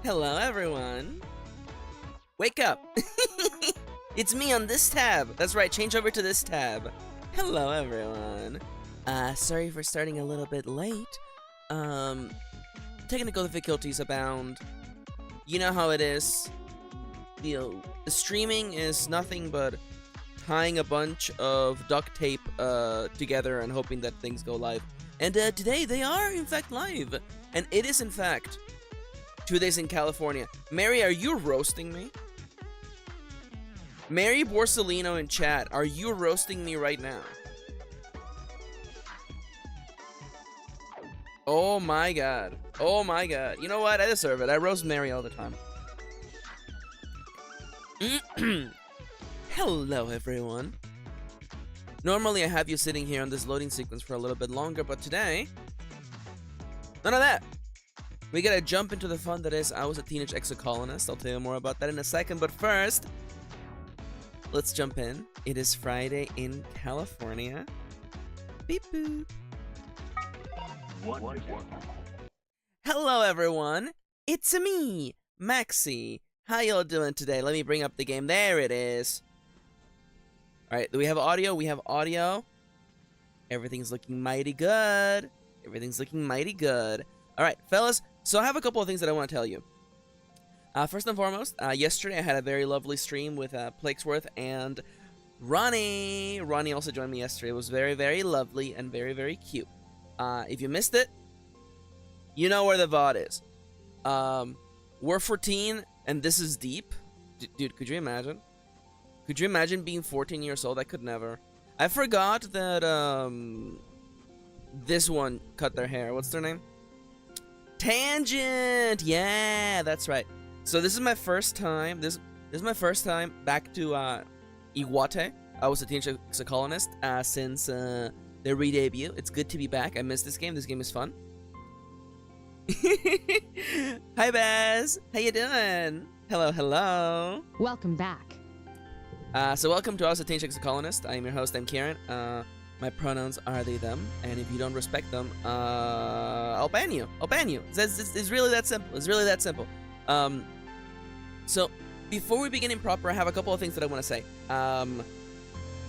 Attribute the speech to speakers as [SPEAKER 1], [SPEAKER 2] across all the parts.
[SPEAKER 1] Hello, everyone. Wake up. It's me on this tab. That's right, change over to this tab. Hello, everyone. Sorry for starting a little bit late. Technical difficulties abound. You know how it is. The streaming is nothing but tying a bunch of duct tape together and hoping that things go live. And today they are in fact live. And it is in fact 2 days in California. Mary, are you roasting me? Mary Borsellino in chat, are you roasting me right now? Oh my god. Oh my god. You know what? I deserve it. I roast Mary all the time. Hello, everyone. Normally, I have you sitting here on this loading sequence for a little bit longer, but today, none of that. We gotta jump into the fun that is I Was a Teenage Exocolonist. I'll tell you more about that in a second, but first, let's jump in. It is Friday in California. Beep boop. Hello, everyone. It's me, Maxi. How y'all doing today? Let me bring up the game. There it is. Alright, do we have audio? We have audio. Everything's looking mighty good. Everything's looking mighty good. Alright, fellas, so I have a couple of things that I want to tell you. First and foremost, yesterday I had a very lovely stream with Plakesworth and Ronnie. Ronnie also joined me yesterday. It was very, very lovely and very, very cute. If you missed it, you know where the VOD is. We're 14, and this is deep. Dude, could you imagine? Could you imagine being 14 years old? I could never. I forgot that, this one cut their hair. What's their name? Tangent! Yeah, that's right. So this is my first time. This is my first time back to Iwate. I was a Teenage Exocolonist since their re-debut. It's good to be back. I missed this game. This game is fun. Hi, Baz. How you doing? Hello, hello.
[SPEAKER 2] Welcome back.
[SPEAKER 1] So welcome to I Was a Teenage Exocolonist. I am your host. I'm Kirin. My pronouns are they, them, and if you don't respect them, I'll ban you. I'll ban you. It's really that simple. It's really that simple. So before we begin improper, I have a couple of things that I want to say.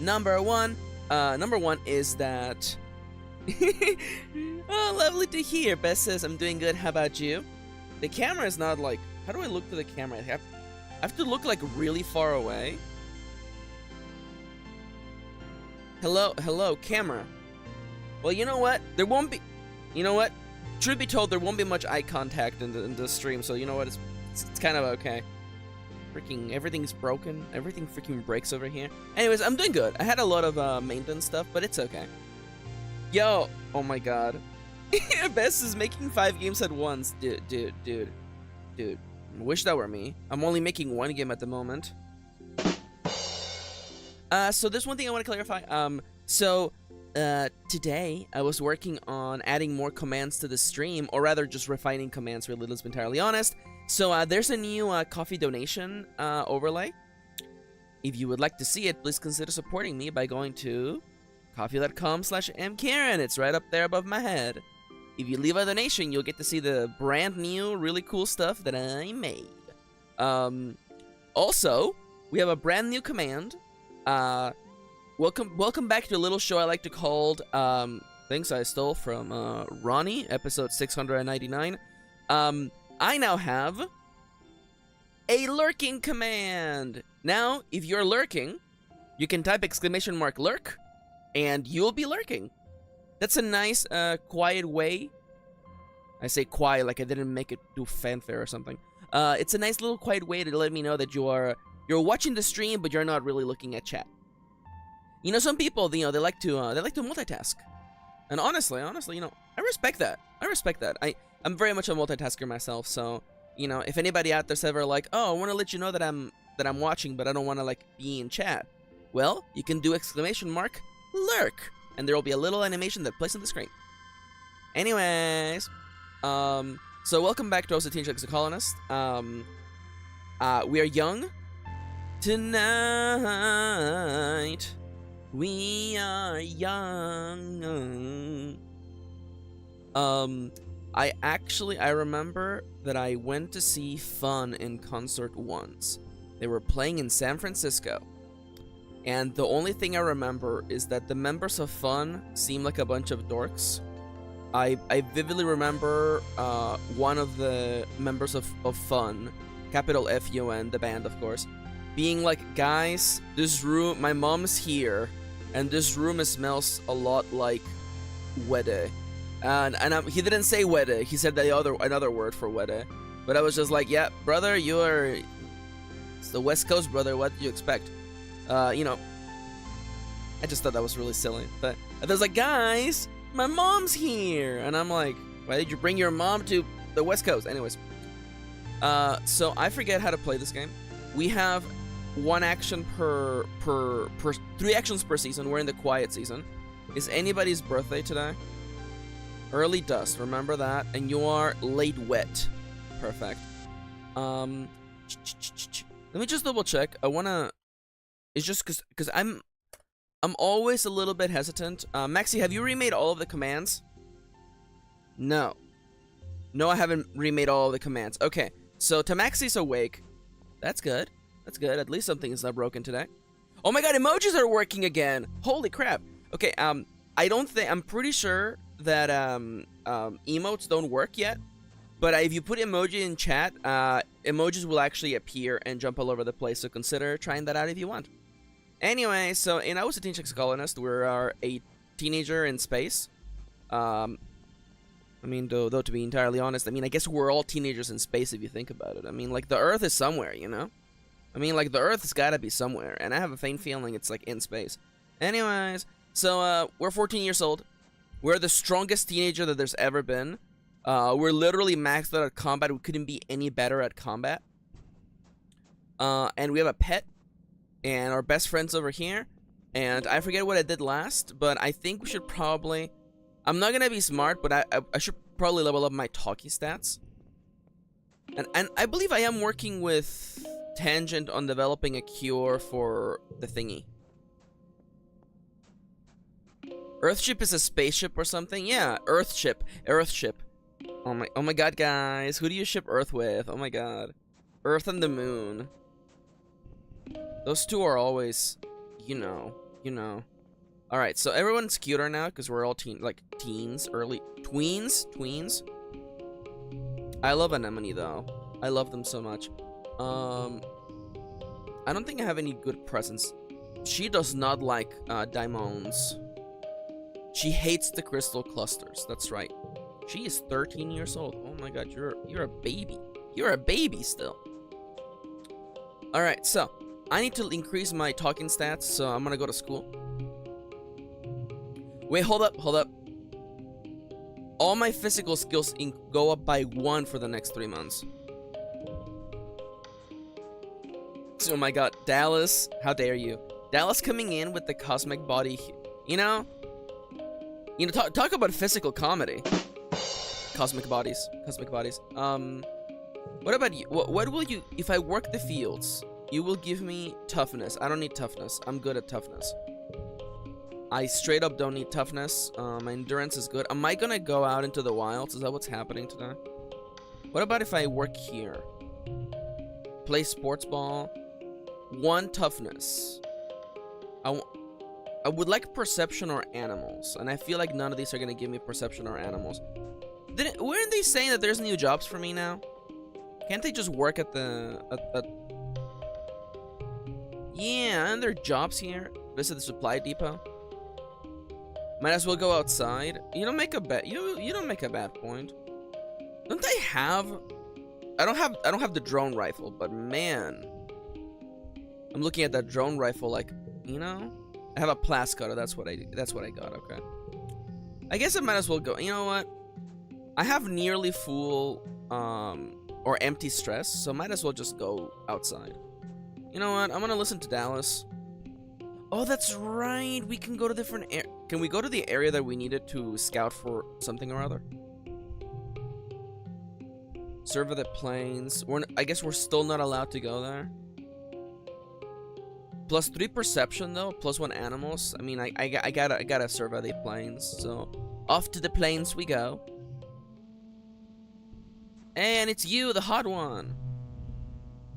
[SPEAKER 1] Number one is that oh, lovely to hear. Bess says I'm doing good. How about you? The camera is not like. How do I look to the camera? I have to look like really far away. Hello, camera. Well, you know what? There won't be. You know what? Truth be told, there won't be much eye contact in the stream. So you know what? It's kind of okay. Freaking everything's broken. Everything freaking breaks over here. Anyways, I'm doing good. I had a lot of maintenance stuff, but it's okay. Yo, oh my god. Bess is making 5 games at once. Dude. I wish that were me. I'm only making 1 game at the moment. So there's one thing I want to clarify. Today I was working on adding more commands to the stream, or rather just refining commands, really, let's be entirely honest. So there's a new coffee donation overlay. If you would like to see it, please consider supporting me by going to coffee.com/mkirin. It's right up there above my head. If you leave a donation, you'll get to see the brand new, really cool stuff that I made. Also, we have a brand new command. Welcome back to a little show I like to call things I stole from Ronnie, episode 699. I now have a lurking command. Now, if you're lurking, you can type !lurk, and you'll be lurking. That's a nice, quiet way. I say quiet like I didn't make it do fanfare or something. It's a nice little quiet way to let me know that you're watching the stream, but you're not really looking at chat. You know, some people, they like to multitask, and honestly, you know, I respect that. I'm very much a multitasker myself, so you know, if anybody out there's ever like, oh, I want to let you know that I'm watching, but I don't want to like be in chat. Well, you can do !lurk, and there will be a little animation that plays on the screen. Anyways, so welcome back to I Was a Teenage Exocolonist. We are young. Tonight, we are young. I remember that I went to see Fun in concert once. They were playing in San Francisco. And the only thing I remember is that the members of Fun seemed like a bunch of dorks. I vividly remember one of the members of Fun, capital F-U-N, the band of course, being like, guys, this room, my mom's here, and this room smells a lot like wede. And he didn't say wede, he said another word for wede. But I was just like, yeah, brother, it's the West Coast, brother, what do you expect? You know, I just thought that was really silly. But I was like, guys, my mom's here. And I'm like, why did you bring your mom to the West Coast? Anyways. So I forget how to play this game. We have 1 action per 3 actions per season. We're in the quiet season. Is anybody's birthday today? Early dusk, remember that. And you are late wet. Perfect. Let me just double check. I wanna... It's just because I'm always a little bit hesitant. Maxi, have you remade all of the commands? No. No, I haven't remade all of the commands. Okay, so Tamaxi's awake. That's good. That's good. At least something is not broken today. Oh my god, emojis are working again. Holy crap. Okay, I'm pretty sure that emotes don't work yet. But if you put emoji in chat, emojis will actually appear and jump all over the place. So consider trying that out if you want. Anyway, so I was a Teenage Exocolonist. We're a teenager in space. I mean, though to be entirely honest, I mean, I guess we're all teenagers in space if you think about it. I mean, like, the Earth is somewhere, you know? I mean, like, the Earth's gotta be somewhere, and I have a faint feeling it's, like, in space. Anyways, so, we're 14 years old. We're the strongest teenager that there's ever been. We're literally maxed out at combat. We couldn't be any better at combat. And we have a pet. And our best friend's over here. And I forget what I did last, but I think we should probably... I'm not gonna be smart, but I should probably level up my talkie stats. And I believe I am working with Tangent on developing a cure for the thingy. Earthship is a spaceship or something? Yeah, Earthship. Earthship. Oh my god, guys. Who do you ship Earth with? Oh my god. Earth and the moon. Those two are always, you know. Alright, so everyone's cuter now, because we're all teens, early, tweens. I love Anemone, though. I love them so much. I don't think I have any good presents. She does not like, diamonds. She hates the crystal clusters, that's right. She is 13 years old. Oh my god, you're a baby. You're a baby still. Alright, so I need to increase my talking stats, so I'm gonna go to school. Wait, hold up. All my physical skills go up by 1 for the next 3 months. Oh my god, Dallas, how dare you. Dallas coming in with the cosmic body, you know, talk about physical comedy. Cosmic bodies. What about you? What will you, if I work the fields, you will give me toughness. I don't need toughness. I'm good at toughness. I straight up don't need toughness. My endurance is good. Am I gonna go out into the wilds? Is that what's happening today? What about if I work here? Play sports ball. 1 toughness. I would like perception or animals, and I feel like none of these are gonna give me perception or animals. Weren't they saying that there's new jobs for me now? Can't they just work at the... Yeah, aren't there jobs here? Visit the supply depot. Might as well go outside. You don't make a bad... You don't make a bad point. Don't they have... I don't have the drone rifle, but man... I'm looking at that drone rifle like, you know? I have a blast cutter, that's what I got, okay. I guess I might as well go. You know what? I have nearly full or empty stress, so might as well just go outside. You know what? I'm gonna listen to Dallas. Oh, that's right. We can go to different Can we go to the area that we needed to scout for something or other? Survey the plains. I guess we're still not allowed to go there. +3 perception though, +1 animals. I mean, I gotta survey the plains. So off to the plains we go. And it's you, the hot one.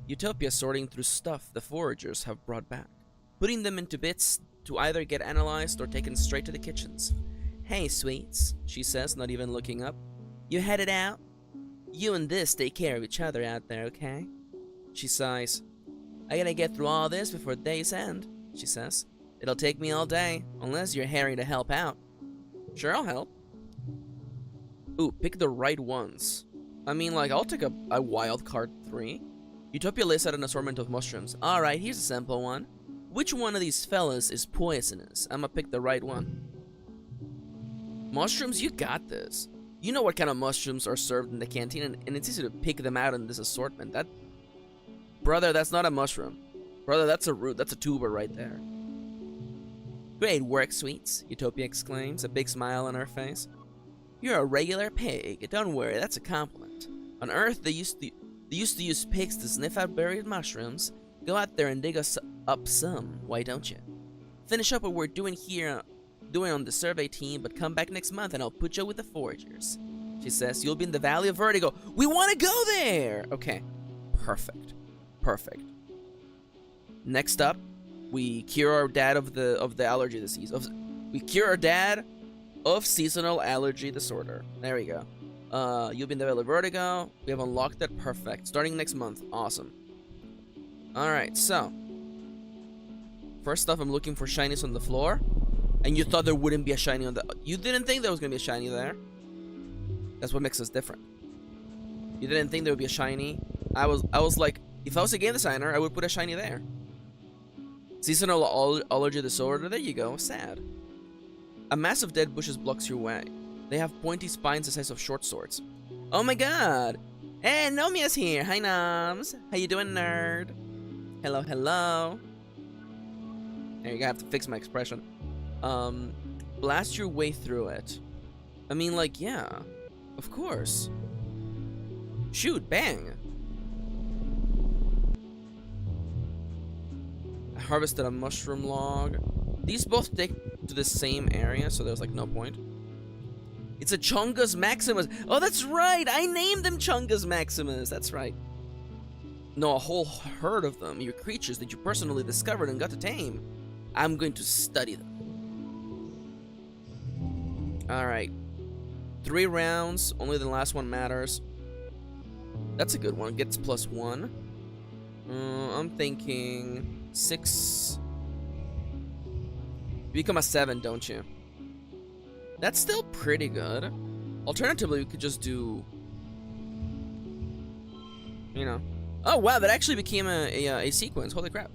[SPEAKER 1] Utopia sorting through stuff the foragers have brought back, putting them into bits to either get analyzed or taken straight to the kitchens. Hey, sweets, she says, not even looking up. You headed out? You and this take care of each other out there, okay? She sighs. I gotta get through all this before day's end, she says. It'll take me all day, unless you're hairy to help out. Sure, I'll help. Ooh, pick the right ones. I mean, like, I'll take a wild card 3. Utopia lays out an assortment of mushrooms. Alright, here's a simple one. Which one of these fellas is poisonous? I'ma pick the right one. Mushrooms, you got this. You know what kind of mushrooms are served in the canteen, and it's easy to pick them out in this assortment. Brother, that's not a mushroom. Brother, that's a root. That's a tuber right there. Great work, sweets, Utopia exclaims, a big smile on her face. You're a regular pig. Don't worry, that's a compliment. On Earth, they used to use pigs to sniff out buried mushrooms. Go out there and dig us up some, why don't you? Finish up what we're doing on the survey team, but come back next month and I'll put you with the foragers. She says, you'll be in the Valley of Vertigo. We want to go there! Okay, perfect. Perfect. Next up, we cure our dad of the allergy disease. We cure our dad of seasonal allergy disorder. There we go. You'll be in the Valley of Vertigo. We have unlocked it. Perfect. Starting next month. Awesome. Alright, so. First off, I'm looking for shinies on the floor. And you thought there wouldn't be a shiny on the... You didn't think there was going to be a shiny there. That's what makes us different. You didn't think there would be a shiny. I was like, if I was a game designer, I would put a shiny there. Seasonal allergy disorder. There you go. Sad. A mass of dead bushes blocks your way. They have pointy spines the size of short swords. Oh my god! Hey, Nomia's here! Hi, Noms! How you doing, nerd? Hello, hello. There you go, I have to fix my expression. Blast your way through it. I mean, like, yeah. Of course. Shoot, bang! I harvested a mushroom log. These both take to the same area, so there's like no point. It's a Chungus Maximus. Oh, that's right. I named them Chungus Maximus. That's right. No, a whole herd of them. Your creatures that you personally discovered and got to tame. I'm going to study them. Alright. 3 rounds. Only the last one matters. That's a good one. Gets +1. I'm thinking 6. You become a 7, don't you? That's still pretty good. Alternatively, we could just do... You know. Oh, wow, that actually became a sequence. Holy crap.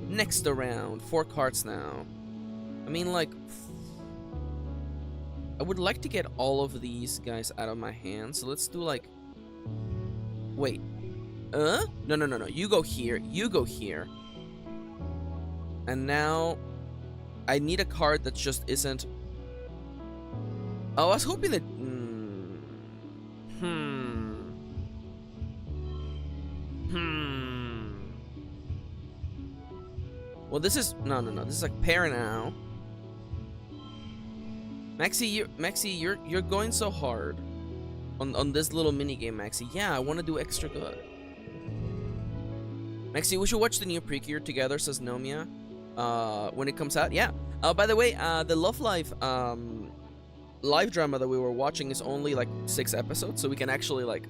[SPEAKER 1] Next round. 4 cards now. I mean, like... I would like to get all of these guys out of my hand. So let's do, like... Wait. No. You go here. You go here. And now... I need a card that just isn't... Oh, I was hoping that... Well, this is... No. This is like pair now. Maxi, you're going so hard on this little mini game, Maxi. Yeah, I want to do extra good. Maxi, we should watch the new Precure together, says Nomia. When it comes out, yeah. By the way, the Love Live live drama that we were watching is only like 6 episodes, so we can actually like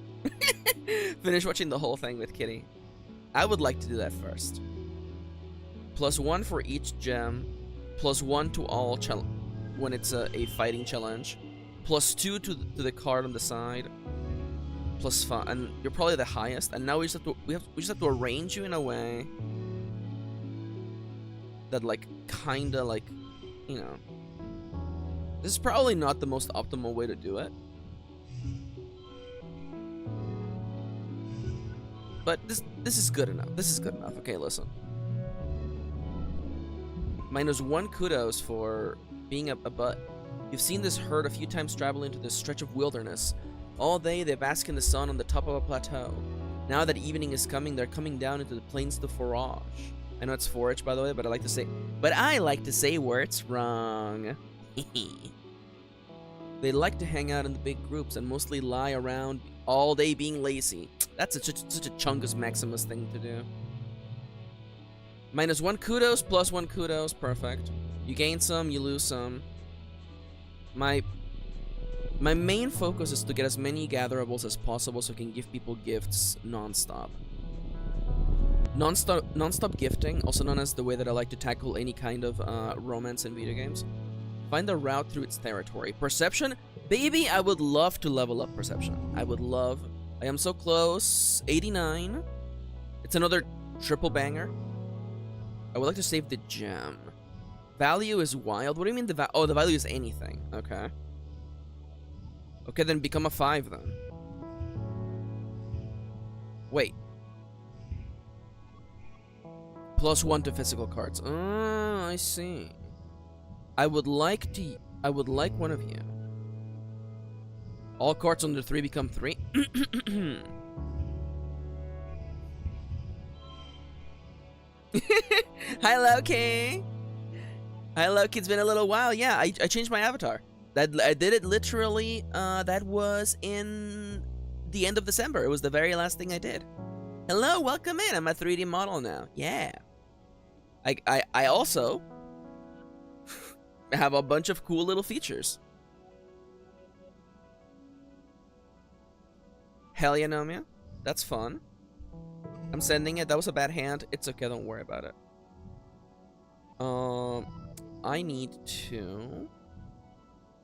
[SPEAKER 1] finish watching the whole thing with Kitty. I would like to do that first. +1 for each gem, +1 to all when it's a fighting challenge, +2 to the card on the side, +5, and you're probably the highest. And now we just have to arrange you in a way that like kinda like, you know, this is probably not the most optimal way to do it, but this is good enough. This is good enough. Okay, listen. -1 kudos for being a butt. You've seen this herd a few times traveling to this stretch of wilderness. All day they bask in the sun on the top of a plateau. Now that evening is coming, they're coming down into the plains to forage. I know it's forage, by the way, but I like to say where it's wrong. They like to hang out in the big groups and mostly lie around all day being lazy. That's such a Chungus Maximus thing to do. -1 kudos, +1 kudos, perfect. You gain some, you lose some. My main focus is to get as many gatherables as possible so I can give people gifts non-stop. Non-stop gifting, also known as the way that I like to tackle any kind of romance in video games. Find the route through its territory. Perception? Baby, I would love to level up perception. I would love. I am so close. 89. It's another triple banger. I would like to save the gem. Value is wild. What do you mean the oh, the value is anything. Okay. Okay, then become a 5 then. Wait. +1 to physical cards. Oh, I see. I would like one of you. All cards under 3 become 3. Hi, Loki. Hi, Loki. It's been a little while. Yeah, I changed my avatar. I did it literally. That was in the end of December. It was the very last thing I did. Hello, welcome in. I'm a 3D model now. Yeah. I also have a bunch of cool little features. Hell yeah, Nomia. That's fun. I'm sending it. That was a bad hand. It's okay. Don't worry about it. I need to...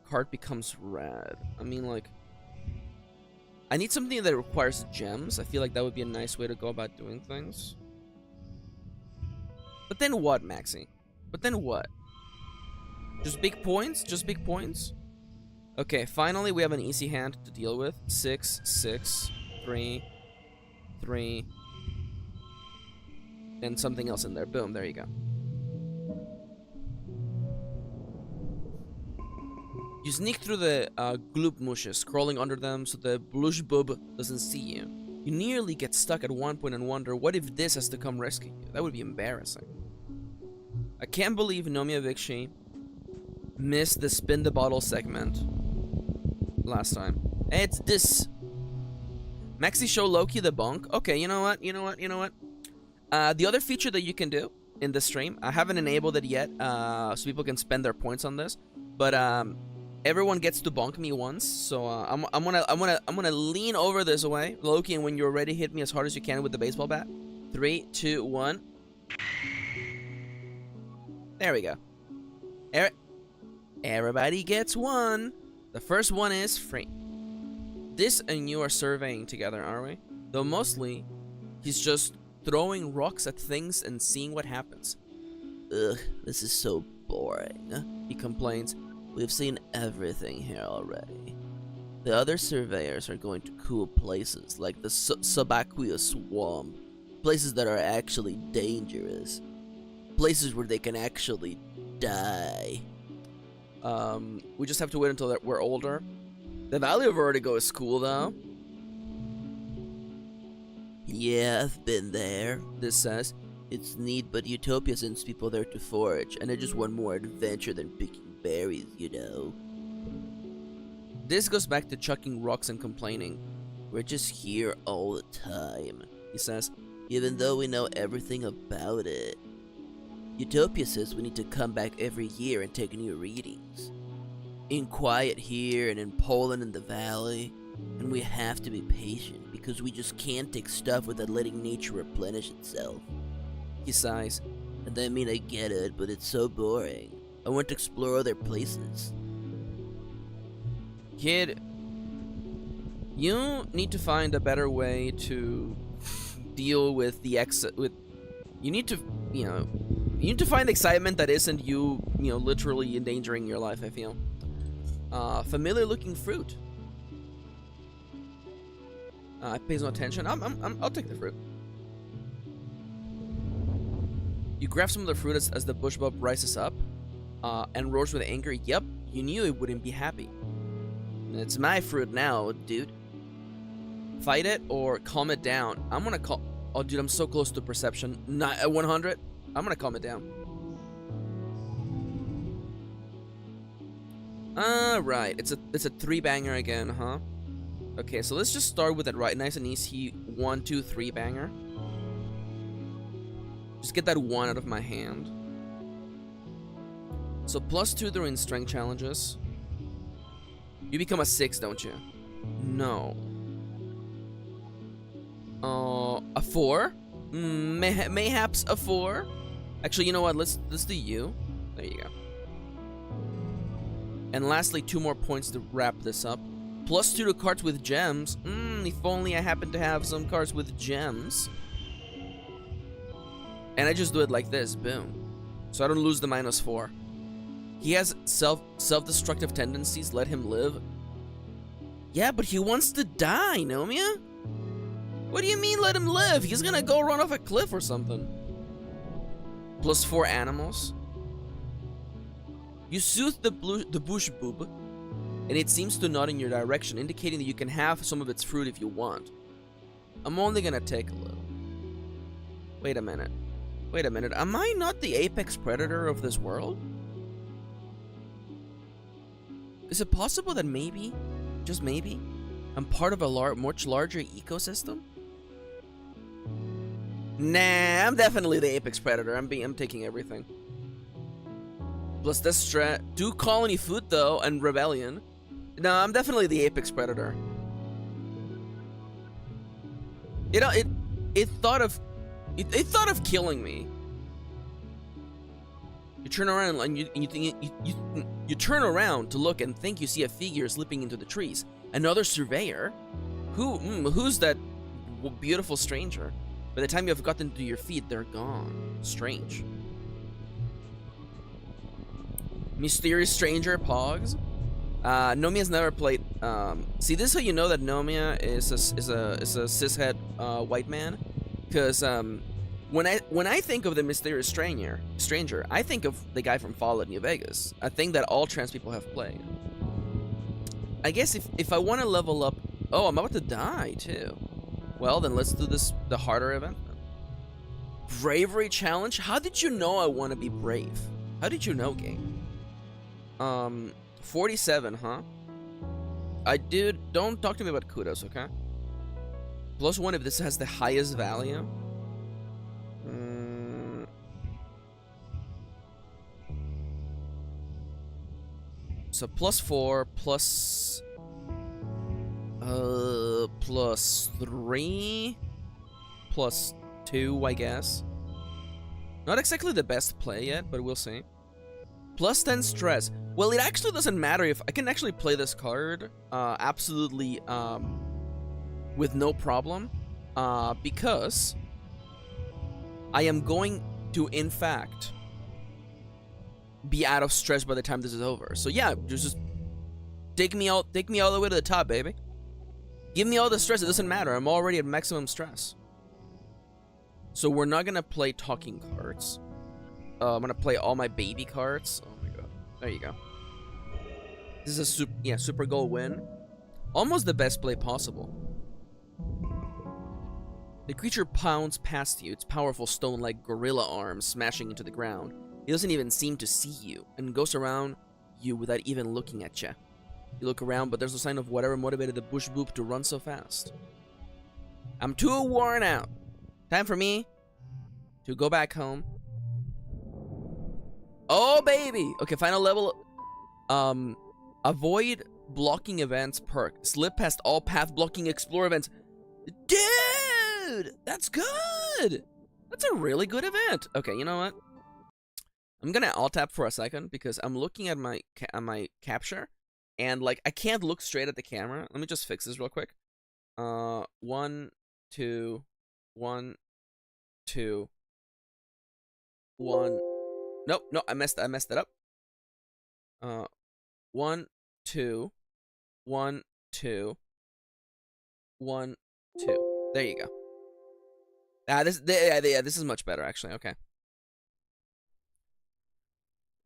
[SPEAKER 1] Card becomes red. I mean, like... I need something that requires gems. I feel like that would be a nice way to go about doing things. But then what, Maxi? But then what? Just big points? Just big points? Okay, finally we have an easy hand to deal with. 6, 6, 3, 3, and something else in there. Boom, there you go. You sneak through the gloopmushes, crawling under them so the blushbub doesn't see you. You nearly get stuck at one point and wonder, what if this has to come rescue you? That would be embarrassing. I can't believe Nomiya Vikshi missed the spin the bottle segment last time. It's this. Maxi show Loki the bonk. Okay, you know what? The other feature that you can do in the stream, I haven't enabled it yet, so people can spend their points on this. But everyone gets to bonk me once, so I'm gonna lean over this way, Loki, and when you're ready, hit me as hard as you can with the baseball bat. 3, 2, 1. There we go. Everybody gets one. The first one is free. This and you are surveying together, are we? Though mostly, he's just throwing rocks at things and seeing what happens. Ugh, this is so boring, he complains. We've seen everything here already. The other surveyors are going to cool places like the subaqueous swamp. Places that are actually dangerous. Places where they can actually die. We just have to wait until we're older. The Valley of Vertigo is cool, though. Yeah, I've been there, this says. It's neat, but Utopia sends people there to forage, and I just want more adventure than picking berries, you know. This goes back to chucking rocks and complaining. We're just here all the time, he says, even though we know everything about it. Utopia says we need to come back every year and take new readings. In quiet here and in Poland in the valley. And we have to be patient because we just can't take stuff without letting nature replenish itself. He sighs. And I mean, I get it, but it's so boring. I want to explore other places. Kid, you need to find a better way to deal with the you need to find excitement that isn't you literally endangering your life, I feel. Familiar looking fruit. Pays no attention. I'll take the fruit. You grab some of the fruit as the bushbub rises up, and roars with anger. Yep, you knew it wouldn't be happy. It's my fruit now, dude. Fight it or calm it down. I'm gonna call. Oh, dude, I'm so close to perception. Not at 100. I'm gonna calm it down. Right. It's a 3-banger again, huh? Okay, so let's just start with it right nice and easy. 1, 2, 3 banger. Just get that 1 out of my hand. So +2 during strength challenges. You become a 6, don't you? No. A 4? Mayhaps a 4? Actually, you know what? Let's do you. There you go. And lastly, 2 more points to wrap this up. +2 to cards with gems. If only I happen to have some cards with gems. And I just do it like this. Boom. So I don't lose the -4. He has self-destructive tendencies. Let him live. Yeah, but he wants to die, Nomia. What do you mean let him live? He's gonna go run off a cliff or something. +4 animals. You soothe the bush boob, and it seems to nod in your direction, indicating that you can have some of its fruit if you want. I'm only gonna take a little. Wait a minute. Wait a minute. Am I not the apex predator of this world? Is it possible that maybe, just maybe, I'm part of a much larger ecosystem? Nah, I'm definitely the apex predator. I'm taking everything. Plus this strat, 2 colony food though, and rebellion. No, I'm definitely the apex predator. You know, it thought of killing me. You turn around and you turn around to look and think you see a figure slipping into the trees. Another surveyor? Who's that beautiful stranger? By the time you have gotten to your feet, they're gone. Strange. Mysterious stranger, Pogs. Nomia's never played. See, this is how you know that Nomia is a cishet white man, because when I think of the mysterious stranger, I think of the guy from Fallout New Vegas. A thing that all trans people have played. I guess if I want to level up, oh, I'm about to die too. Well, then let's do the harder event. Bravery challenge. How did you know I want to be brave? How did you know, game? 47, huh? Don't talk to me about kudos, okay? +1 if this has the highest value. So +4 +3 +2, I guess. Not exactly the best play yet, but we'll see. +10 stress. Well, it actually doesn't matter if I can actually play this card absolutely with no problem, because I am going to, in fact, be out of stress by the time this is over. So yeah, just take me all the way to the top, baby. Give me all the stress. It doesn't matter. I'm already at maximum stress. So we're not gonna play talking cards. I'm gonna play all my baby cards. Oh my god. There you go. This is a super goal win. Almost the best play possible. The creature pounds past you, its powerful stone-like gorilla arms smashing into the ground. It doesn't even seem to see you, and goes around you without even looking at you. You look around, but there's no sign of whatever motivated the bush boop to run so fast. I'm too worn out. Time for me to go back home. Oh, baby! Okay, final level. Avoid blocking events perk. Slip past all path blocking explore events. Dude! That's good! That's a really good event. Okay, you know what? I'm gonna alt-tap for a second because I'm looking at my capture, and like I can't look straight at the camera. Let me just fix this real quick. 1, 2, 1, 2, 1. Nope, no, I messed it up. 1, 2, 1, 2, 1, 2. There you go. This is much better actually. Okay.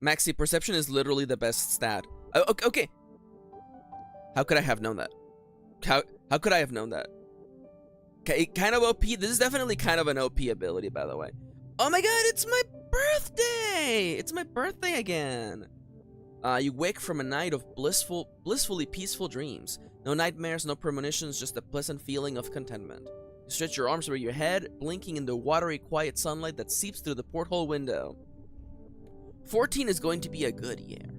[SPEAKER 1] Maxi, perception is literally the best stat. Okay. How could I have known that? How could I have known that? Okay, kind of OP. This is definitely kind of an OP ability, by the way. Oh my god, it's my birthday! It's my birthday again. You wake from a night of blissfully peaceful dreams. No nightmares, no premonitions, just a pleasant feeling of contentment. You stretch your arms over your head, blinking in the watery, quiet sunlight that seeps through the porthole window. 14 is going to be a good year.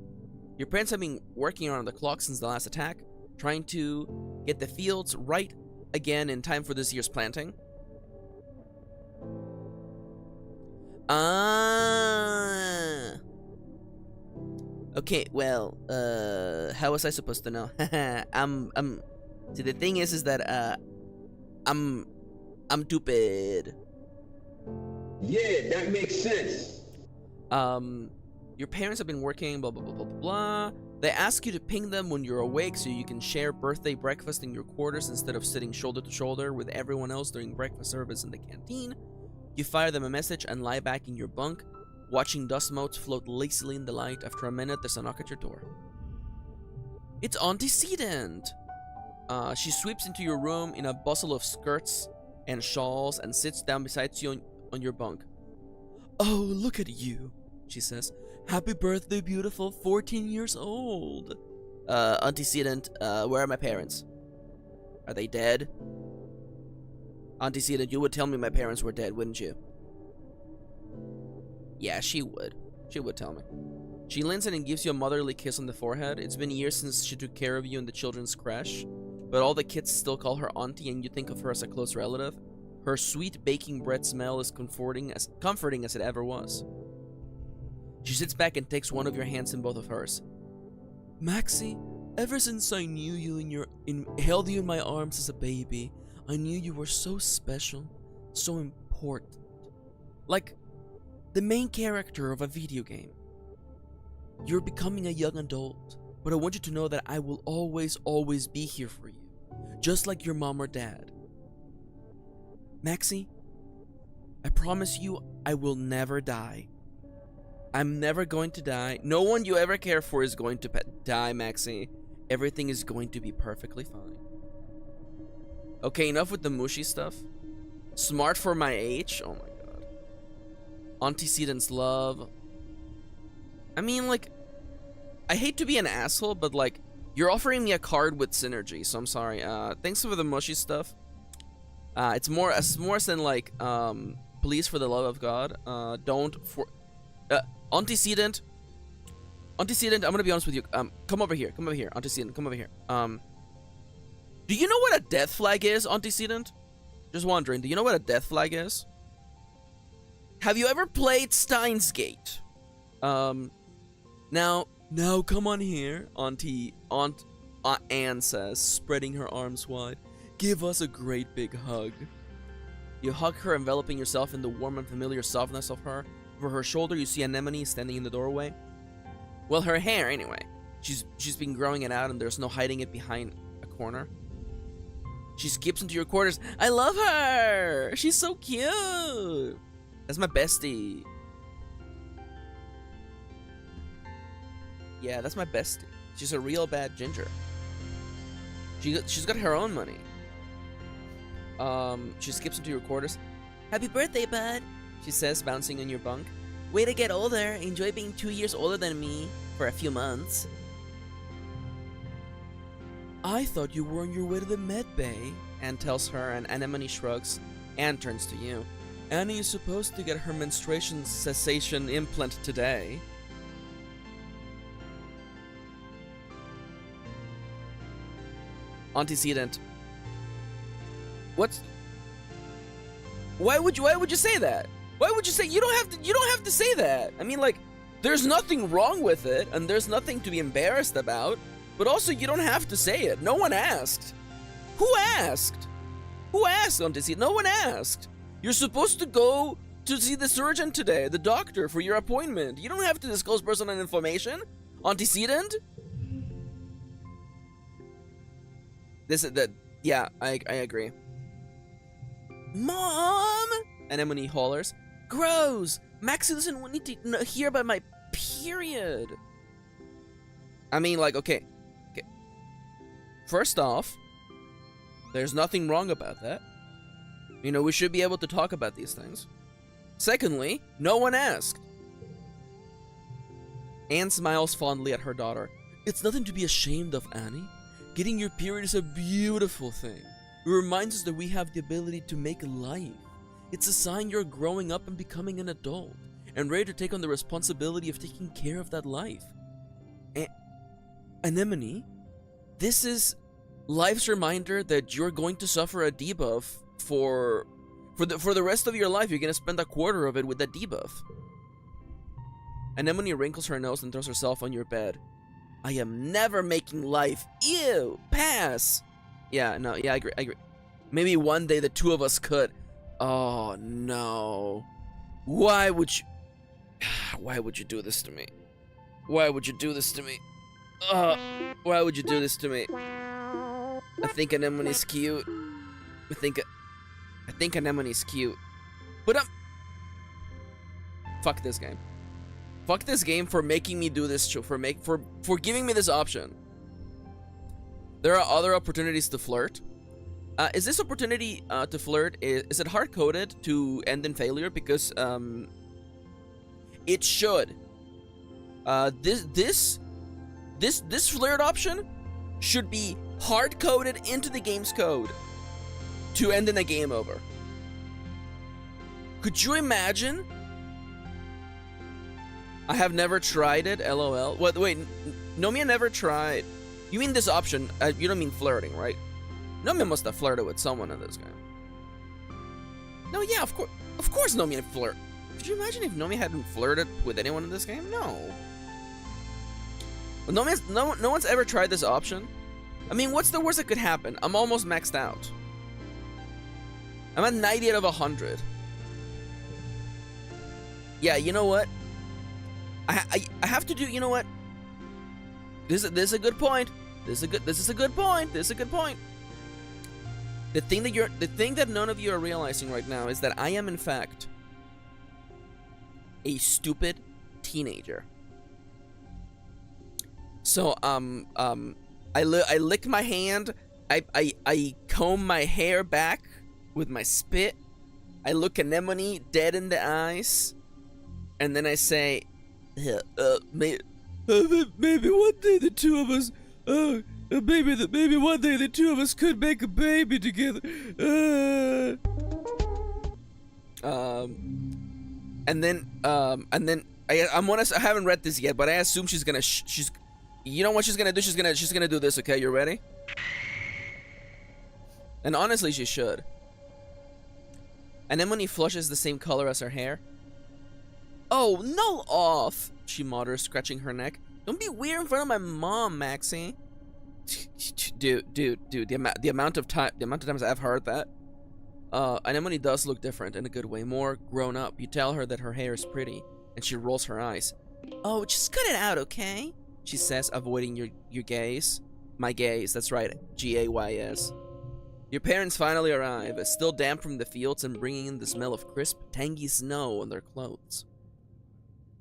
[SPEAKER 1] Your parents have been working around the clock since the last attack, trying to get the fields right again in time for this year's planting. Okay, well, how was I supposed to know? See, the thing is that, I'm stupid.
[SPEAKER 2] Yeah, that makes sense.
[SPEAKER 1] Your parents have been working, blah, blah, blah, blah, blah. They ask you to ping them when you're awake so you can share birthday breakfast in your quarters instead of sitting shoulder to shoulder with everyone else during breakfast service in the canteen. You fire them a message and lie back in your bunk, watching dust motes float lazily in the light. After a minute, there's a knock at your door. It's Antecedent! She sweeps into your room in a bustle of skirts and shawls and sits down beside you on your bunk. Oh, look at you, she says. Happy birthday, beautiful, 14 years old. Antecedent, where are my parents? Are they dead? Antecedent, you would tell me my parents were dead, wouldn't you? Yeah, she would. She would tell me. She leans in and gives you a motherly kiss on the forehead. It's been years since she took care of you in the children's creche, but all the kids still call her auntie and you think of her as a close relative. Her sweet baking bread smell is comforting as it ever was. She sits back and takes one of your hands in both of hers. Maxi, ever since I knew you held you in my arms as a baby, I knew you were so special, so important. Like the main character of a video game. You're becoming a young adult, but I want you to know that I will always, always be here for you, just like your mom or dad. Maxi, I promise you I will never die. I'm never going to die. No one you ever care for is going to die, Maxi. Everything is going to be perfectly fine. Okay, enough with the mushy stuff. Smart for my age? Oh my god. Antecedent's love. I mean, like, I hate to be an asshole, but like, you're offering me a card with synergy, so I'm sorry. Thanks for the mushy stuff. It's more than like, please, for the love of God, Antecedent, I'm gonna be honest with you. Come over here, Antecedent, come over here. Do you know what a death flag is, Antecedent? Just wondering, do you know what a death flag is? Have you ever played Steins Gate? Now come on here, Aunt Anne says, spreading her arms wide. Give us a great big hug. You hug her, enveloping yourself in the warm and familiar softness of her. Over her shoulder, you see Anemone standing in the doorway. Well, her hair, anyway. She's been growing it out, and there's no hiding it behind a corner. She skips into your quarters. I love her! She's so cute! That's my bestie. Yeah, that's my bestie. She's a real bad ginger. She's got her own money. She skips into your quarters. Happy birthday, bud, she says, bouncing on your bunk. Way to get older. Enjoy being 2 years older than me for a few months. I thought you were on your way to the med bay, Anne tells her, and Anemone shrugs. Anne turns to you. Annie is supposed to get her menstruation cessation implant today. Antecedent. Why would you say that? Why would you say you don't have to say that? I mean, like, there's nothing wrong with it, and there's nothing to be embarrassed about, but also you don't have to say it. No one asked. Who asked? Who asked, Antecedent? No one asked. You're supposed to go to see the surgeon today, the doctor, for your appointment. You don't have to disclose personal information, Antecedent. Yeah, I agree. Mom! Anemone hollers. Gross! Maxi doesn't want to hear about my period. I mean, like, okay. First off, there's nothing wrong about that. You know, we should be able to talk about these things. Secondly, no one asked. Anne smiles fondly at her daughter. It's nothing to be ashamed of, Annie. Getting your period is a beautiful thing. It reminds us that we have the ability to make life. It's a sign you're growing up and becoming an adult, and ready to take on the responsibility of taking care of that life. Anemone, this is life's reminder that you're going to suffer a debuff for the rest of your life. You're going to spend a quarter of it with that debuff. Anemone wrinkles her nose and throws herself on your bed. I am never making life. Ew, pass. Yeah, no, yeah, I agree. Maybe one day the two of us could. Oh no. Why would you do this to me? Why would you do this to me? Why would you do this to me? I think Anemone's cute. I think Anemone's cute. But fuck this game. Fuck this game for making me do this, for giving me this option. There are other opportunities to flirt. Is this opportunity to flirt, is it hard-coded to end in failure? Because it should. This flirt option should be hard-coded into the game's code to end in a game over. Could you imagine? I have never tried it, LOL. Wait, Nomiya never tried. You mean this option, you don't mean flirting, right? Nomiya must have flirted with someone in this game. No, yeah, of course Nomiya flirt. Could you imagine if Nomiya hadn't flirted with anyone in this game? No. Well, no one's ever tried this option. I mean, what's the worst that could happen? I'm almost maxed out. I'm at 90 out of 100. Yeah, you know what? I have to do. You know what? This is a good point. This is a good point. The thing that none of you are realizing right now is that I am in fact a stupid teenager. So I lick my hand. I comb my hair back with my spit. I look Anemone dead in the eyes, and then I say, maybe one day the two of us, maybe one day the two of us could make a baby together. And then I haven't read this yet, but I assume she's gonna you know what she's gonna do? She's gonna do this. Okay, you ready? And honestly, she should. Anemone flushes the same color as her hair. Oh, no off, she mutters, scratching her neck. Don't be weird in front of my mom, Maxi. Dude, the amount of times I've heard that. Anemone does look different in a good way, more grown up. You tell her that her hair is pretty, and she rolls her eyes. Oh, just cut it out, okay? She says, avoiding your gaze. My gaze, that's right, G-A-Y-S. Your parents finally arrive, still damp from the fields and bringing in the smell of crisp, tangy snow on their clothes.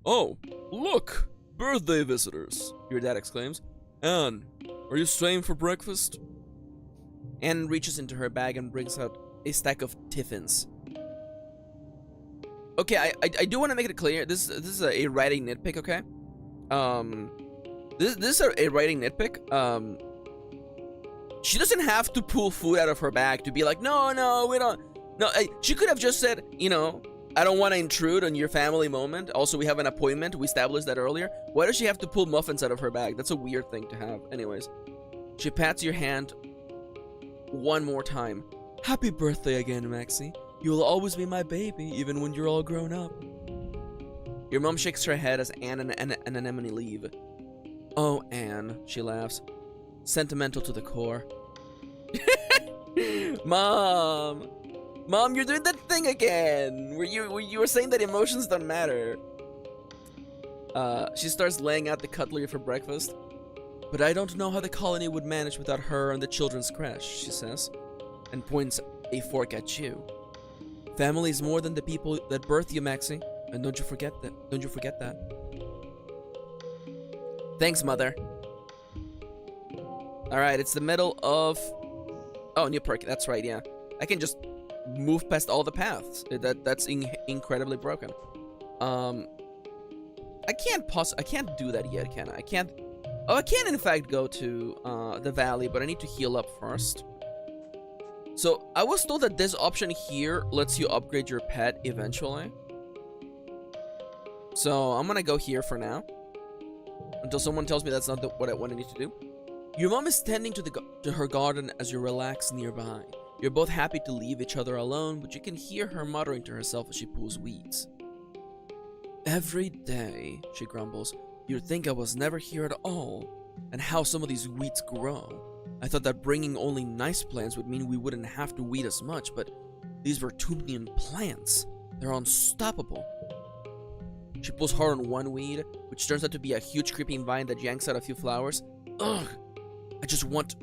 [SPEAKER 1] Oh, look! Birthday visitors, your dad exclaims. Anne, are you staying for breakfast? Anne reaches into her bag and brings out a stack of tiffins. Okay, I do want to make it clear, this is a writing nitpick, okay? This is a writing nitpick. She doesn't have to pull food out of her bag to be like, no, we don't. No, she could have just said, you know, I don't want to intrude on your family moment. Also, we have an appointment. We established that earlier. Why does she have to pull muffins out of her bag? That's a weird thing to have. Anyways, she pats your hand one more time. Happy birthday again, Maxi. You will always be my baby, even when you're all grown up. Your mom shakes her head as Anne and Anemone leave. Oh, Anne, she laughs. Sentimental to the core. Mom, you're doing that thing again, where you were saying that emotions don't matter. She starts laying out the cutlery for breakfast. But I don't know how the colony would manage without her and the children's crash, she says, and points a fork at you. Family is more than the people that birthed you, Maxi, and don't you forget that. Thanks, Mother. Alright, it's the middle of... Oh, new perk, that's right, yeah. I can just move past all the paths. That's incredibly broken. I can't do that yet, can I? I can't. Oh, I can in fact go to the valley, but I need to heal up first. So I was told that this option here lets you upgrade your pet eventually. So I'm gonna go here for now, until someone tells me that's not what I need to do. Your mom is tending to her garden as you relax nearby. You're both happy to leave each other alone, but you can hear her muttering to herself as she pulls weeds. Every day, she grumbles, you'd think I was never here at all, and how some of these weeds grow. I thought that bringing only nice plants would mean we wouldn't have to weed as much, but these Vtuber plants, they're unstoppable. She pulls hard on one weed, which turns out to be a huge creeping vine that yanks out a few flowers. Ugh! I just want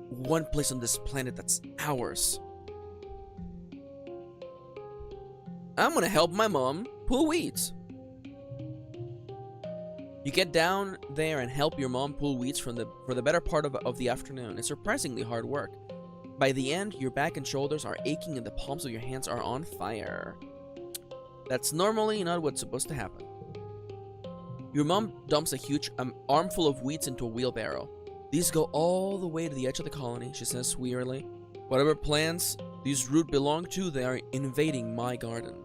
[SPEAKER 1] one place on this planet that's ours. I'm gonna help my mom pull weeds. You get down there and help your mom pull weeds for the better part of the afternoon. It's surprisingly hard work. By the end, your back and shoulders are aching and the palms of your hands are on fire. That's normally not what's supposed to happen. Your mom dumps a huge armful of weeds into a wheelbarrow. These go all the way to the edge of the colony, she says wearily. Whatever plants these root belong to, they are invading my garden.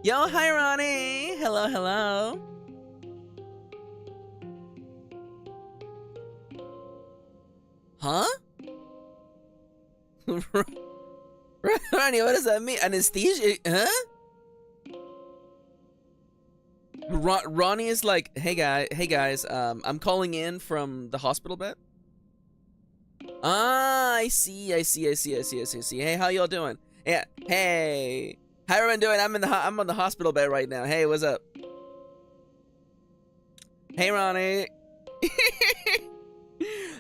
[SPEAKER 1] Yo, hi Ronnie! Hello, hello! Huh? Ronnie, what does that mean? Anesthesia? Huh? Ronnie is like, hey guys, I'm calling in from the hospital bed. Ah, I see. Hey, how y'all doing? Yeah, hey, how everyone doing? I'm on the hospital bed right now. Hey, what's up? Hey, Ronnie.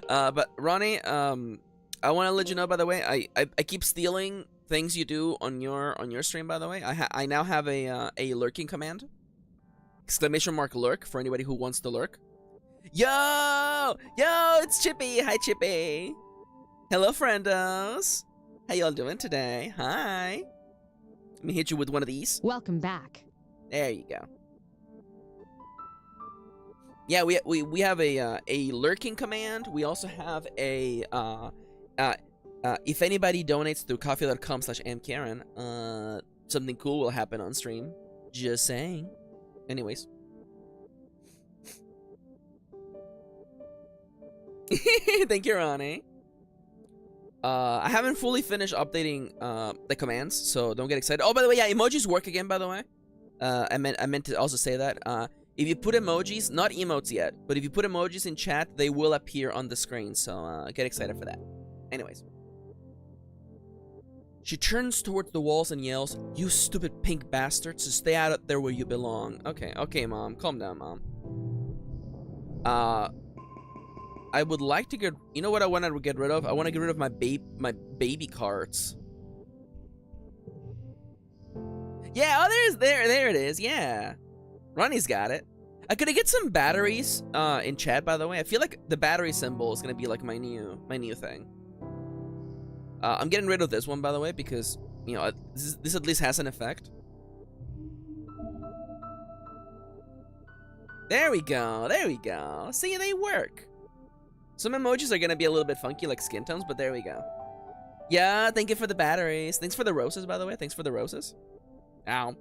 [SPEAKER 1] But Ronnie, I want to let you know, by the way, I keep stealing things you do on your stream. By the way, I now have a lurking command. Exclamation mark lurk for anybody who wants to lurk. Yo, it's Chippy. Hi, Chippy. Hello, friendos. How y'all doing today? Hi. Let me hit you with one of these.
[SPEAKER 3] Welcome back.
[SPEAKER 1] There you go. Yeah, we have a lurking command. We also have a if anybody donates through coffee.com/amkirin, something cool will happen on stream. Just saying. Anyways. Thank you, Ronnie. I haven't fully finished updating the commands, so don't get excited. Oh, by the way, yeah, emojis work again, by the way. I meant to also say that. If you put emojis, not emotes yet, but if you put emojis in chat, they will appear on the screen, so get excited for that. Anyways. She turns towards the walls and yells, "You stupid pink bastards, so stay out there where you belong." Okay, Mom. Calm down, Mom. I would like to get... You know what I want to get rid of? I want to get rid of my baby carts. Yeah, oh, there it is, yeah. Ronnie's got it. Could I get some batteries in chat, by the way? I feel like the battery symbol is going to be like my new thing. I'm getting rid of this one, by the way, because, you know, this at least has an effect. There we go. See, they work. Some emojis are gonna be a little bit funky, like skin tones, but there we go. Yeah, thank you for the batteries. Thanks for the roses, by the way. Thanks for the roses. Ow.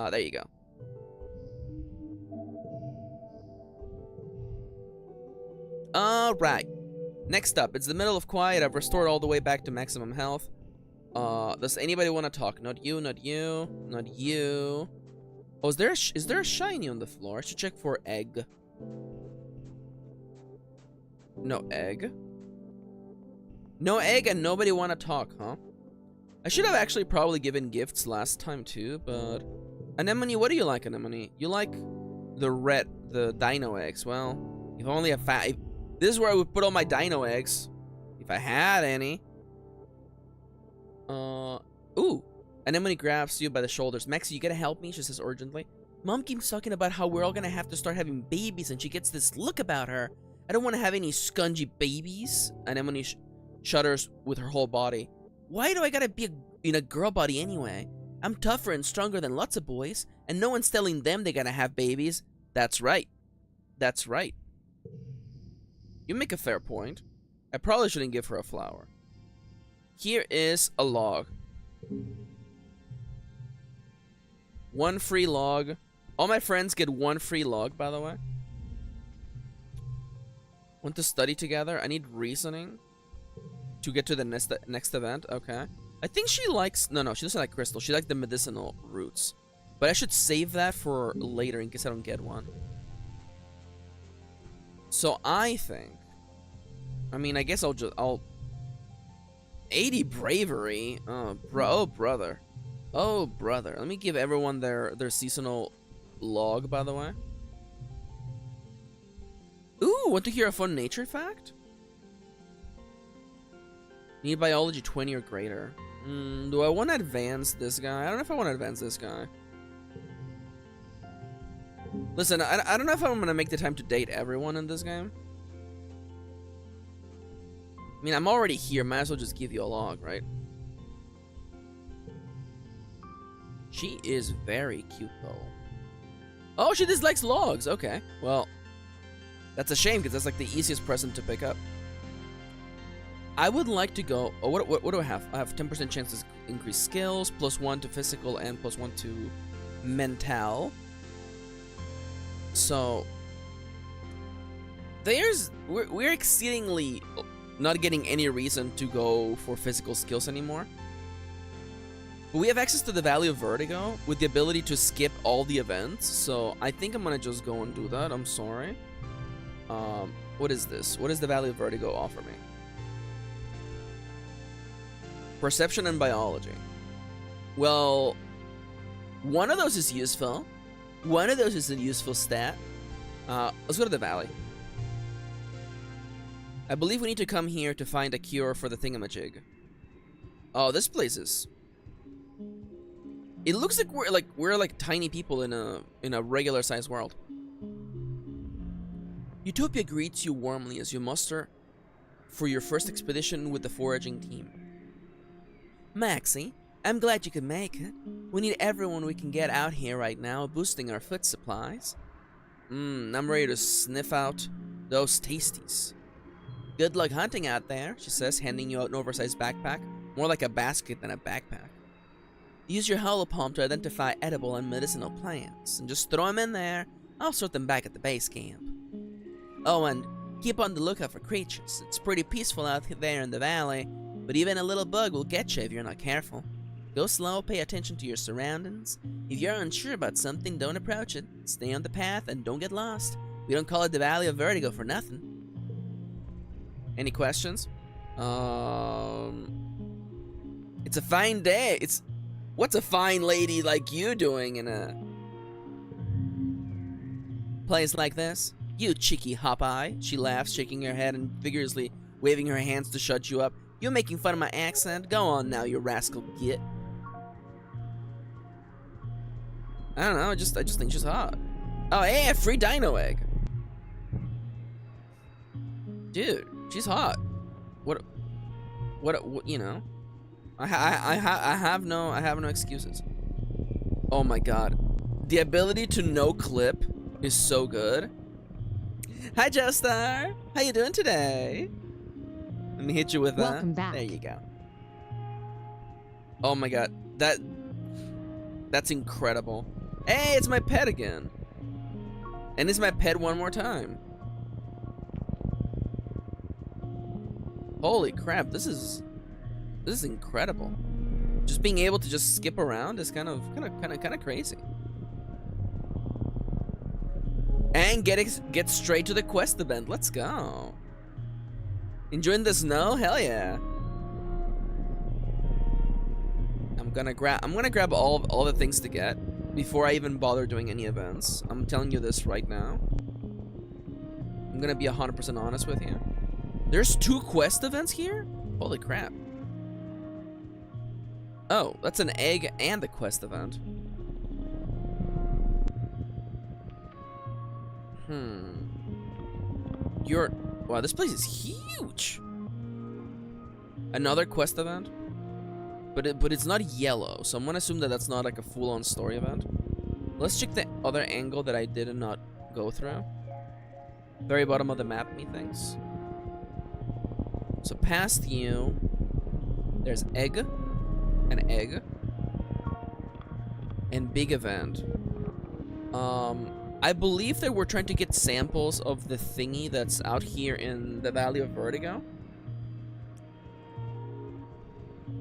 [SPEAKER 1] There you go. Alright. Next up, it's the middle of quiet. I've restored all the way back to maximum health. Does anybody want to talk? Not you, not you, not you. Oh, is there a shiny on the floor? I should check for egg. No egg. No egg and nobody want to talk, huh? I should have actually probably given gifts last time too, but... Anemone, what do you like, Anemone? You like the dino eggs. Well, if only this is where I would put all my dino eggs. If I had any. Ooh. Anemone grabs you by the shoulders. Maxi, you gotta help me, she says urgently. Mom keeps talking about how we're all gonna have to start having babies, and she gets this look about her. I don't want to have any scungy babies. Anemone shudders with her whole body. Why do I gotta be in a girl body anyway? I'm tougher and stronger than lots of boys, and no one's telling them they gotta have babies. That's right. That's right. You make a fair point. I probably shouldn't give her a flower. Here is a log. 1 free log. All my friends get 1 free log, by the way. Want to study together? I need reasoning to get to the next event. Okay. I think she likes... No, she doesn't like crystal. She likes the medicinal roots. But I should save that for later in case I don't get one. So I think... I mean, I guess I'll... 80 bravery? Oh, brother. Oh, brother. Let me give everyone their seasonal log, by the way. Ooh, want to hear a fun nature fact? Need biology 20 or greater. Do I want to advance this guy? I don't know if I want to advance this guy. Listen, I don't know if I'm going to make the time to date everyone in this game. I mean, I'm already here. Might as well just give you a log, right? She is very cute, though. Oh, she dislikes logs. Okay, well, that's a shame because that's like the easiest present to pick up. I would like to go... Oh, what do I have? I have 10% chance to increase skills, +1 to physical, and +1 to mental. So... We're exceedingly not getting any reason to go for physical skills anymore. But we have access to the Valley of Vertigo with the ability to skip all the events. So I think I'm going to just go and do that. I'm sorry. What is this? What does the Valley of Vertigo offer me? Perception and biology. Well, one of those is useful. One of those is a useful stat. Let's go to the valley. I believe we need to come here to find a cure for the thingamajig. Oh, this place is... It looks like we're like tiny people in a regular sized world. Utopia greets you warmly as you muster for your first expedition with the foraging team. Maxi, I'm glad you could make it. We need everyone we can get out here right now, boosting our food supplies. I'm ready to sniff out those tasties. Good luck hunting out there, she says, handing you out an oversized backpack. More like a basket than a backpack. Use your holopalm to identify edible and medicinal plants, and just throw them in there. I'll sort them back at the base camp. Oh, and keep on the lookout for creatures. It's pretty peaceful out there in the valley, but even a little bug will get you if you're not careful. Go slow, pay attention to your surroundings. If you're unsure about something, don't approach it. Stay on the path and don't get lost. We don't call it the Valley of Vertigo for nothing. Any questions? It's a fine day. What's a fine lady like you doing in a place like this? You cheeky hop-eye. She laughs, shaking her head and vigorously waving her hands to shut you up. You're making fun of my accent? Go on now, you rascal git. I don't know, I just think she's hot. Oh, hey, a free dino egg. Dude, she's hot. What you know? I have no excuses. Oh my god. The ability to no clip is so good. Hi, Joestar. How you doing today? Let me hit you with that.
[SPEAKER 3] Welcome back.
[SPEAKER 1] There you go. Oh my god. That's incredible. Hey, it's my pet again. And it's my pet one more time. Holy crap, this is incredible. Just being able to just skip around is kind of crazy. And get straight to the quest event. Let's go. Enjoying the snow? Hell yeah. I'm gonna grab all the things to get before I even bother doing any events. I'm telling you this right now. I'm gonna be 100% honest with you. There's 2 quest events here? Holy crap. Oh, that's an egg and the quest event. Wow, this place is huge. Another quest event? but it's not yellow, so I'm gonna assume that that's not like a full-on story event. Let's check the other angle that I did not go through. Very bottom of the map, methinks. So past you, there's egg, an egg, and big event. I believe that we're trying to get samples of the thingy that's out here in the Valley of Vertigo.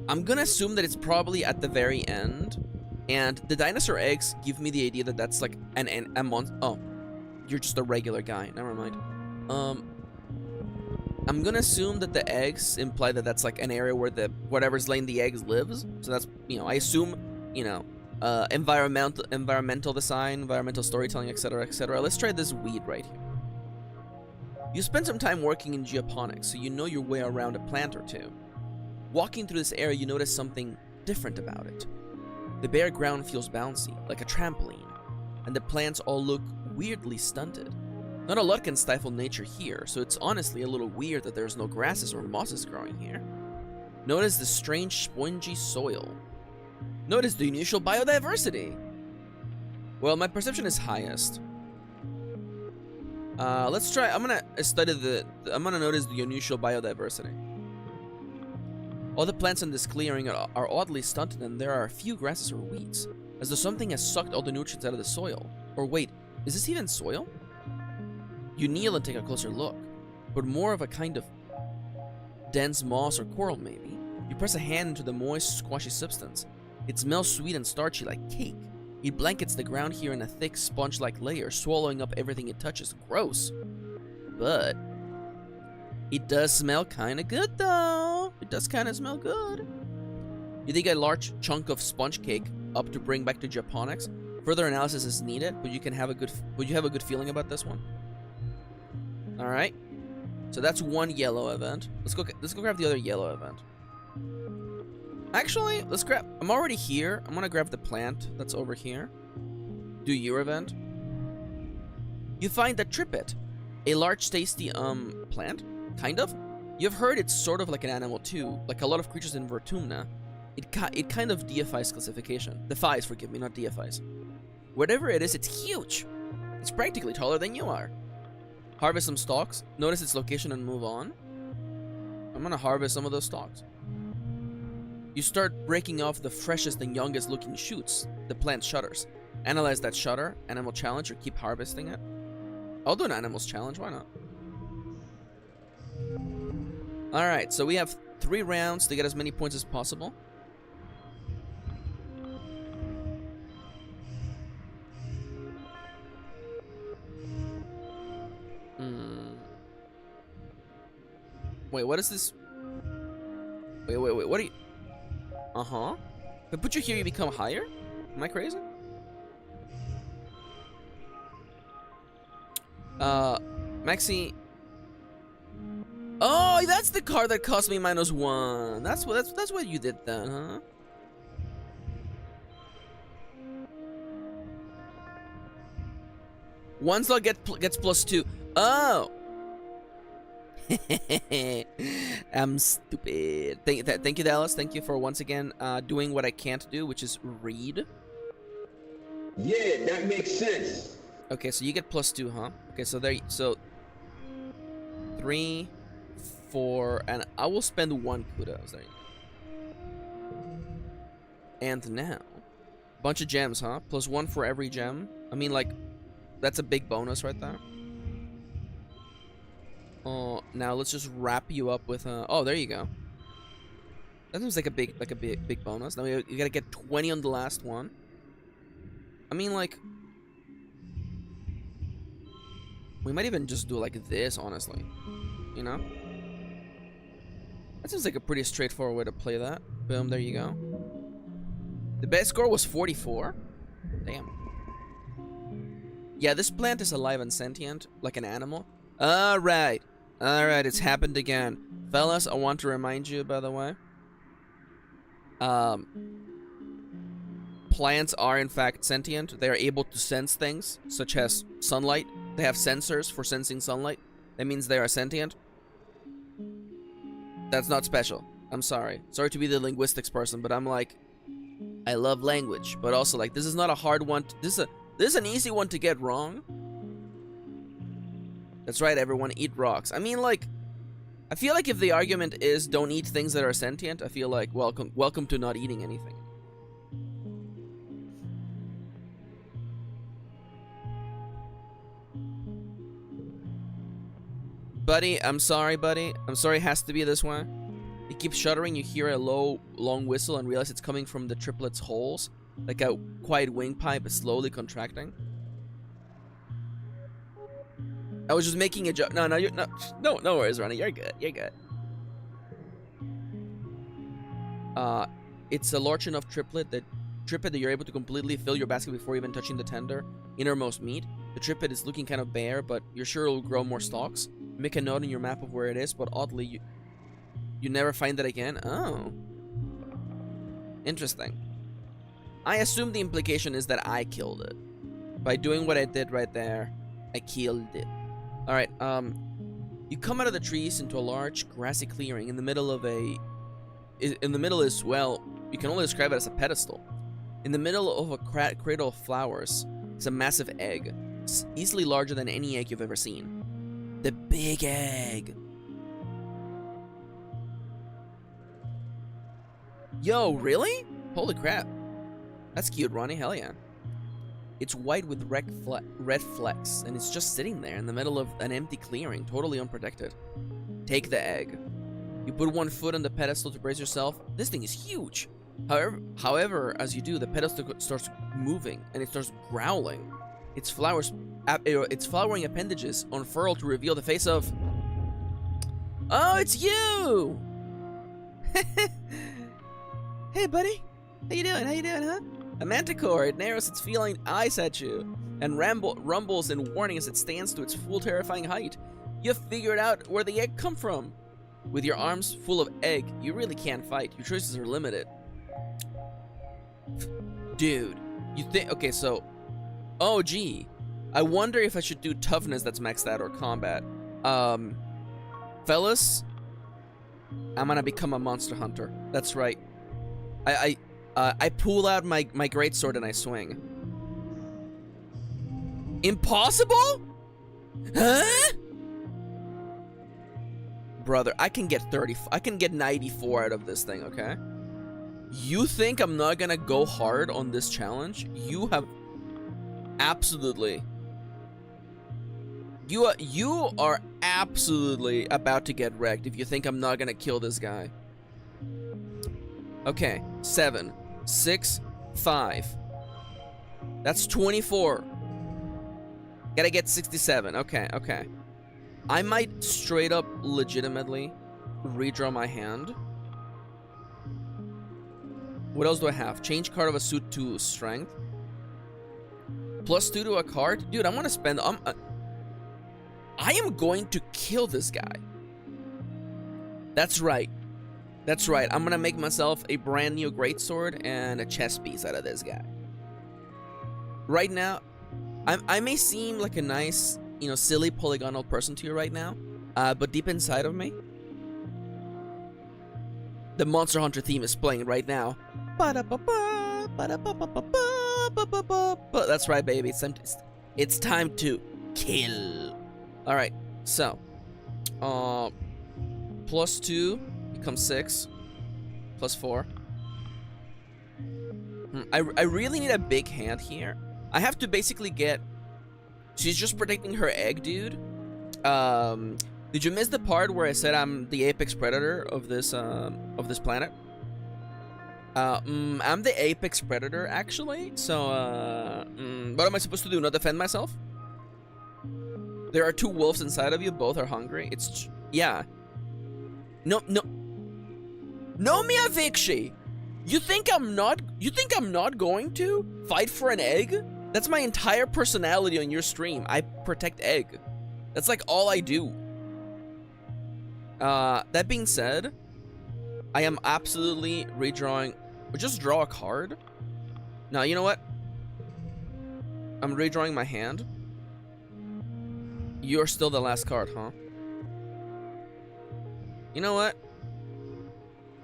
[SPEAKER 1] I'm gonna assume that it's probably at the very end, and the dinosaur eggs give me the idea that that's like a monster. Oh, you're just a regular guy. Never mind. I'm gonna assume that the eggs imply that that's like an area where the whatever's laying the eggs lives. So that's, you know, I assume, you know, environmental design, environmental storytelling, etc., etc. Let's try this weed right here. You spend some time working in geoponics, so you know your way around a plant or two. Walking through this area, you notice something different about it. The bare ground feels bouncy, like a trampoline, and the plants all look weirdly stunted. Not a lot can stifle nature here, so it's honestly a little weird that there's no grasses or mosses growing here. Notice the strange spongy soil. Notice the unusual biodiversity. Well, my perception is highest. Let's try. I'm gonna notice the unusual biodiversity. All the plants in this clearing are oddly stunted, and there are a few grasses or weeds, as though something has sucked all the nutrients out of the soil. Or wait, is this even soil? You kneel and take a closer look, but more of a kind of dense moss or coral maybe. You press a hand into the moist, squashy substance. It smells sweet and starchy like cake. It blankets the ground here in a thick, sponge-like layer, swallowing up everything it touches. Gross. But it does smell kind of good, though. It does kind of smell good. You dig a large chunk of sponge cake up to bring back to Japonics. Further analysis is needed, but you have a good feeling about this one. All right. So that's one yellow event. Let's go grab the other yellow event. Actually, let's grab. I'm already here. I'm gonna grab the plant that's over here. Do your event. You find the trippet, a large, tasty plant. Kind of. You've heard it's sort of like an animal too, like a lot of creatures in Vertumna. It kind of defies classification. Defies, forgive me, not deifies. Whatever it is, it's huge. It's practically taller than you are. Harvest some stalks. Notice its location and move on. I'm gonna harvest some of those stalks. You start breaking off the freshest and youngest looking shoots. The plant shudders. Analyze that shudder, animal challenge, or keep harvesting it. I'll do an animals challenge, why not? Alright, so we have 3 rounds to get as many points as possible. Wait, what is this? Wait, what are you? Uh-huh. If I put you here, you become higher? Am I crazy? Maxi. Oh, that's the card that cost me -1. That's what you did then, huh? One slot gets +2. Oh. I'm stupid. Thank you, Dallas. Thank you for once again doing what I can't do, which is read.
[SPEAKER 2] Yeah, that makes sense.
[SPEAKER 1] Okay, so you get +2, huh? Okay, so 3, 4, and I will spend 1 kudos. There you go. And now, bunch of gems, huh? +1 for every gem. I mean, like, that's a big bonus right there. Oh, now let's just wrap you up with oh, there you go. That seems like a big bonus. Now you gotta get 20 on the last one. I mean, like, we might even just do like this, honestly. You know? That seems like a pretty straightforward way to play that. Boom, there you go. The best score was 44. Damn. Yeah, this plant is alive and sentient, like an animal. Alright. Alright, it's happened again. Fellas, I want to remind you, by the way. Plants are, in fact, sentient. They are able to sense things, such as sunlight. They have sensors for sensing sunlight. That means they are sentient. That's not special. I'm sorry. Sorry to be the linguistics person, but I'm like, I love language, but also like this is not a hard one. This is an easy one to get wrong. That's right, everyone, eat rocks. I mean, like, I feel like if the argument is don't eat things that are sentient, I feel like welcome to not eating anything. Buddy, I'm sorry, buddy. I'm sorry it has to be this way. You keep shuddering, you hear a low, long whistle and realize it's coming from the triplets' holes. Like a quiet windpipe is slowly contracting. I was just making a joke. No, no worries, Ronnie. You're good. You're good. It's a large enough triplet that you're able to completely fill your basket before even touching the tender, innermost meat. The triplet is looking kind of bare, but you're sure it'll grow more stalks. Make a note in your map of where it is, but oddly, you never find it again. Oh. Interesting. I assume the implication is that I killed it. By doing what I did right there, I killed it. Alright, you come out of the trees into a large grassy clearing in the middle of is, well, you can only describe it as a pedestal. In the middle of a cradle of flowers is a massive egg, easily larger than any egg you've ever seen. The big egg. Yo, really? Holy crap. That's cute, Ronnie. Hell yeah. It's white with red flecks, and it's just sitting there in the middle of an empty clearing, totally unprotected. Take the egg. You put one foot on the pedestal to brace yourself. This thing is huge. However, as you do, the pedestal starts moving, and it starts growling. Its flowering appendages unfurl to reveal the face of... Oh, it's you! Hey, buddy. How you doing, huh? A manticore. It narrows its feline eyes at you and rumbles in warning as it stands to its full terrifying height. You've figured out where the egg come from. With your arms full of egg, you really can't fight. Your choices are limited. Dude, you think... Okay, so... Oh, gee. I wonder if I should do toughness that's maxed out or combat. Fellas, I'm gonna become a monster hunter. That's right. I pull out my greatsword and I swing. Impossible? Huh? Brother, I can get 94 out of this thing, okay? You think I'm not gonna go hard on this challenge? You have absolutely... You are absolutely about to get wrecked if you think I'm not gonna kill this guy. Okay, 7, 6, 5. That's 24. Gotta get 67. Okay, okay. I might straight up legitimately redraw my hand. What else do I have? Change card of a suit to strength. +2 to a card? Dude, I want to spend... I am going to kill this guy. That's right. That's right. I'm gonna make myself a brand new greatsword and a chest piece out of this guy. Right now, I may seem like a nice, you know, silly polygonal person to you right now, but deep inside of me, the Monster Hunter theme is playing right now. That's right, baby. It's time to kill. All right. So, +2 becomes 6. +4. I really need a big hand here. I have to basically get... She's just protecting her egg, dude. Did you miss the part where I said I'm the apex predator of this planet? I'm the apex predator, actually. So, what am I supposed to do? Not defend myself? There are 2 wolves inside of you. Both are hungry. It's... Yeah. No, Mia Vikshi! You think I'm not going to fight for an egg? That's my entire personality on your stream. I protect egg. That's like all I do. That being said, I am absolutely redrawing. Just draw a card. Now, you know what? I'm redrawing my hand. You're still the last card, huh? You know what?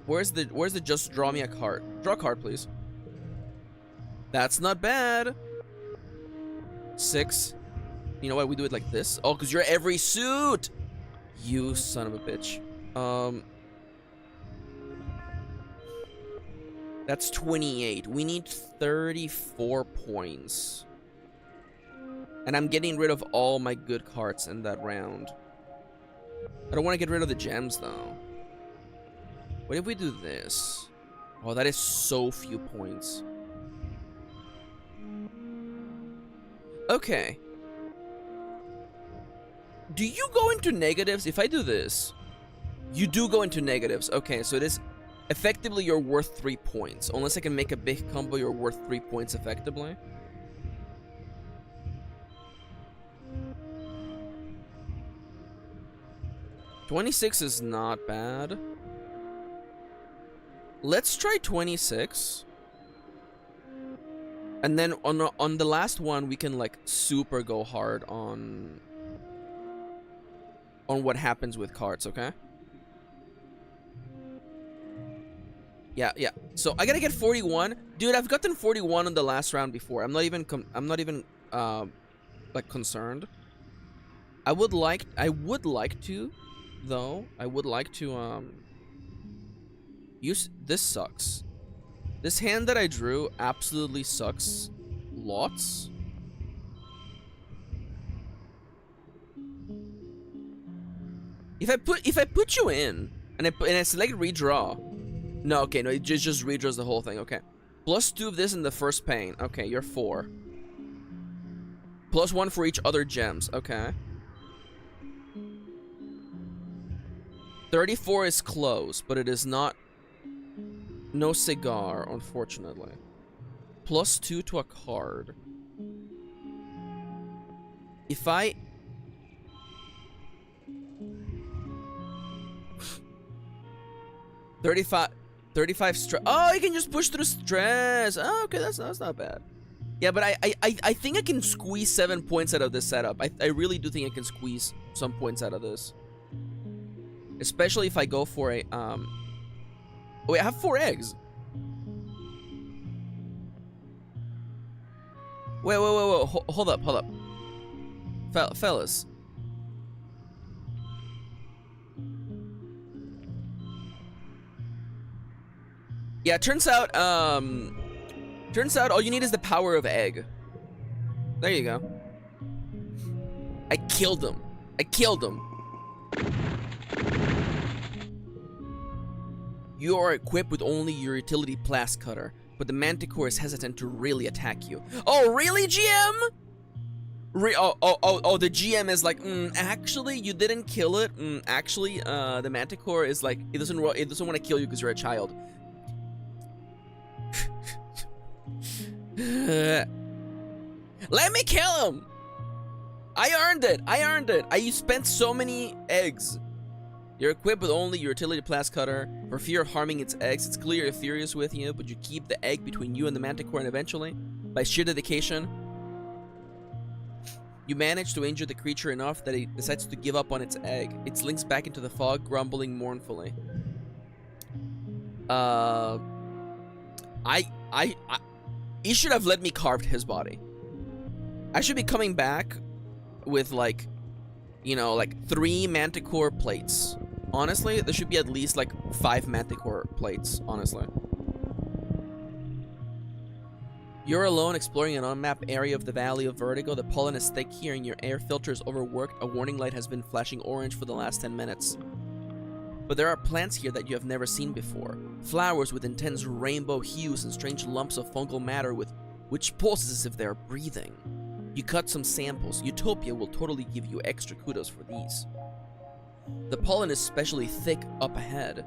[SPEAKER 1] Where's the just draw me a card? Draw a card, please. That's not bad. 6. You know why we do it like this? Oh, because you're every suit. You son of a bitch. That's 28. We need 34 points. And I'm getting rid of all my good cards in that round. I don't want to get rid of the gems, though. What if we do this? Oh, that is so few points. Okay. Do you go into negatives? If I do this, you do go into negatives. Okay, so it is effectively you're worth 3 points. Unless I can make a big combo, you're worth 3 points effectively. $26 is not bad. Let's try 26. And then on the last one, we can like super go hard on what happens with cards, okay? Yeah. So I gotta get 41. Dude, I've gotten 41 on the last round before. I'm not even like concerned. I would like to though. I would like to use this sucks. This hand that I drew absolutely sucks lots. If I put you in and I select redraw. No, okay, no, it just redraws the whole thing. Okay. +2 of this in the first pane. Okay, you're 4. +1 for each other gems. Okay. 34 is close, but it is not. No cigar, unfortunately. +2 to a card. If I... $35 stress. Oh, you can just push through stress. Oh, okay, that's not bad. Yeah, but I think I can squeeze 7 points out of this setup. I really do think I can squeeze some points out of this. Especially if I go for a wait, I have 4 eggs. Wait. Hold up. Fellas. Yeah, turns out all you need is the power of egg. There you go. I killed him. You are equipped with only your utility blast cutter, but the Manticore is hesitant to really attack you. Oh, really, GM? The GM is like, actually, you didn't kill it. Actually, the Manticore is like, it doesn't want to kill you because you're a child. Let me kill him. I earned it. I spent so many eggs. You're equipped with only your utility blast cutter. For fear of harming its eggs, it's clear it's furious with you, but you keep the egg between you and the Manticore, and eventually, by sheer dedication, you manage to injure the creature enough that it decides to give up on its egg. It slinks back into the fog, grumbling mournfully. He should have let me carve his body. I should be coming back with like, you know, like 3 Manticore plates. Honestly, there should be at least like 5 Manticore plates, honestly. You're alone exploring an unmapped area of the Valley of Vertigo. The pollen is thick here and your air filter is overworked. A warning light has been flashing orange for the last 10 minutes. But there are plants here that you have never seen before. Flowers with intense rainbow hues and strange lumps of fungal matter which pulses as if they are breathing. You cut some samples. Utopia will totally give you extra kudos for these. The pollen is especially thick up ahead.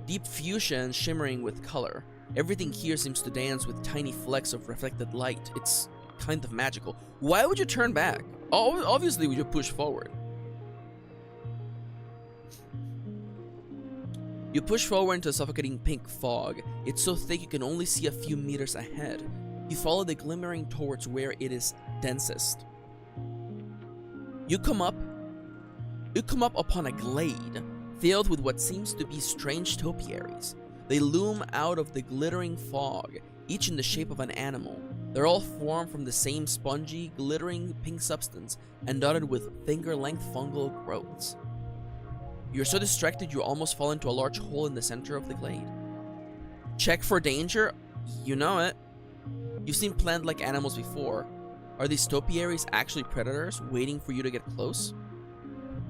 [SPEAKER 1] Deep fuchsia and shimmering with color. Everything here seems to dance with tiny flecks of reflected light. It's kind of magical. Why would you turn back? Obviously, we should push forward. You push forward into a suffocating pink fog. It's so thick you can only see a few meters ahead. You follow the glimmering towards where it is densest. You come up upon a glade filled with what seems to be strange topiaries. They loom out of the glittering fog, each in the shape of an animal. They're all formed from the same spongy, glittering pink substance and dotted with finger-length fungal growths. You're so distracted you almost fall into a large hole in the center of the glade. Check for danger? You know it. You've seen plant-like animals before. Are these topiaries actually predators waiting for you to get close?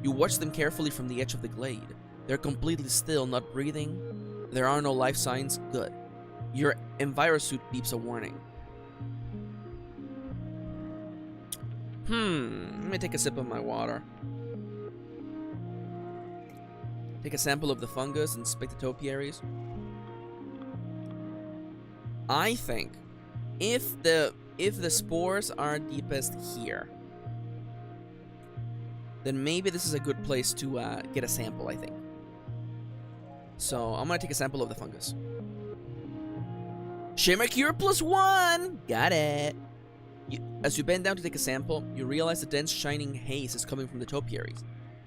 [SPEAKER 1] You watch them carefully from the edge of the glade. They're completely still, not breathing. There are no life signs. Good. Your envirosuit beeps a warning. Let me take a sip of my water. Take a sample of the fungus and inspect the topiaries. I think if the spores are deepest here, then maybe this is a good place to get a sample, I think. So I'm gonna take a sample of the fungus. Shimmer Cure +1! Got it! As you bend down to take a sample, you realize the dense shining haze is coming from the topiaries.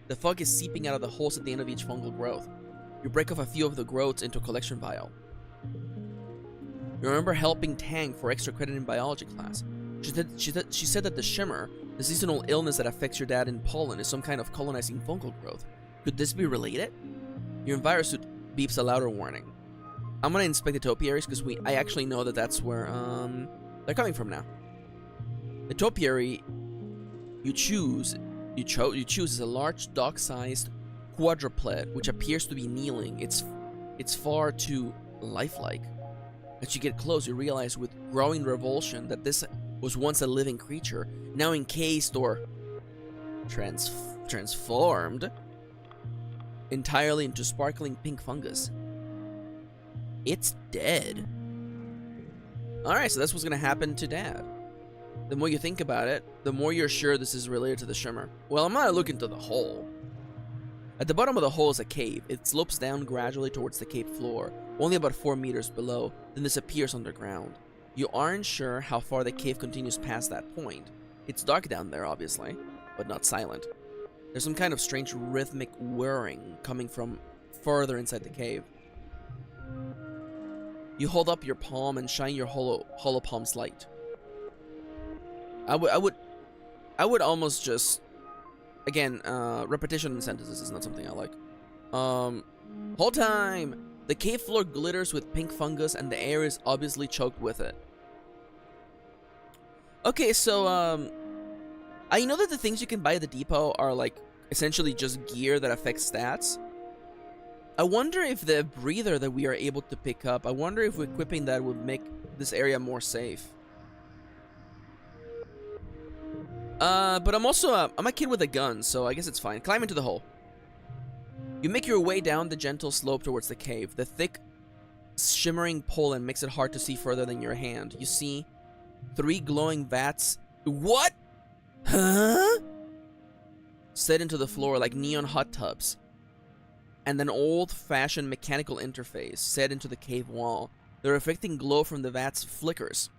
[SPEAKER 1] The fog is seeping out of the holes at the end of each fungal growth. You break off a few of the growths into a collection vial. You remember helping Tang for extra credit in biology class. She said that the shimmer, the seasonal illness that affects your dad in pollen, is some kind of colonizing fungal growth. Could this be related? Your envirosuit beeps a louder warning. I'm gonna inspect the topiaries because I actually know that that's where they're coming from now. The topiary you choose is a large dog-sized quadruped which appears to be kneeling. It's far too lifelike. As you get close, you realize with growing revulsion that this was once a living creature, now encased or transformed entirely into sparkling pink fungus. It's dead. Alright, so that's what's gonna happen to Dad. The more you think about it, the more you're sure this is related to the shimmer. Well, I'm gonna look into the hole. At the bottom of the hole is a cave. It slopes down gradually towards the cave floor, only about 4 meters below, then disappears underground. You aren't sure how far the cave continues past that point. It's dark down there, obviously, but not silent. There's some kind of strange rhythmic whirring coming from further inside the cave. You hold up your palm and shine your hollow palm's light. I would almost just, again, repetition in sentences is not something I like. Hold time! The cave floor glitters with pink fungus and the air is obviously choked with it. Okay, so, I know that the things you can buy at the depot are, like, essentially just gear that affects stats. I wonder if the breather that we are able to pick up, I wonder if equipping that would make this area more safe. But I'm also, I'm a kid with a gun, so I guess it's fine. Climb into the hole. You make your way down the gentle slope towards the cave. The thick, shimmering pollen makes it hard to see further than your hand. You see 3 glowing vats. What? Huh? Set into the floor like neon hot tubs. And an old-fashioned mechanical interface set into the cave wall. The reflecting glow from the vats flickers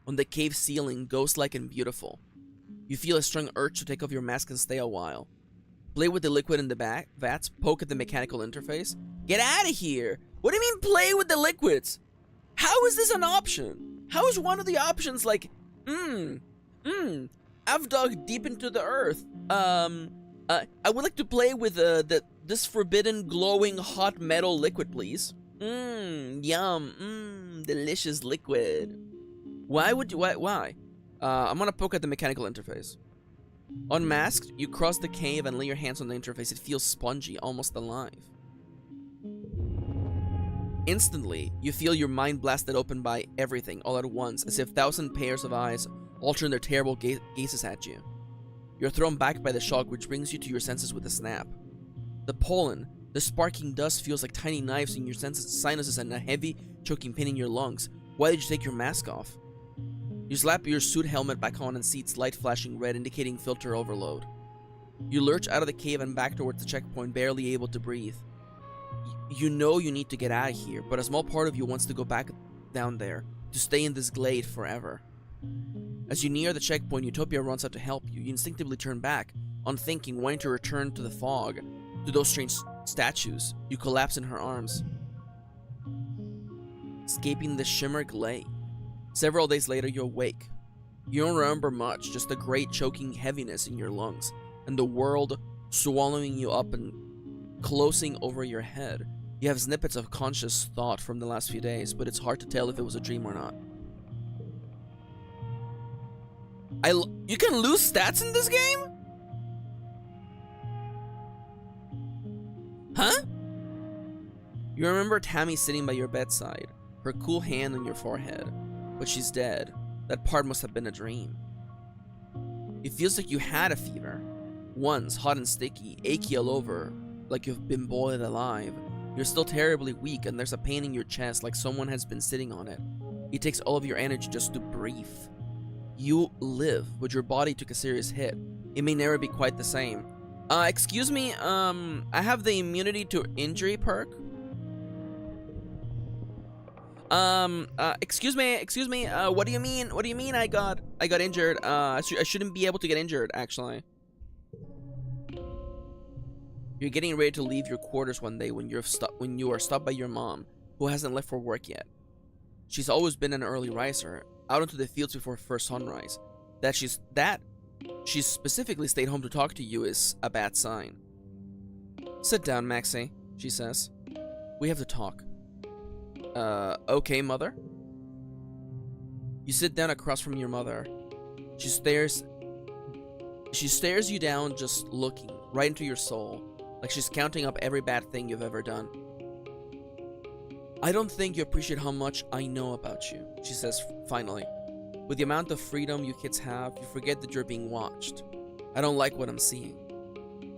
[SPEAKER 1] on the cave ceiling, ghost-like and beautiful. You feel a strong urge to take off your mask and stay a while. Play with the liquid in the vats, poke at the mechanical interface. Get out of here! What do you mean play with the liquids? How is this an option? How is one of the options like, I've dug deep into the earth. I would like to play with this forbidden glowing hot metal liquid, please. Yum, delicious liquid. Why? I'm gonna poke at the mechanical interface. Unmasked, you cross the cave and lay your hands on the interface. It feels spongy, almost alive. Instantly, you feel your mind blasted open by everything all at once, as if 1,000 pairs of eyes all turn their terrible gazes at you. You're thrown back by the shock, which brings you to your senses with a snap. The pollen, the sparking dust feels like tiny knives in your sinuses and a heavy, choking pain in your lungs. Why did you take your mask off? You slap your suit helmet back on and see its light flashing red, indicating filter overload. You lurch out of the cave and back towards the checkpoint, barely able to breathe. You know you need to get out of here, but a small part of you wants to go back down there, to stay in this glade forever. As you near the checkpoint, Utopia runs out to help you. You instinctively turn back, unthinking, wanting to return to the fog, to those strange statues. You collapse in her arms. escaping the shimmer glade. Several days later, you awake. You don't remember much, just a great choking heaviness in your lungs, and the world swallowing you up and closing over your head. You have snippets of conscious thought from the last few days, but it's hard to tell if it was a dream or not. You can lose stats in this game? Huh? You remember Tammy sitting by your bedside, her cool hand on your forehead, but she's dead. That part must have been a dream. It feels like you had a fever. Once, hot and sticky, achy all over, like you've been boiled alive. You're still terribly weak and there's a pain in your chest like someone has been sitting on it. It takes all of your energy just to breathe. You live, but your body took a serious hit. It may never be quite the same. Excuse me, I have the immunity to injury perk. Excuse me, what do you mean I got injured? I shouldn't be able to get injured, actually. You're getting ready to leave your quarters one day when you are stopped by your mom, who hasn't left for work yet. She's always been an early riser, out into the fields before first sunrise. That she's specifically stayed home to talk to you is a bad sign. Sit down, Maxi, she says. We have to talk. Okay, mother? You sit down across from your mother. She stares you down, just looking right into your soul, like she's counting up every bad thing you've ever done. I don't think you appreciate how much I know about you, she says finally. With the amount of freedom you kids have, you forget that you're being watched. I don't like what I'm seeing.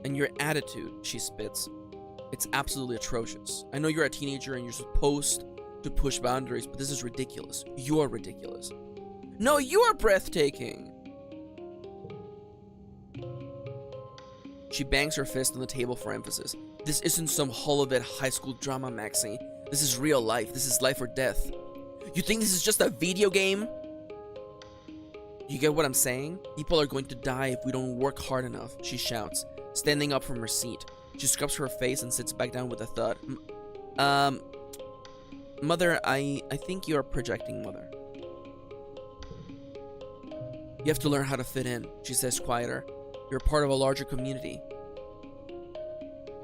[SPEAKER 1] And your attitude, she spits. It's absolutely atrocious. I know you're a teenager and you're supposed to push boundaries, but this is ridiculous. You're ridiculous. No, you are breathtaking. She bangs her fist on the table for emphasis. This isn't some Holovet high school drama, Maxi. This is real life. This is life or death. You think this is just a video game? You get what I'm saying? People are going to die if we don't work hard enough, she shouts, standing up from her seat. She scrubs her face and sits back down with a thud. Mother, I think you're projecting, Mother. You have to learn how to fit in, she says quieter. You're part of a larger community.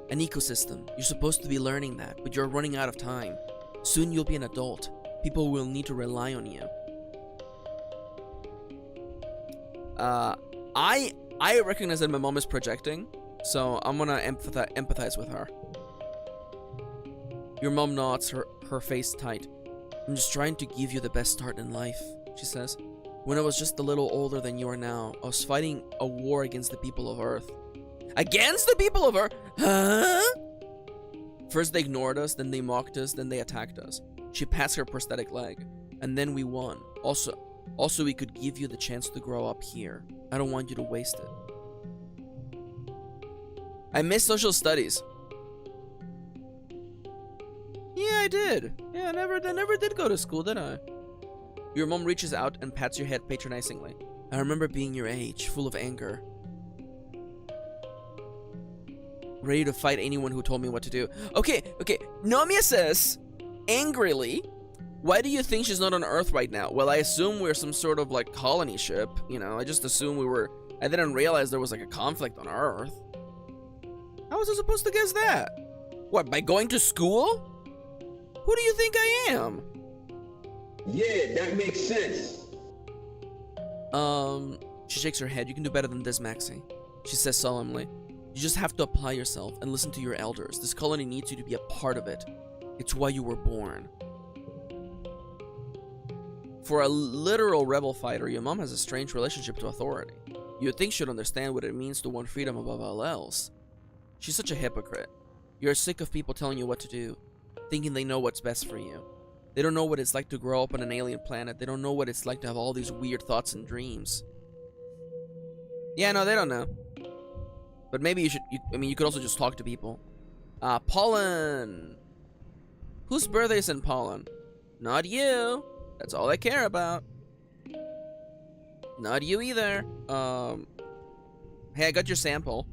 [SPEAKER 1] An ecosystem. You're supposed to be learning that, but you're running out of time. Soon you'll be an adult. People will need to rely on you. I recognize that my mom is projecting, so I'm gonna empathize with her. Your mom nods, her face tight. I'm just trying to give you the best start in life, she says. When I was just a little older than you are now, I was fighting a war against the people of Earth. Against the people of Earth? Huh? First they ignored us, then they mocked us, then they attacked us. She passed her prosthetic leg, and then we won. Also, we could give you the chance to grow up here. I don't want you to waste it. I missed social studies. Yeah, I did. Yeah, I never did go to school, did I? Your mom reaches out and pats your head patronizingly. I remember being your age, full of anger. Ready to fight anyone who told me what to do. Okay. Nomiya says, angrily, why do you think she's not on Earth right now? Well, I assume we're some sort of, like, colony ship. You know, I just assumed we were... I didn't realize there was, like, a conflict on Earth. How was I supposed to guess that? What, by going to school? Who do you think I am?
[SPEAKER 2] Yeah, that makes sense.
[SPEAKER 1] She shakes her head. You can do better than this, Maxi. She says solemnly. You just have to apply yourself and listen to your elders. This colony needs you to be a part of it. It's why you were born. For a literal rebel fighter, your mom has a strange relationship to authority. You'd think she'd understand what it means to want freedom above all else. She's such a hypocrite. You're sick of people telling you what to do, thinking they know what's best for you. They don't know what it's like to grow up on an alien planet. They don't know what it's like to have all these weird thoughts and dreams. Yeah, no, they don't know. But maybe you could also just talk to people. Pollen! Whose birthday is in Pollen? Not you. That's all I care about. Not you either. Hey, I got your sample.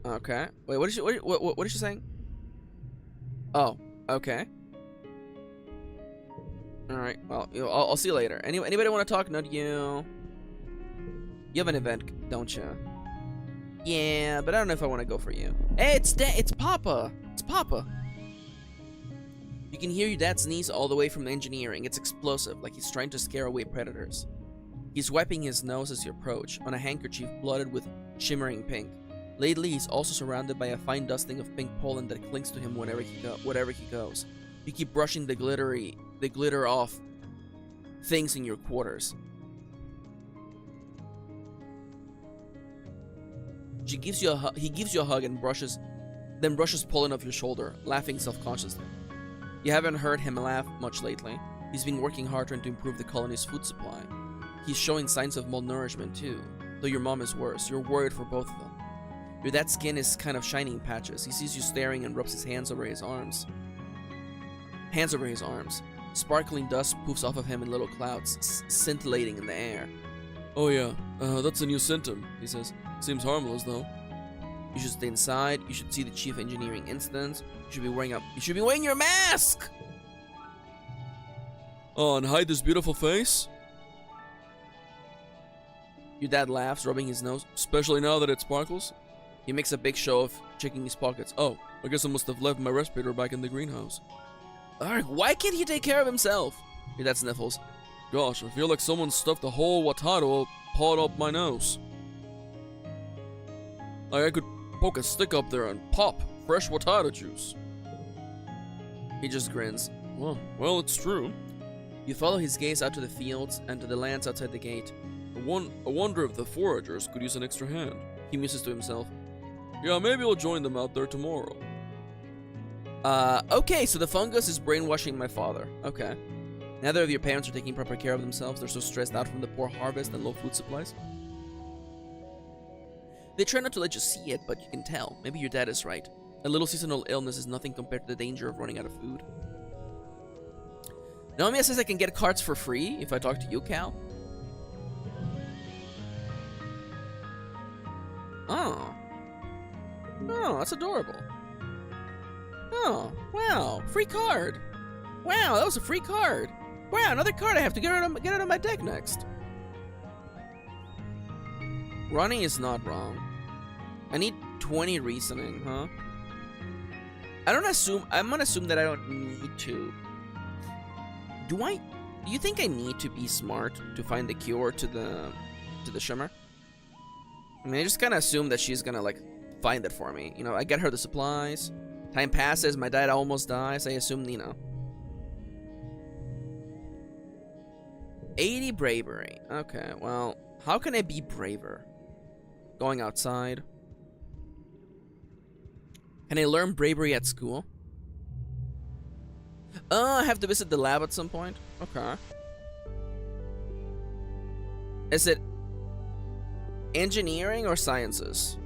[SPEAKER 1] Okay. Wait, what is she saying? Oh, okay. Alright, well, I'll see you later. Anybody want to talk? Not you. You have an event, don't you? Yeah, but I don't know if I want to go for you. Hey, it's Papa! It's Papa! You can hear your dad sneeze all the way from the engineering. It's explosive, like he's trying to scare away predators. He's wiping his nose as you approach, on a handkerchief blotted with shimmering pink. Lately, he's also surrounded by a fine dusting of pink pollen that clings to him wherever he goes. You keep brushing the glitter off things in your quarters. He gives you a hug and brushes pollen off your shoulder, laughing self-consciously. You haven't heard him laugh much lately. He's been working hard trying to improve the colony's food supply. He's showing signs of malnourishment too, though your mom is worse. You're worried for both of them. Your dad's skin is kind of shiny in patches. He sees you staring and rubs his hands over his arms. Sparkling dust poofs off of him in little clouds, scintillating in the air.
[SPEAKER 3] Oh yeah, that's a new symptom, he says. Seems harmless though.
[SPEAKER 1] You should stay inside. You should see the chief engineering instance. You should be wearing your mask!
[SPEAKER 3] Oh, and hide this beautiful face?
[SPEAKER 1] Your dad laughs, rubbing his nose.
[SPEAKER 3] Especially now that it sparkles?
[SPEAKER 1] He makes a big show of checking his pockets.
[SPEAKER 3] Oh, I guess I must have left my respirator back in the greenhouse.
[SPEAKER 1] Alright, why can't he take care of himself? Your dad sniffles.
[SPEAKER 3] Gosh, I feel like someone stuffed a whole watado pot up my nose. Like I could poke a stick up there and pop fresh watado juice.
[SPEAKER 1] He just grins.
[SPEAKER 3] Well, it's true.
[SPEAKER 1] You follow his gaze out to the fields and to the lands outside the gate.
[SPEAKER 3] I wonder if the foragers could use an extra hand.
[SPEAKER 1] He muses to himself.
[SPEAKER 3] Yeah, maybe I'll join them out there tomorrow.
[SPEAKER 1] Okay, so the fungus is brainwashing my father. Okay. Neither of your parents are taking proper care of themselves. They're so stressed out from the poor harvest and low food supplies. They try not to let you see it, but you can tell. Maybe your dad is right. A little seasonal illness is nothing compared to the danger of running out of food. Naomi says I can get carts for free if I talk to you, Cal. Oh. Oh, that's adorable. Oh, wow. Free card. Wow, that was a free card. Wow, another card I have to get out of my deck next. Ronnie is not wrong. I need 20 reasoning, huh? I'm gonna assume that I don't need to. Do you think I need to be smart to find the cure to the shimmer? I mean, I just kind of assume that she's gonna, like, find it for me. You know, I get her the supplies. Time passes, my dad almost dies. I assume, you know. 80 bravery. Okay, well, how can I be braver? Going outside. Can I learn bravery at school? I have to visit the lab at some point. Okay. Is it engineering or sciences?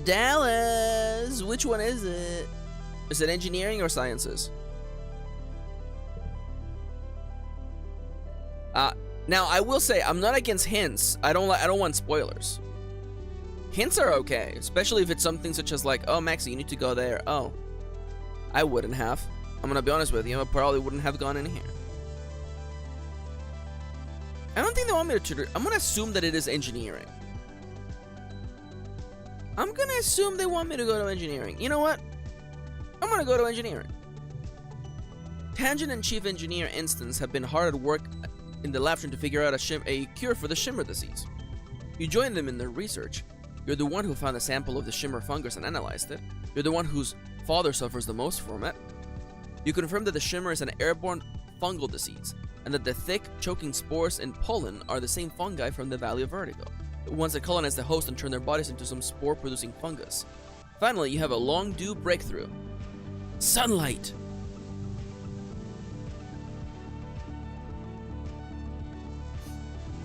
[SPEAKER 1] Dallas, which one is it? Is it engineering or sciences? Now I will say I'm not against hints. I don't want spoilers. Hints are okay, especially if it's something such as like, oh Maxi, you need to go there. Oh, I wouldn't have. I'm gonna be honest with you. I probably wouldn't have gone in here. I don't think they want me to. I'm gonna assume that it is engineering. I'm gonna assume they want me to go to engineering. You know what? I'm gonna go to engineering. Tangent and Chief Engineer Instance have been hard at work in the lab trying to figure out a cure for the shimmer disease. You join them in their research. You're the one who found a sample of the shimmer fungus and analyzed it. You're the one whose father suffers the most from it. You confirm that the shimmer is an airborne fungal disease, and that the thick, choking spores and pollen are the same fungi from the Valley of Vertigo, the ones that colonize the host and turn their bodies into some spore-producing fungus. Finally, you have a long-due breakthrough. Sunlight!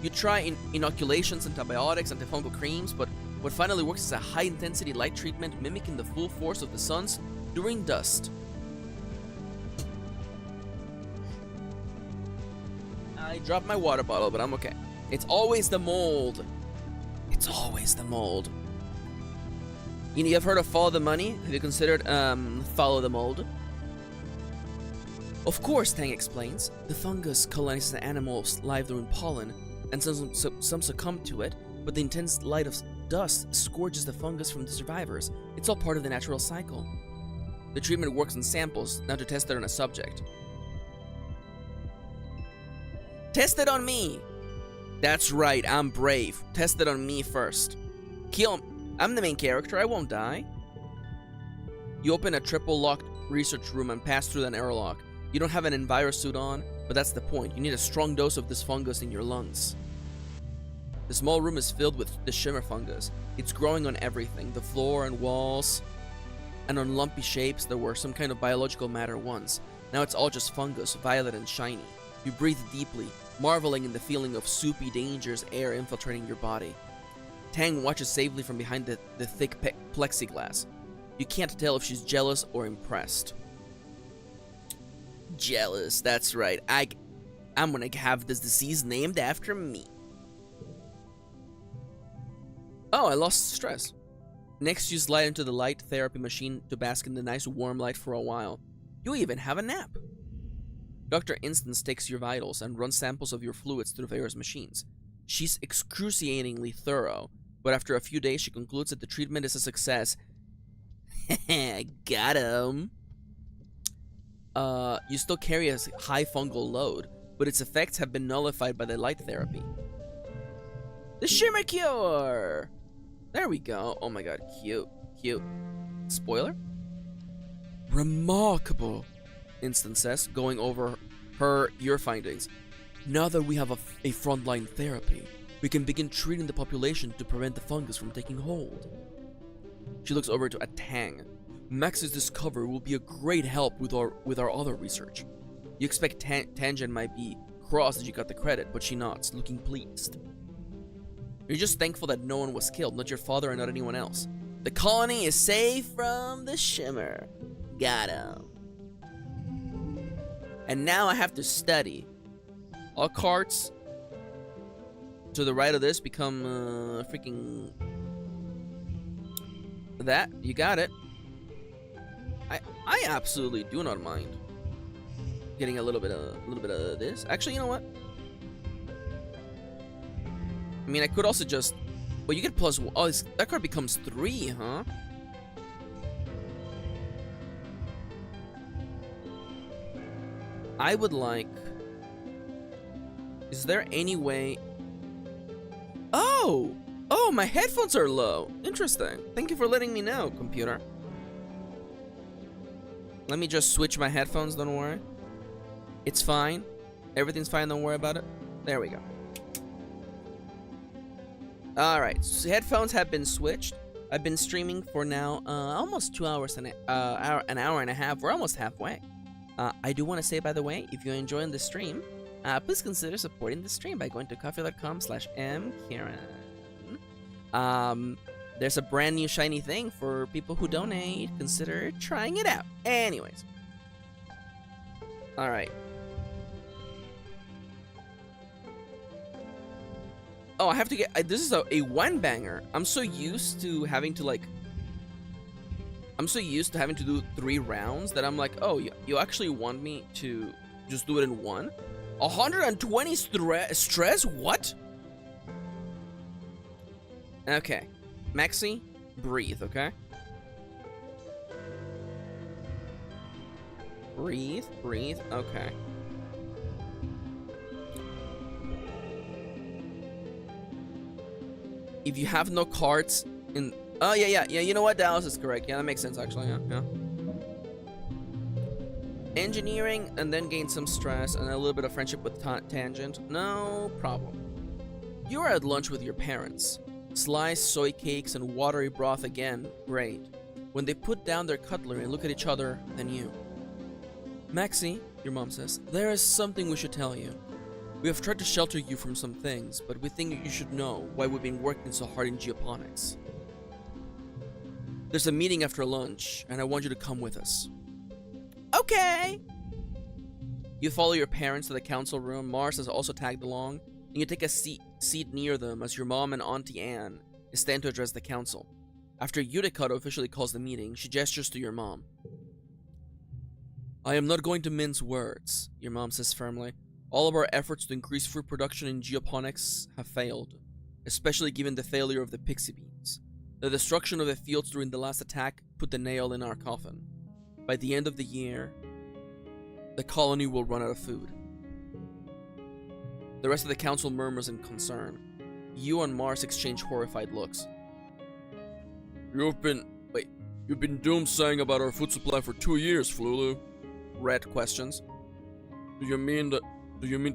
[SPEAKER 1] You try inoculations, antibiotics, antifungal creams, but what finally works is a high-intensity light treatment mimicking the full force of the sun's during dust. I dropped my water bottle, but I'm okay. It's always the mold. It's always the mold. You know, you've heard of follow the money? Have you considered, follow the mold? Of course, Tang explains. The fungus colonizes animals live during pollen, and some succumb to it, but the intense light of dust scourges the fungus from the survivors. It's all part of the natural cycle. The treatment works on samples, not to test it on a subject. Test it on me! That's right, I'm brave. Test it on me first. Kill. I'm the main character, I won't die. You open a triple-locked research room and pass through an airlock. You don't have an envirosuit on, but that's the point. You need a strong dose of this fungus in your lungs. The small room is filled with the shimmer fungus. It's growing on everything, the floor and walls, and on lumpy shapes that were some kind of biological matter once. Now it's all just fungus, violet and shiny. You breathe deeply, marveling in the feeling of soupy, dangerous air infiltrating your body. Tang watches safely from behind the thick plexiglass. You can't tell if she's jealous or impressed. Jealous, that's right. I'm gonna have this disease named after me. Oh, I lost stress. Next, you slide into the light therapy machine to bask in the nice warm light for a while. You even have a nap. Dr. Instance takes your vitals and runs samples of your fluids through various machines. She's excruciatingly thorough, but after a few days she concludes that the treatment is a success. Got him. You still carry a high fungal load, but its effects have been nullified by the light therapy. The Shimmer Cure! There we go. Oh my god, cute. Cute. Spoiler? Remarkable, Instance says, going over your findings. Now that we have a frontline therapy, we can begin treating the population to prevent the fungus from taking hold. She looks over to a Tang. Maxi's discovery will be a great help with our other research. You expect Tangent might be cross that you got the credit, but she nods, looking pleased. You're just thankful that no one was killed, not your father and not anyone else. The colony is safe from the Shimmer. Got him. And now I have to study. All carts to the right of this become freaking that. You got it. I absolutely do not mind getting a little bit of this. Actually, you know what? I mean, I could also just... Well, you get plus... Oh, that card becomes 3, huh? I would like... Is there any way... Oh! Oh, my headphones are low. Interesting. Thank you for letting me know, computer. Let me just switch my headphones, don't worry. It's fine. Everything's fine, don't worry about it. There we go. Alright, so headphones have been switched. I've been streaming for now almost 2 hours and an hour and a half. We're almost halfway. I do want to say, by the way, if you're enjoying the stream, please consider supporting the stream by going to coffee.com/mkirin. There's a brand new shiny thing for people who donate. Consider trying it out. Anyways. Alright. Oh, I have to get... this is a one-banger. I'm so used to having to, like... I'm so used to having to do 3 rounds that I'm like, oh, you actually want me to just do it in one? 120 stress? What? Okay. Maxi, breathe, okay? Breathe, breathe, okay. If you have no cards in... Oh, yeah, you know what? Dallas is correct. Yeah, that makes sense, actually, yeah. Engineering, and then gain some stress, and a little bit of friendship with Tangent. No problem. You are at lunch with your parents. Sliced soy cakes and watery broth again. Great. When they put down their cutlery and look at each other, then you. Maxi, your mom says, there is something we should tell you. We have tried to shelter you from some things, but we think you should know why we've been working so hard in geoponics. There's a meeting after lunch, and I want you to come with us. Okay! You follow your parents to the council room. Mars has also tagged along, and you take a seat near them as your mom and Auntie Anne stand to address the council. After Utica officially calls the meeting, she gestures to your mom.
[SPEAKER 3] I am not going to mince words,
[SPEAKER 1] Your mom says firmly.
[SPEAKER 3] all of our efforts to increase fruit production in geoponics have failed, especially given the failure of the pixie beans. The destruction of the fields during the last attack put the nail in our coffin. By the end of the year, the colony will run out of food.
[SPEAKER 1] The rest of the council murmurs in concern. You and Mars exchange horrified looks.
[SPEAKER 3] You've been doomsaying about our food supply for 2 years, Flulu.
[SPEAKER 1] Red questions.
[SPEAKER 3] Do you mean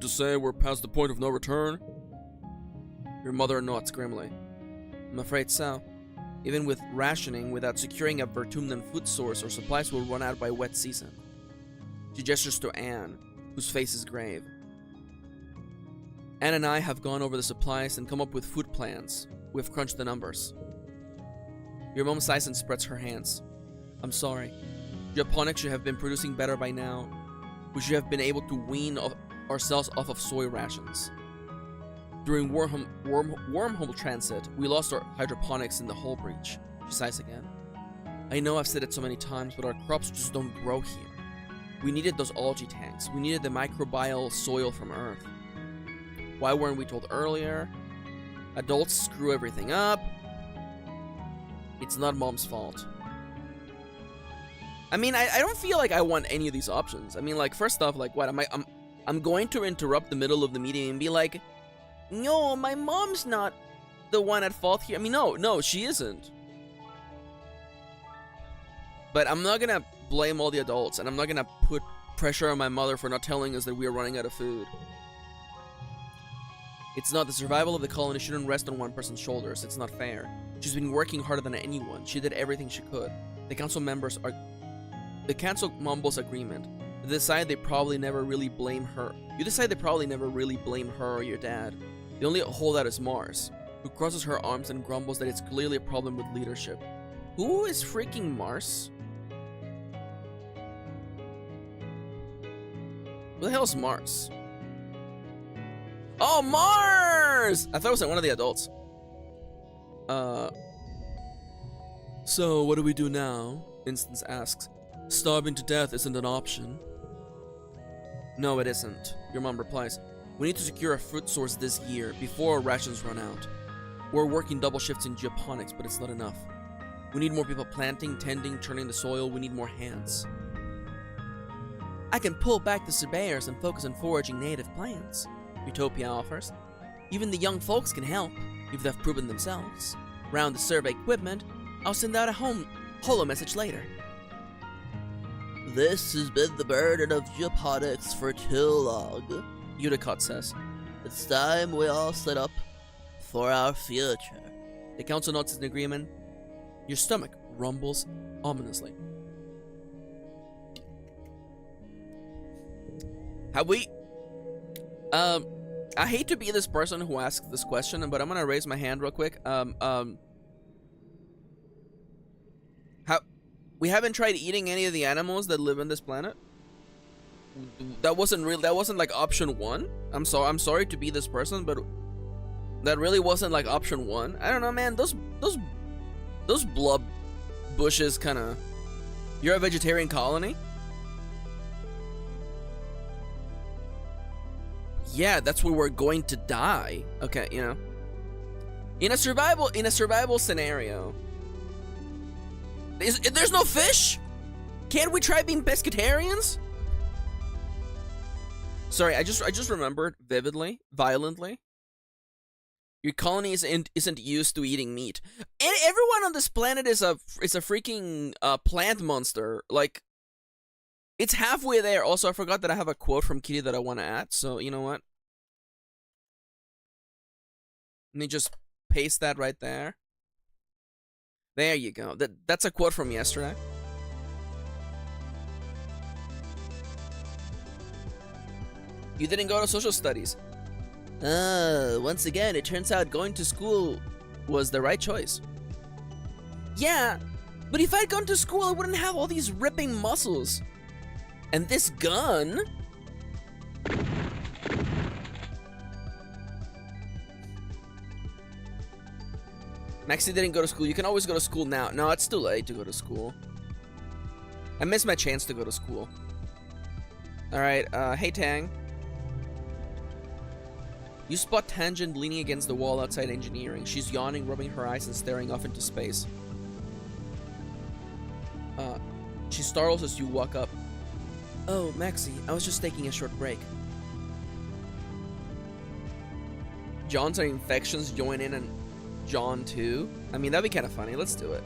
[SPEAKER 3] to say we're past the point of no return?
[SPEAKER 1] Your mother nods grimly. I'm afraid so. Even with rationing, without securing a Vertumnan food source, our supplies will run out by wet season. She gestures to Anne, whose face is grave. Anne and I have gone over the supplies and come up with food plans. We've crunched the numbers. Your mom sighs and spreads her hands. I'm sorry. Geoponics should have been producing better by now. We should have been able to wean ourselves off of soy rations. During wormhole transit, we lost our hydroponics in the hull breach. She sighs again. I know I've said it so many times, but our crops just don't grow here. We needed those algae tanks. We needed the microbial soil from Earth. Why weren't we told earlier? Adults screw everything up. It's not Mom's fault. I mean, I don't feel like I want any of these options. I mean, like, first off, like, what, I'm going to interrupt the middle of the meeting and be like, no, my mom's not the one at fault here. I mean, no, she isn't. But I'm not gonna blame all the adults, and I'm not gonna put pressure on my mother for not telling us that we are running out of food. It's not. The survival of the colony shouldn't rest on one person's shoulders. It's not fair. She's been working harder than anyone. She did everything she could. The council mumbles agreement. You decide they probably never really blame her or your dad. The only holdout is Mars, who crosses her arms and grumbles that it's clearly a problem with leadership. Who is freaking Mars? Who the hell is Mars? Oh, Mars! I thought it was one of the adults.
[SPEAKER 3] So what do we do now? Instance asks. Starving to death isn't an option.
[SPEAKER 1] No, it isn't, your mom replies. We need to secure a fruit source this year, before our rations run out. We're working double shifts in geoponics, but it's not enough. We need more people planting, tending, turning the soil. We need more hands. I can pull back the surveyors and focus on foraging native plants, Utopia offers. Even the young folks can help, if they've proven themselves. Round the survey equipment, I'll send out a holo message later.
[SPEAKER 4] This has been the burden of geoponics for too long,
[SPEAKER 1] Utica says.
[SPEAKER 4] It's time we all set up for our future.
[SPEAKER 1] The council nods in agreement. Your stomach rumbles ominously. Have we... I hate to be this person who asks this question, but I'm gonna raise my hand real quick. We haven't tried eating any of the animals that live on this planet? That wasn't real. That wasn't like option 1. I'm sorry to be this person, but that really wasn't like option 1. I don't know, man. Those blub bushes kind of. You're a vegetarian colony? Yeah, that's where we're going to die. Okay, you know. In a survival scenario. There's no fish? Can't we try being pescatarians? Sorry, I just remembered violently. Your colony isn't used to eating meat. And everyone on this planet is a freaking plant monster. Like, it's halfway there. Also, I forgot that I have a quote from Kitty that I want to add. So, you know what? Let me just paste that right there. There you go. That's a quote from yesterday. You didn't go to social studies.
[SPEAKER 4] Once again, it turns out going to school
[SPEAKER 1] was the right choice. Yeah, but if I'd gone to school, I wouldn't have all these ripping muscles. And this gun... Maxi didn't go to school. You can always go to school now. No, it's too late to go to school. I missed my chance to go to school. Alright, hey Tang. You spot Tangent leaning against the wall outside engineering. She's yawning, rubbing her eyes, and staring off into space. She startles as you walk up. Oh, Maxi, I was just taking a short break. John's and infections join in and John too? I mean, that'd be kind of funny. Let's do it.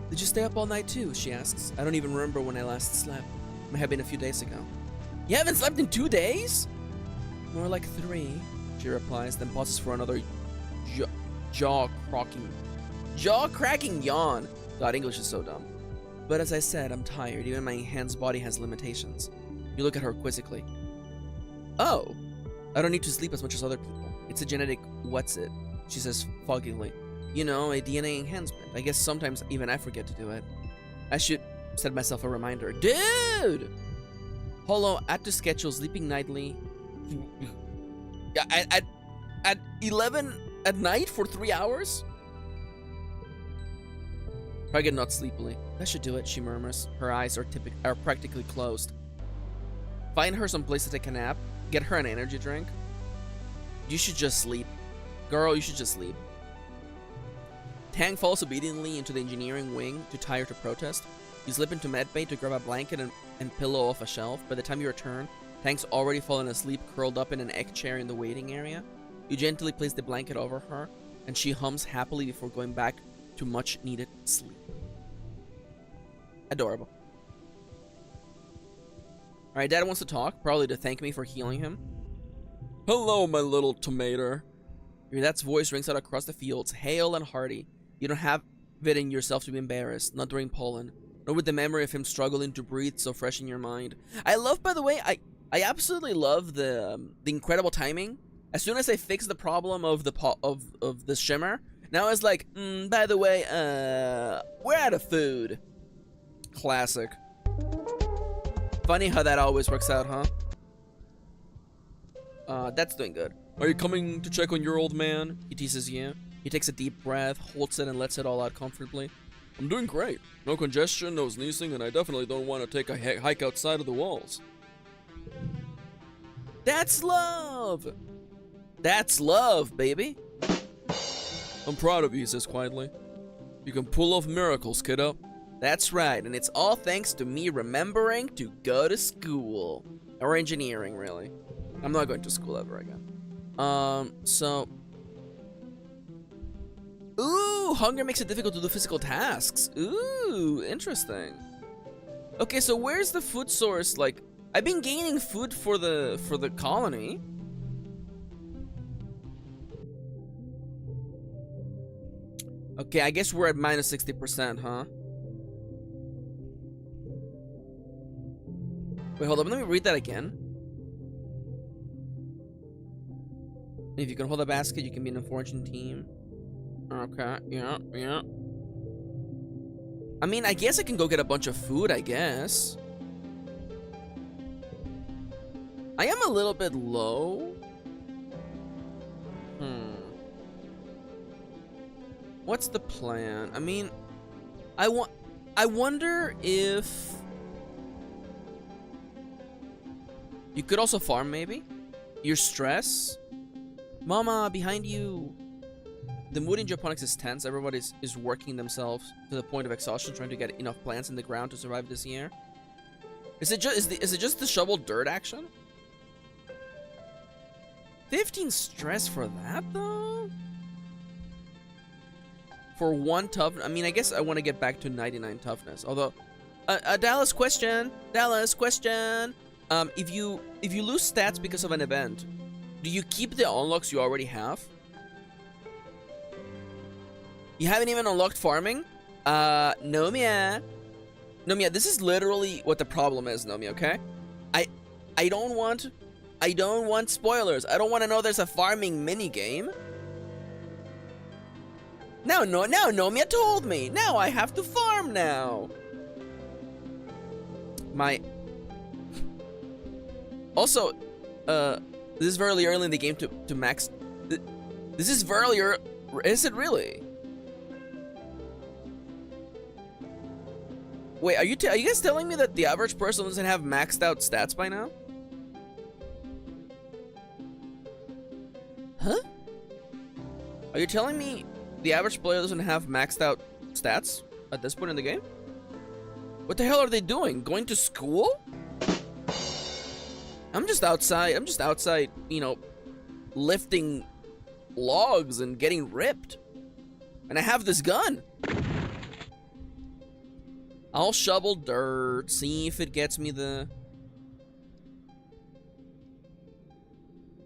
[SPEAKER 1] Did you stay up all night too? She asks. I don't even remember when I last slept. May have been a few days ago. You haven't slept in 2 days? More like 3, she replies, then pauses for another jaw-cracking yawn. God, English is so dumb. But as I said, I'm tired. Even my hand's body has limitations. You look at her quizzically. Oh, I don't need to sleep as much as other people. It's a genetic what's it, she says foggily. You know, a DNA enhancement. I guess sometimes even I forget to do it. I should set myself a reminder. Dude! Holo, add to schedule sleeping nightly. At 11 at night for 3 hours? Probably not sleepily. That should do it, she murmurs. Her eyes are practically closed. Find her some place to take a nap. Get her an energy drink. You should just sleep. Girl, you should just sleep. Tang falls obediently into the engineering wing, too tired to protest. You slip into medbay to grab a blanket and pillow off a shelf. By the time you return, Tang's already fallen asleep, curled up in an egg chair in the waiting area. You gently place the blanket over her, and she hums happily before going back to much-needed sleep. Adorable. Alright, Dad wants to talk, probably to thank me for healing him. Hello, my little tomato. Your dad's voice rings out across the fields, hale and hearty. You don't have it in yourself to be embarrassed, not during pollen, nor with the memory of him struggling to breathe so fresh in your mind. I love, by the way, I absolutely love the incredible timing. As soon as I fix the problem of the shimmer, now it's like, by the way, we're out of food. Classic. Funny how that always works out, huh? That's doing good. Are you coming to check on your old man? He teases you. He takes a deep breath, holds it, and lets it all out comfortably. I'm doing great. No congestion, no sneezing, and I definitely don't want to take a hike outside of the walls. That's love! That's love, baby! I'm proud of you, he says quietly. You can pull off miracles, kiddo. That's right, and it's all thanks to me remembering to go to school. Or engineering, really. I'm not going to school ever again. So... Ooh, hunger makes it difficult to do physical tasks. Ooh, interesting. Okay, so where's the food source? Like, I've been gaining food for the colony. Okay, I guess we're at minus 60%, huh? Wait, hold up, let me read that again. If you can hold a basket, you can be an unfortunate team. Okay, yeah. I mean, I guess I can go get a bunch of food, I guess. I am a little bit low. What's the plan? I mean, I wonder if you could also farm, maybe? Your stress? Mama, behind you! The mood in geoponics is tense. Everybody is working themselves to the point of exhaustion, trying to get enough plants in the ground to survive this year. Is it just the shovel dirt action? 15 stress for that, though? For 1 toughness? I mean, I guess I want to get back to 99 toughness. Although, Dallas question! If you lose stats because of an event, do you keep the unlocks you already have? You haven't even unlocked farming? Nomia, this is literally what the problem is, Nomia, okay? I don't want spoilers. I don't want to know there's a farming minigame. Now Nomia told me. Now I have to farm now. Also, this is very early in the game to max. This is very Is it really? Wait, are you guys telling me that the average person doesn't have maxed out stats by now? Huh? Are you telling me the average player doesn't have maxed out stats at this point in the game? What the hell are they doing? Going to school? I'm just outside, you know, lifting logs and getting ripped. And I have this gun. I'll shovel dirt, see if it gets me the...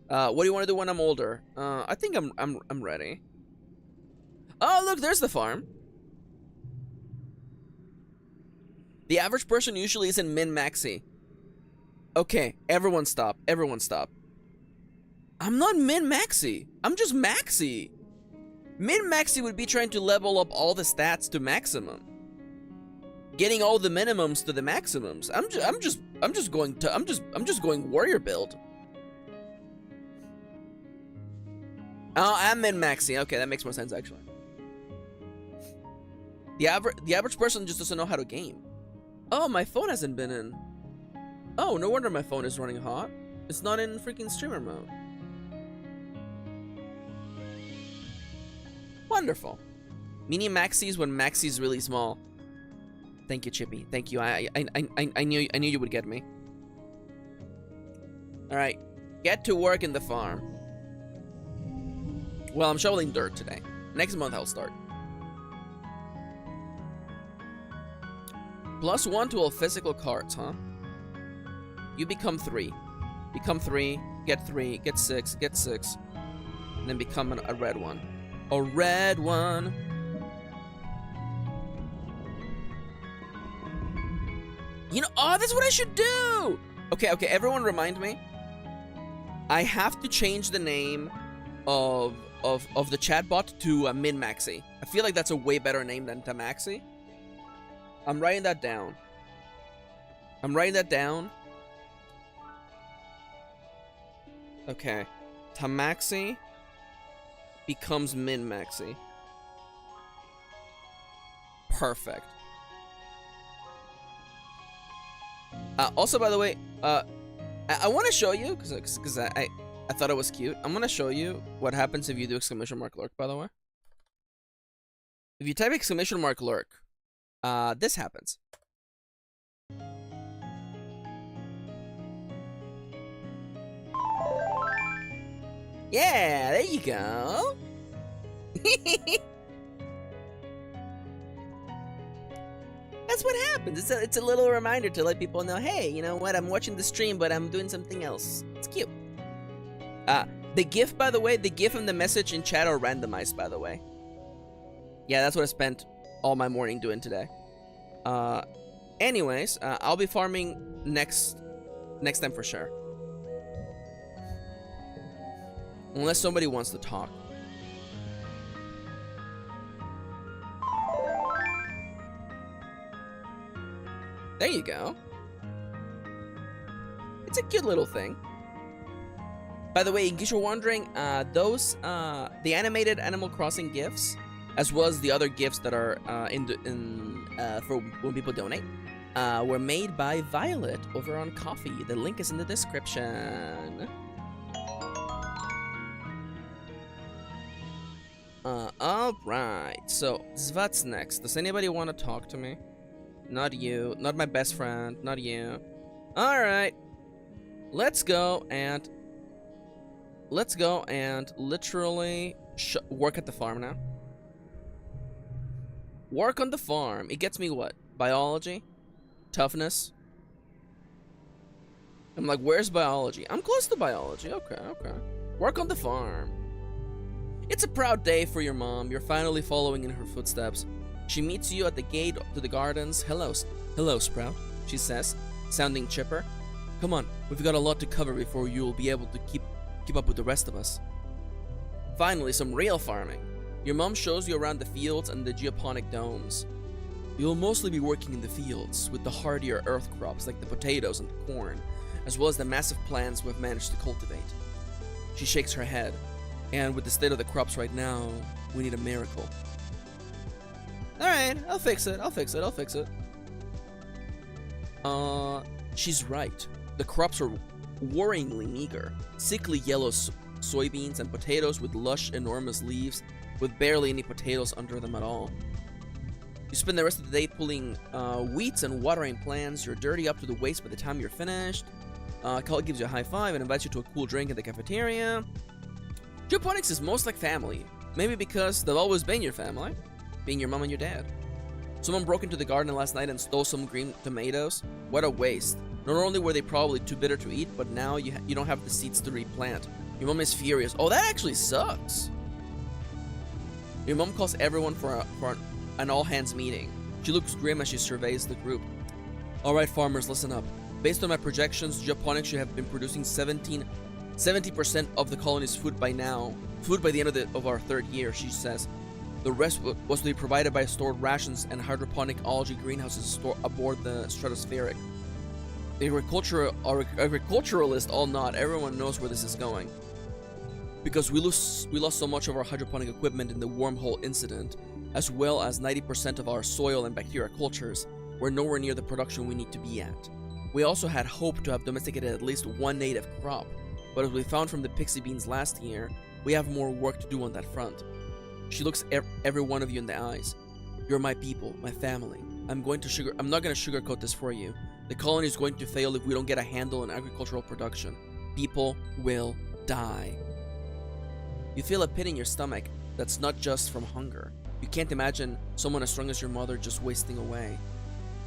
[SPEAKER 1] what do you want to do when I'm older? I think I'm ready. Oh, look, there's the farm. The average person usually is in min-maxi. Okay, everyone stop. Everyone stop. I'm not min-maxi. I'm just maxi. Min-maxi would be trying to level up all the stats to maximum. Getting all the minimums to the maximums. I'm just going warrior build. Oh, I'm min-maxi. Okay, that makes more sense actually. The average person just doesn't know how to game. Oh, my phone hasn't been in. Oh, no wonder my phone is running hot. It's not in freaking streamer mode. Wonderful. Mini maxis when maxi's really small. Thank you, Chippy. Thank you. I knew you would get me. All right, get to work in the farm. Well, I'm shoveling dirt today. Next month I'll start. +1 to all physical cards, huh? You become 3. Become 3, get 6, get 6. And then become a red one. A red one. You know, oh, that's what I should do! Okay, everyone remind me. I have to change the name of the chatbot to min-maxi. I feel like that's a way better name than Tamaxi. I'm writing that down. Okay. Tamaxi becomes min-maxi. Perfect. Also, by the way, I want to show you, because I thought it was cute. I'm going to show you what happens if you do !lurk, by the way. If you type !lurk, this happens. Yeah, there you go. That's what happens. It's a little reminder to let people know, hey, you know what? I'm watching the stream, but I'm doing something else. It's cute. The GIF, by the way, the GIF and the message in chat are randomized, by the way. Yeah, that's what I spent all my morning doing today. Anyways, I'll be farming next time for sure. Unless somebody wants to talk. There you go. It's a cute little thing. By the way, in case you're wondering, the animated Animal Crossing GIFs, as well as the other GIFs that are for when people donate, were made by Violet over on Coffee. The link is in the description. Alright, so what's next? Does anybody want to talk to me? Not you, not my best friend, not you. Alright, let's go and literally work at the farm now. Work on the farm. It gets me what? Biology? Toughness? I'm like, where's biology? I'm close to biology. Okay. Work on the farm. It's a proud day for your mom. You're finally following in her footsteps. She meets you at the gate to the gardens. Hello, Sprout, she says, sounding chipper. Come on, we've got a lot to cover before you'll be able to keep up with the rest of us. Finally, some real farming. Your mom shows you around the fields and the geoponic domes. You'll mostly be working in the fields with the hardier earth crops like the potatoes and the corn, as well as the massive plants we've managed to cultivate. She shakes her head. And with the state of the crops right now, we need a miracle. Alright, I'll fix it. She's right. The crops are worryingly meager. Sickly yellow soybeans and potatoes with lush, enormous leaves, with barely any potatoes under them at all. You spend the rest of the day pulling weeds and watering plants. You're dirty up to the waist by the time you're finished. Carl gives you a high five and invites you to a cool drink in the cafeteria. Geoponics is most like family. Maybe because they've always been your family, being your mom and your dad. Someone broke into the garden last night and stole some green tomatoes. What a waste. Not only were they probably too bitter to eat, but now you don't have the seeds to replant. Your mom is furious. Oh, that actually sucks. Your mom calls everyone for an all-hands meeting. She looks grim as she surveys the group. Alright farmers, listen up. Based on my projections, Geoponics should have been producing 70% of the colony's food by now. Food by the end of our third year, she says. The rest was to be provided by stored rations and hydroponic algae greenhouses stored aboard the stratospheric. The agriculturalists all nod. Everyone knows where this is going. Because we lost so much of our hydroponic equipment in the wormhole incident, as well as 90% of our soil and bacteria cultures, we're nowhere near the production we need to be at. We also had hoped to have domesticated at least one native crop, but as we found from the pixie beans last year, we have more work to do on that front. She looks every one of you in the eyes. You're my people, my family. I'm not going to sugarcoat this for you. The colony is going to fail if we don't get a handle on agricultural production. People will die. You feel a pit in your stomach that's not just from hunger. You can't imagine someone as strong as your mother just wasting away.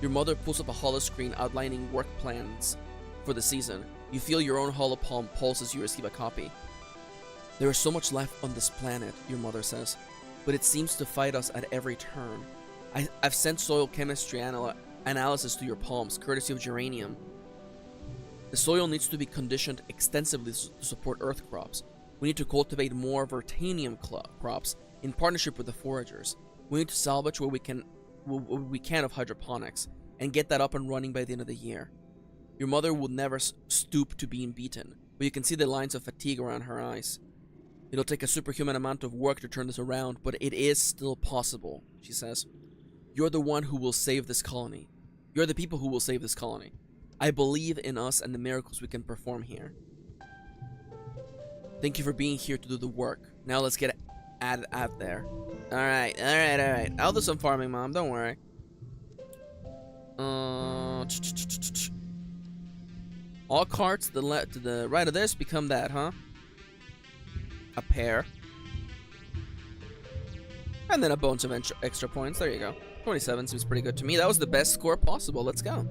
[SPEAKER 1] Your mother pulls up a holoscreen outlining work plans for the season. You feel your own hollow palm pulse as you receive a copy. There is so much life on this planet, your mother says, but it seems to fight us at every turn. I've sent soil chemistry analysis to your palms, courtesy of geranium. The soil needs to be conditioned extensively to support earth crops. We need to cultivate more Vertanium crops in partnership with the foragers. We need to salvage what we can of hydroponics and get that up and running by the end of the year. Your mother will never stoop to being beaten, but you can see the lines of fatigue around her eyes. It'll take a superhuman amount of work to turn this around, but it is still possible, she says. You're the one who will save this colony. You're the people who will save this colony. I believe in us and the miracles we can perform here. Thank you for being here to do the work. Now let's get out there. Alright. I'll do some farming, Mom. Don't worry. All carts to the right of this become that, huh? A pair. And then a bunch of extra points. There you go. 27 seems pretty good to me. That was the best score possible. Let's go.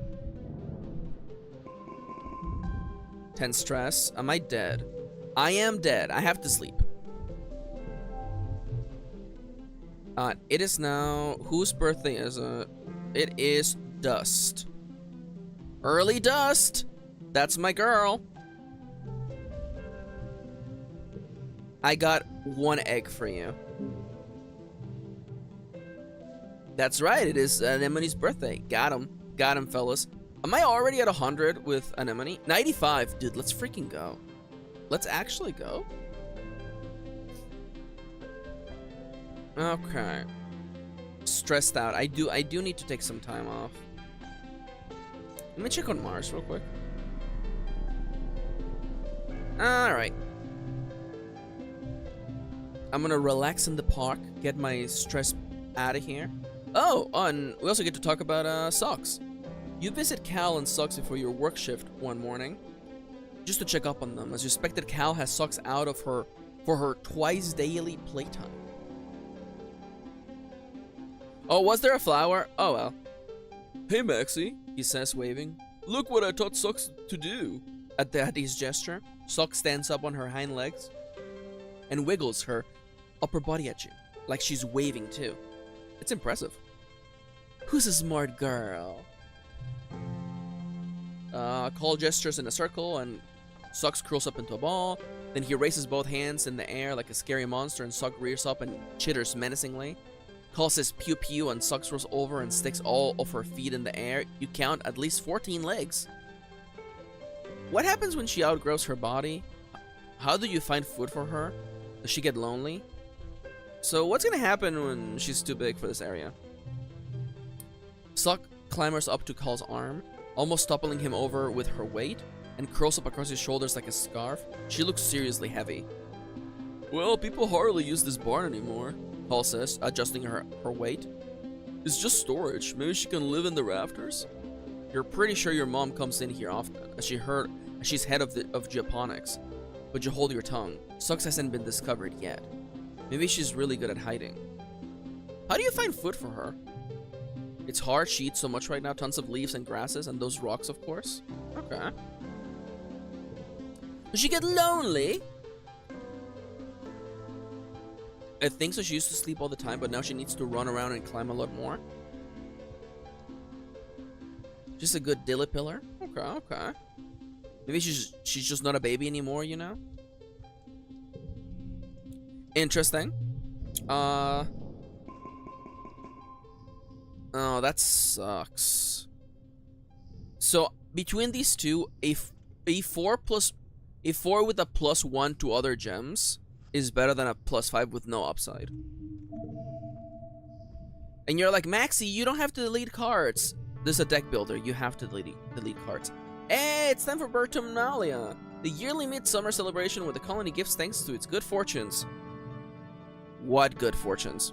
[SPEAKER 1] 10 stress. Am I dead? I am dead. I have to sleep. It is now... Whose birthday is it? It is Dust. Early Dust! That's my girl. I got 1 egg for you. That's right, it is Anemone's birthday. Got him, fellas. Am I already at 100 with Anemone? 95, dude, let's freaking go. Let's actually go. Okay. Stressed out. I do need to take some time off. Let me check on Mars real quick. Alright. I'm gonna relax in the park, get my stress out of here. Oh, and we also get to talk about socks. You visit Cal and Socks before your work shift one morning, just to check up on them. As you expected, Cal has Socks out of her for her twice daily playtime. Oh, was there a flower? Oh well. Hey Maxi, he says, waving. Look what I taught Socks to do. At his gesture, Socks stands up on her hind legs and wiggles her upper body at you, like she's waving too. It's impressive. Who's a smart girl? Call gestures in a circle and Socks curls up into a ball. Then he raises both hands in the air like a scary monster and Sock rears up and chitters menacingly. Call says pew pew and Socks rolls over and sticks all of her feet in the air. You count at least 14 legs. What happens when she outgrows her body? How do you find food for her? Does she get lonely? So what's gonna happen when she's too big for this area? Suck clambers up to Call's arm, almost toppling him over with her weight, and curls up across his shoulders like a scarf. She looks seriously heavy. Well, people hardly use this barn anymore, Call says, adjusting her weight. It's just storage. Maybe she can live in the rafters? You're pretty sure your mom comes in here often, as she's head of geoponics. But you hold your tongue. Sucks hasn't been discovered yet. Maybe she's really good at hiding. How do you find food for her? It's hard. She eats so much right now. Tons of leaves and grasses and those rocks, of course. Okay. Does she get lonely? I think so. She used to sleep all the time, but now she needs to run around and climb a lot more. Just a good dilly pillar. Okay, okay. Maybe she's just not a baby anymore, you know? Interesting. Oh, that sucks. So between these two, a 4 with a +1 to other gems is better than a +5 with no upside. And you're like, Maxi, you don't have to delete cards. This is a deck builder. You have to delete cards. Hey, it's time for Bertumnalia, the yearly midsummer celebration where the colony gives thanks to its good fortunes. What good fortunes?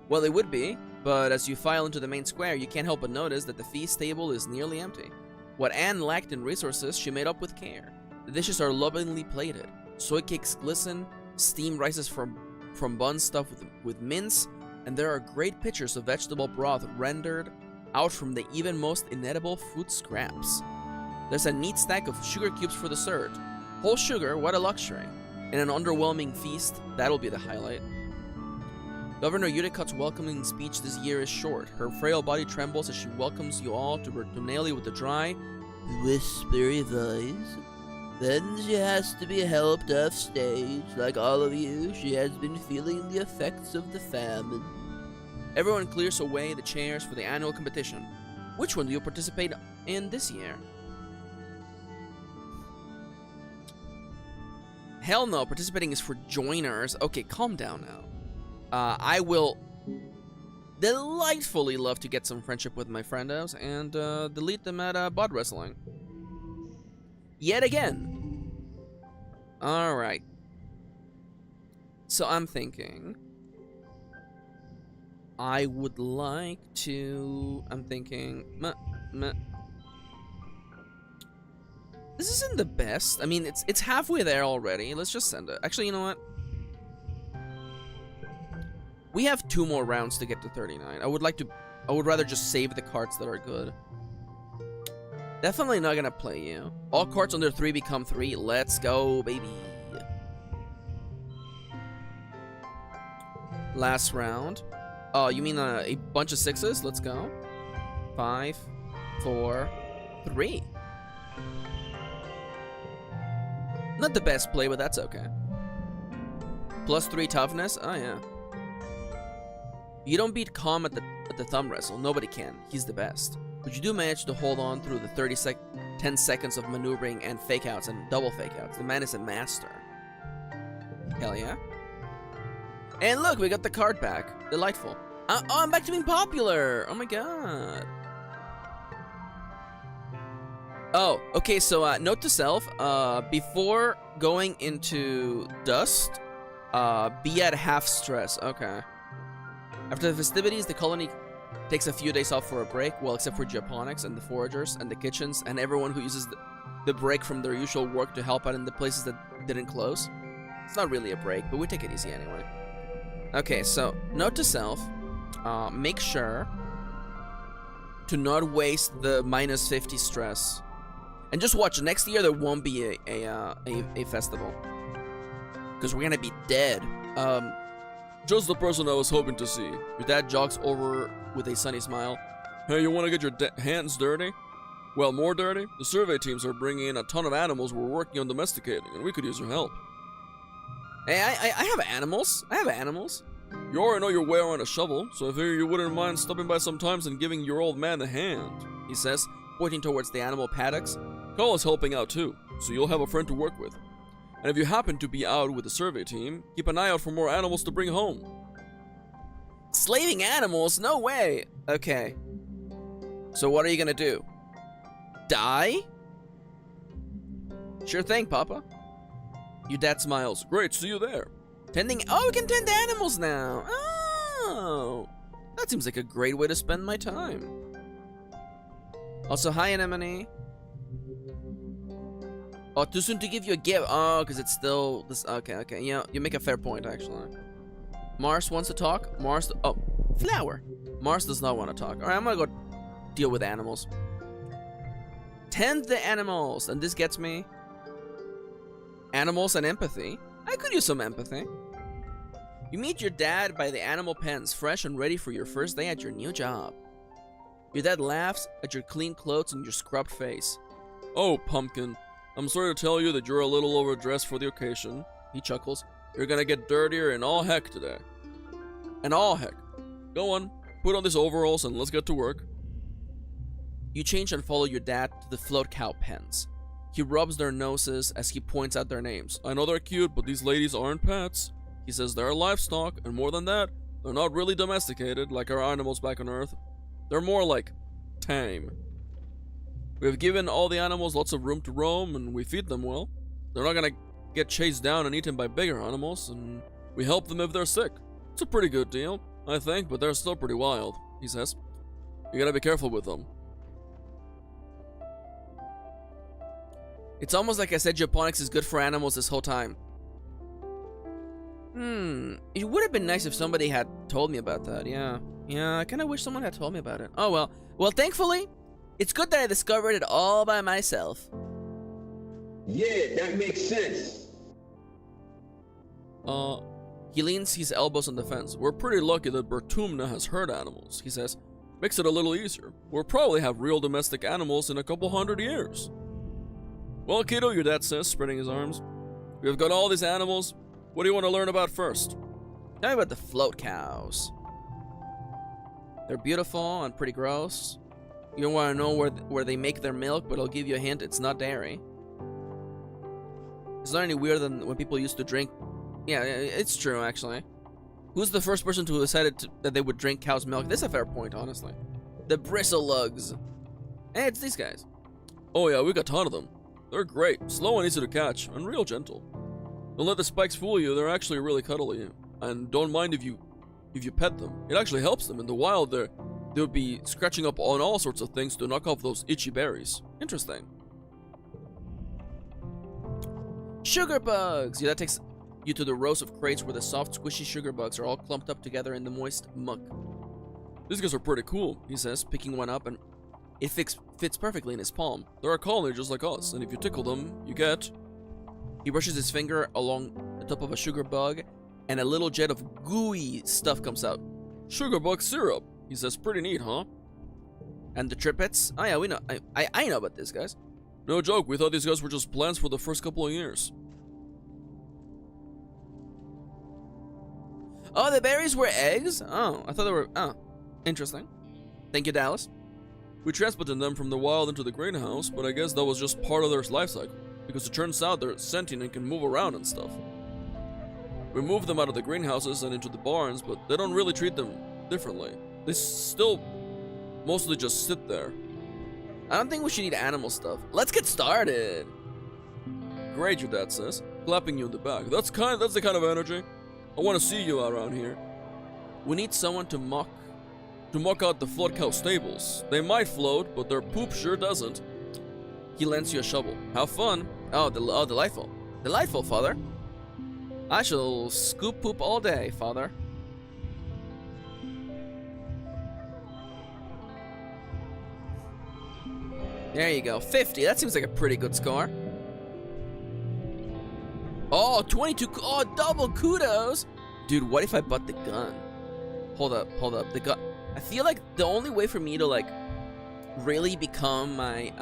[SPEAKER 1] Well, it would be, but as you file into the main square, you can't help but notice that the feast table is nearly empty. What Anne lacked in resources, she made up with care. The dishes are lovingly plated. Soy cakes glisten, steam rises from buns stuffed with mince, and there are great pictures of vegetable broth rendered out from the even most inedible food scraps. There's a neat stack of sugar cubes for dessert. Whole sugar, what a luxury. In an underwhelming feast, that'll be the highlight. Governor Udicot's welcoming speech this year is short. Her frail body trembles as she welcomes you all to Bertumnalia with a dry,
[SPEAKER 4] whispery voice. Then she has to be helped off stage. Like all of you, she has been feeling the effects of the famine.
[SPEAKER 1] Everyone clears away the chairs for the annual competition. Which one do you participate in this year? Hell no, participating is for joiners. Okay, calm down now. I will delightfully love to get some friendship with my friendos and delete them at bot wrestling. Yet again. Alright. So I'm thinking I would like to... I'm thinking... This isn't the best. I mean, it's halfway there already. Let's just send it. Actually, you know what? We have 2 more rounds to get to 39. I would rather just save the cards that are good. Definitely not gonna play you. All cards under 3 become 3. Let's go, baby. Last round. Oh, you mean a bunch of 6s? Let's go. 5, 4, 3. Not the best play, but that's okay. +3 toughness? Oh, yeah. You don't beat Calm at the thumb wrestle. Nobody can. He's the best. But you do manage to hold on through the 10 seconds of maneuvering and fake-outs and double fake-outs. The man is a master. Hell yeah. And look, we got the card back. Delightful. Oh, I'm back to being popular. Oh my god. Oh, okay, so note to self, before going into Dust, be at half stress. Okay. After the festivities, the colony takes a few days off for a break, well, except for Geoponics and the foragers and the kitchens and everyone who uses the break from their usual work to help out in the places that didn't close. It's not really a break, but we take it easy anyway. Okay, so note to self, make sure to not waste the -50 stress. And just watch, next year there won't be a festival. Because we're gonna be dead. Just the person I was hoping to see. Your dad jogs over with a sunny smile. Hey, you wanna get your hands dirty? Well, more dirty? The survey teams are bringing in a ton of animals we're working on domesticating, and we could use your help. Hey, I have animals. I have animals. You already know your way around a shovel, so I figure you wouldn't mind stopping by sometimes and giving your old man a hand, he says, pointing towards the animal paddocks. Cole is helping out too, so you'll have a friend to work with.
[SPEAKER 3] And if you happen to be out with the survey team, keep an eye out for more animals to bring home.
[SPEAKER 1] Slaving animals? No way! Okay. So what are you gonna do? Die? Sure thing, Papa.
[SPEAKER 3] Your dad smiles. Great, see you there.
[SPEAKER 1] Tending. Oh, we can tend animals now. Oh, that seems like a great way to spend my time. Also, hi, Anemone. Oh, too soon to give you a gift. Oh, because it's still this. Okay. Yeah, you make a fair point, actually. Mars wants to talk. Mars. Oh, flower. Mars does not want to talk. All right, I'm gonna go deal with animals. Tend the animals, and this gets me animals and empathy. I could use some empathy. You meet your dad by the animal pens, fresh and ready for your first day at your new job. Your dad laughs at your clean clothes and your scrubbed face.
[SPEAKER 3] Oh, Pumpkin. I'm sorry to tell you that you're a little overdressed for the occasion.
[SPEAKER 1] He chuckles.
[SPEAKER 3] You're gonna get dirtier and all heck today. And all heck. Go on, put on these overalls and let's get to work.
[SPEAKER 1] You change and follow your dad to the float cow pens. He rubs their noses as he points out their names.
[SPEAKER 3] I know they're cute, but these ladies aren't pets. He says they're livestock, and more than that, they're not really domesticated like our animals back on Earth. They're more like tame. We've given all the animals lots of room to roam, and we feed them well. They're not gonna get chased down and eaten by bigger animals, and we help them if they're sick. It's a pretty good deal, I think, but they're still pretty wild, he says. You gotta be careful with them.
[SPEAKER 1] It's almost like I said geoponics is good for animals this whole time. It would have been nice if somebody had told me about that, yeah. Yeah, I kind of wish someone had told me about it. Oh, well. Well, thankfully, it's good that I discovered it all by myself.
[SPEAKER 2] Yeah, that makes sense.
[SPEAKER 3] He leans his elbows on the fence. We're pretty lucky that Bertumna has herd animals, he says. Makes it a little easier. We'll probably have real domestic animals in a couple 100 years. Well, kiddo, your dad says, spreading his arms. We've got all these animals. What do you want to learn about first?
[SPEAKER 1] Tell me about the float cows. They're beautiful and pretty gross. You don't want to know where they make their milk, but I'll give you a hint, it's not dairy. It's not any weirder than when people used to drink. Yeah, it's true, actually. Who's the first person who decided that they would drink cow's milk? This is a fair point, honestly. The bristle lugs. Hey, it's these guys.
[SPEAKER 3] Oh yeah, we got a ton of them. They're great, slow and easy to catch, and real gentle. Don't let the spikes fool you, they're actually really cuddly. And don't mind if you pet them. It actually helps them. In the wild, they'll be scratching up on all sorts of things to knock off those itchy berries. Interesting.
[SPEAKER 1] Sugar bugs! Yeah, that takes you to the rows of crates where the soft, squishy sugar bugs are all clumped up together in the moist muck.
[SPEAKER 3] These guys are pretty cool, he says, picking one up, and it fits perfectly in his palm. They're a colony just like us, and if you tickle them, you get...
[SPEAKER 1] He brushes his finger along the top of a sugar bug, and a little jet of gooey stuff comes out.
[SPEAKER 3] Sugar bug syrup, he says. Pretty neat, huh?
[SPEAKER 1] And the tripets? Oh yeah, we know. I know about this, guys.
[SPEAKER 3] No joke, we thought these guys were just plants for the first couple of years.
[SPEAKER 1] Oh, the berries were eggs? Oh, I thought they were... Oh, interesting. Thank you, Dallas.
[SPEAKER 3] We transported them from the wild into the greenhouse, but I guess that was just part of their life cycle, because it turns out they're sentient and can move around and stuff. We moved them out of the greenhouses and into the barns, but they don't really treat them differently. They still mostly just sit there.
[SPEAKER 1] I don't think we should eat animal stuff. Let's get started.
[SPEAKER 3] Great, your dad says, clapping you in the back. That's the kind of energy. I want to see you around here.
[SPEAKER 1] We need someone to muck
[SPEAKER 3] out the float cow stables. They might float, but their poop sure doesn't.
[SPEAKER 1] He lends you a shovel. How fun. Oh, delightful. Delightful, father. I shall scoop poop all day, father. There you go. 50. That seems like a pretty good score. Oh, 22. Oh, double kudos. Dude, what if I bought the gun? Hold up. The gun. I feel like the only way for me to, like, really become my,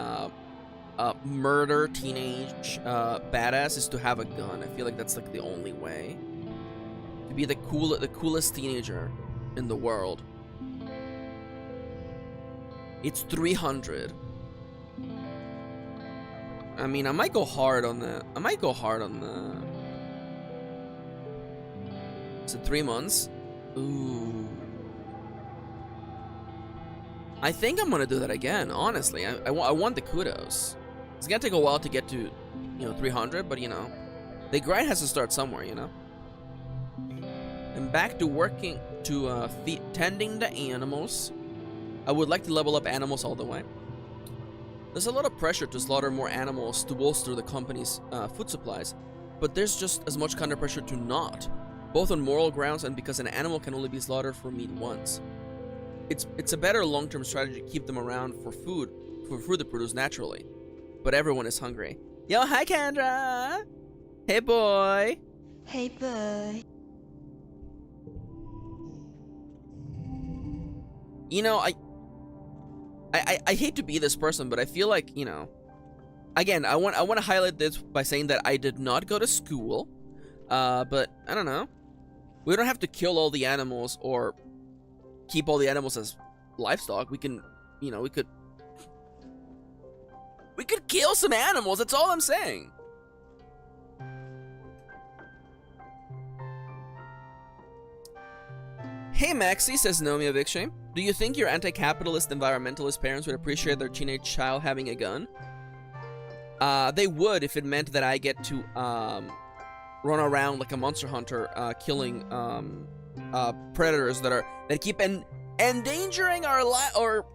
[SPEAKER 1] murder teenage badass is to have a gun. I feel like that's like the only way to be the coolest teenager in the world. It's 300. I mean, I might go hard on the... Is it 3 months? Ooh. I think I'm gonna do that again, honestly. I want the kudos. It's gonna take a while to get to, 300, but, the grind has to start somewhere, And back to working, tending the animals. I would like to level up animals all the way. There's a lot of pressure to slaughter more animals to bolster the company's food supplies, but there's just as much counter pressure to not, both on moral grounds and because an animal can only be slaughtered for meat once. It's a better long-term strategy to keep them around for food to produce naturally, but everyone is hungry. Yo, hi Kendra! Hey boy!
[SPEAKER 5] Hey boy.
[SPEAKER 1] I hate to be this person, but I feel like, again, I want to highlight this by saying that I did not go to school, but I don't know. We don't have to kill all the animals or keep all the animals as livestock. We can, we could kill some animals. That's all I'm saying. Hey Maxi, says Nomi of Shame. Do you think your anti-capitalist environmentalist parents would appreciate their teenage child having a gun? They would if it meant that I get to run around like a monster hunter, killing predators that keep endangering our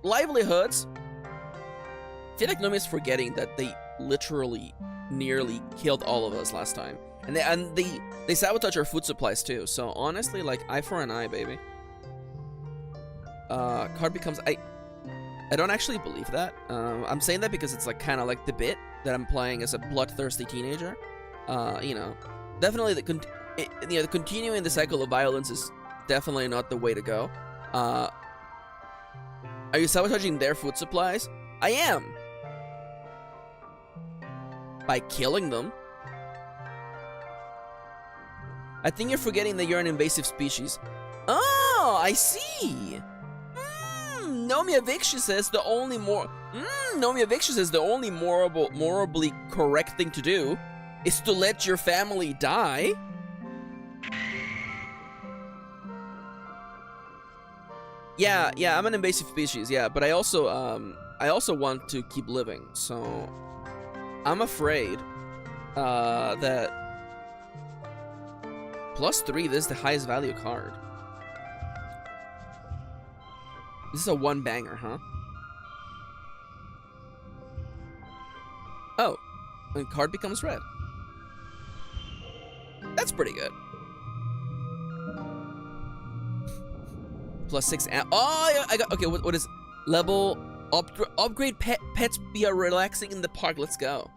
[SPEAKER 1] livelihoods. I feel like Nomi is forgetting that they literally nearly killed all of us last time, and they sabotage our food supplies too. So honestly, like, eye for an eye, baby. Card becomes... I don't actually believe that. I'm saying that because it's like kind of like the bit that I'm playing as a bloodthirsty teenager. Definitely the continuing the cycle of violence is definitely not the way to go. Are you sabotaging their food supplies? I am. By killing them. I think you're forgetting that you're an invasive species. Oh, I see. Nomi Eviction says the only morally correct thing to do is to let your family die. Yeah, I'm an invasive species, yeah, but I also want to keep living, so I'm afraid that +3, this is the highest value card. This is a one banger, huh? Oh, and card becomes red. That's pretty good. +6. Oh, I got. Okay, what is level upgrade? Pets be relaxing in the park. Let's go.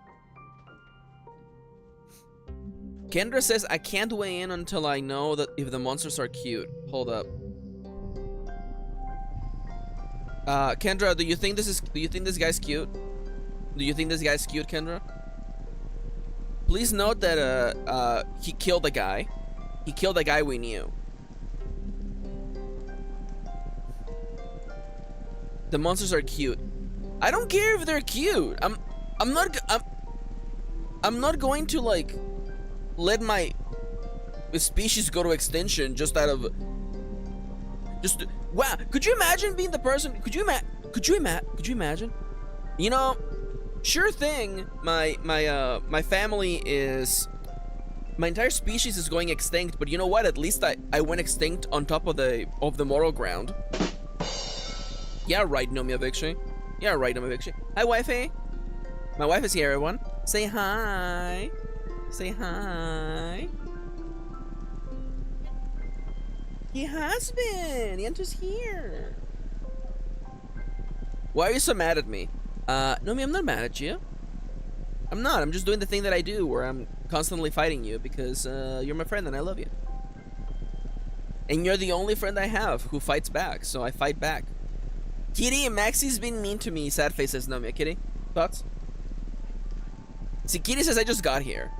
[SPEAKER 1] Kendra says I can't weigh in until I know that if the monsters are cute. Hold up. Kendra, do you think this guy's cute? Do you think this guy's cute, Kendra? Please note that he killed a guy. He killed a guy we knew. The monsters are cute. I don't care if they're cute. I'm not going to like let my species go to extinction just out of wow. Could you imagine being the person? Could you imagine? You know, sure thing. My family is, my entire species is going extinct. But you know what? At least I went extinct on top of the moral ground. Yeah, right, Nomi Eviction. Yeah, right, Nomi Eviction. Hi, wifey. My wife is here, everyone. Say hi. Say hi. He has been. Yanto's here. Why are you so mad at me? Nomi, I'm not mad at you. I'm not. I'm just doing the thing that I do where I'm constantly fighting you because you're my friend and I love you. And you're the only friend I have who fights back, so I fight back. Kitty, Maxi's been mean to me. Sad face says Nomi. Kitty, thoughts? See, Kitty says I just got here.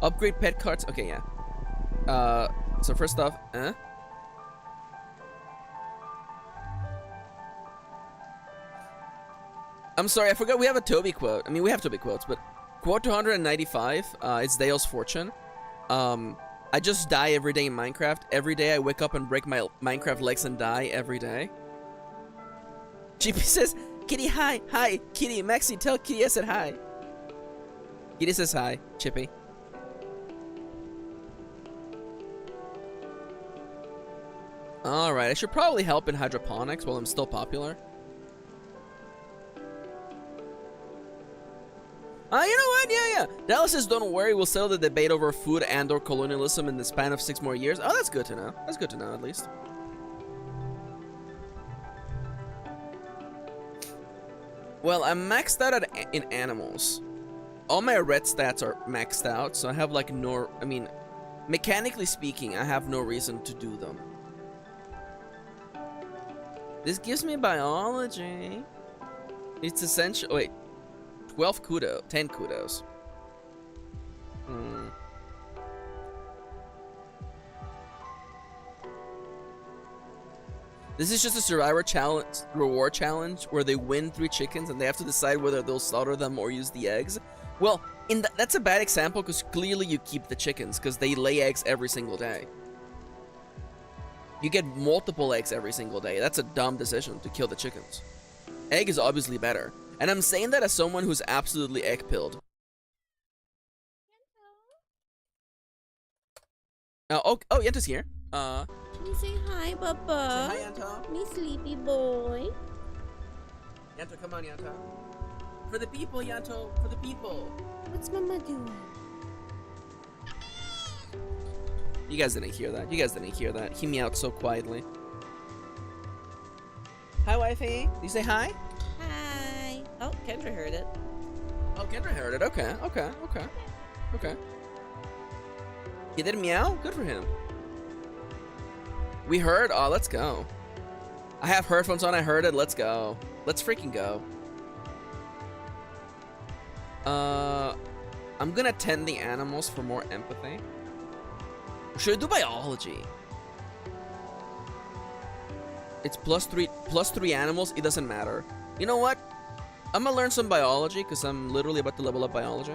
[SPEAKER 1] Upgrade pet cards. Okay, yeah. So first off, I'm sorry, I forgot we have a Toby quote. I mean, we have Toby quotes, but quote 295, it's Dale's Fortune. I just die every day in Minecraft. Every day I wake up and break my Minecraft legs and die every day. GP says, Kitty, hi. Hi, Kitty. Maxi, tell Kitty I said hi. Kitty says hi, Chippy. Alright, I should probably help in hydroponics while I'm still popular. You know what? Yeah. Dallas says, don't worry, we'll settle the debate over food and or colonialism in the span of 6 more years. Oh, that's good to know. That's good to know, at least. Well, I'm maxed out in animals. All my red stats are maxed out, so I have like no... I mean, mechanically speaking, I have no reason to do them. This gives me biology. It's essential... Wait. 12 kudos. 10 kudos. This is just a survivor challenge, reward challenge, where they win 3 chickens and they have to decide whether they'll slaughter them or use the eggs. Well, that's a bad example because clearly you keep the chickens because they lay eggs every single day. You get multiple eggs every single day. That's a dumb decision to kill the chickens. Egg is obviously better. And I'm saying that as someone who's absolutely egg-pilled. Oh, Yanto's here.
[SPEAKER 5] Can you say hi, Bubba?
[SPEAKER 1] Say hi, Yanto.
[SPEAKER 5] Me sleepy boy.
[SPEAKER 1] Yanto, come on, Yanto. For the people, Yanto. For the people.
[SPEAKER 5] What's Mama doing?
[SPEAKER 1] You guys didn't hear that. You guys didn't hear that. He meowed so quietly. Hi, wifey. Did you say hi?
[SPEAKER 5] Hi. Oh, Kendra heard it.
[SPEAKER 1] Oh, Kendra heard it. Okay. He did meow? Good for him. We heard? Oh, let's go. I have headphones on. I heard it. Let's go. Let's freaking go. I'm gonna tend the animals for more empathy. Or should I do biology? It's plus three animals. It doesn't matter. You know what? I'm gonna learn some biology because I'm literally about to level up biology.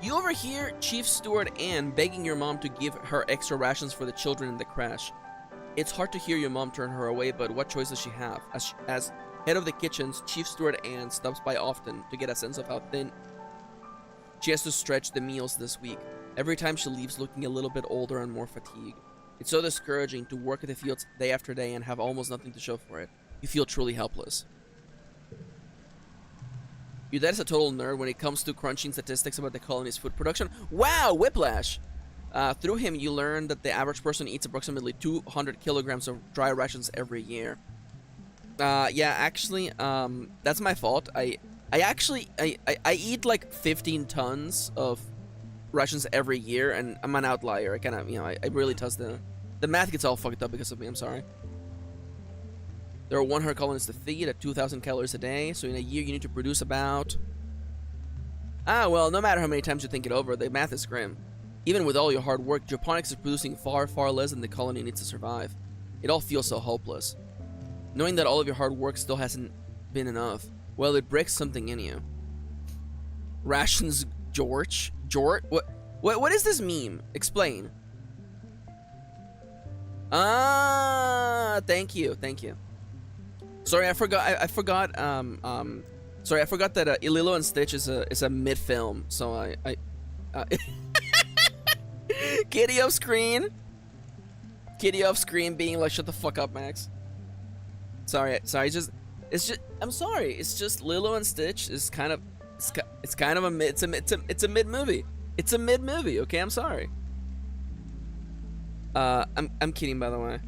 [SPEAKER 1] You overhear Chief Steward Anne begging your mom to give her extra rations for the children in the crash. It's hard to hear your mom turn her away, but what choice does she have? As head of the kitchens, Chief Steward Anne stops by often to get a sense of how thin she has to stretch the meals this week. Every time she leaves looking a little bit older and more fatigued. It's so discouraging to work at the fields day after day and have almost nothing to show for it. You feel truly helpless. Your dad is a total nerd when it comes to crunching statistics about the colony's food production. Wow, whiplash! Through him, you learn that the average person eats approximately 200 kilograms of dry rations every year. Yeah, actually, that's my fault. I eat like 15 tons of rations every year, and I'm an outlier. I kind of, you know, I really toss the math gets all fucked up because of me. I'm sorry. There are 100 colonists to feed at 2,000 calories a day, so in a year you need to produce about... well, no matter how many times you think it over, the math is grim. Even with all your hard work, Japonics is producing far, far less than the colony needs to survive. It all feels so hopeless. Knowing that all of your hard work still hasn't been enough, well, it breaks something in you. Rations George? What is this meme? Explain. Thank you. Sorry, I forgot. Sorry, I forgot that Lilo and Stitch is a mid film. So I Kitty off screen being like, shut the fuck up, Max. Sorry. It's just. I'm sorry. It's just Lilo and Stitch is kind of. It's kind of a mid. It's a mid movie. It's a mid movie. Okay, I'm sorry. I'm kidding, by the way.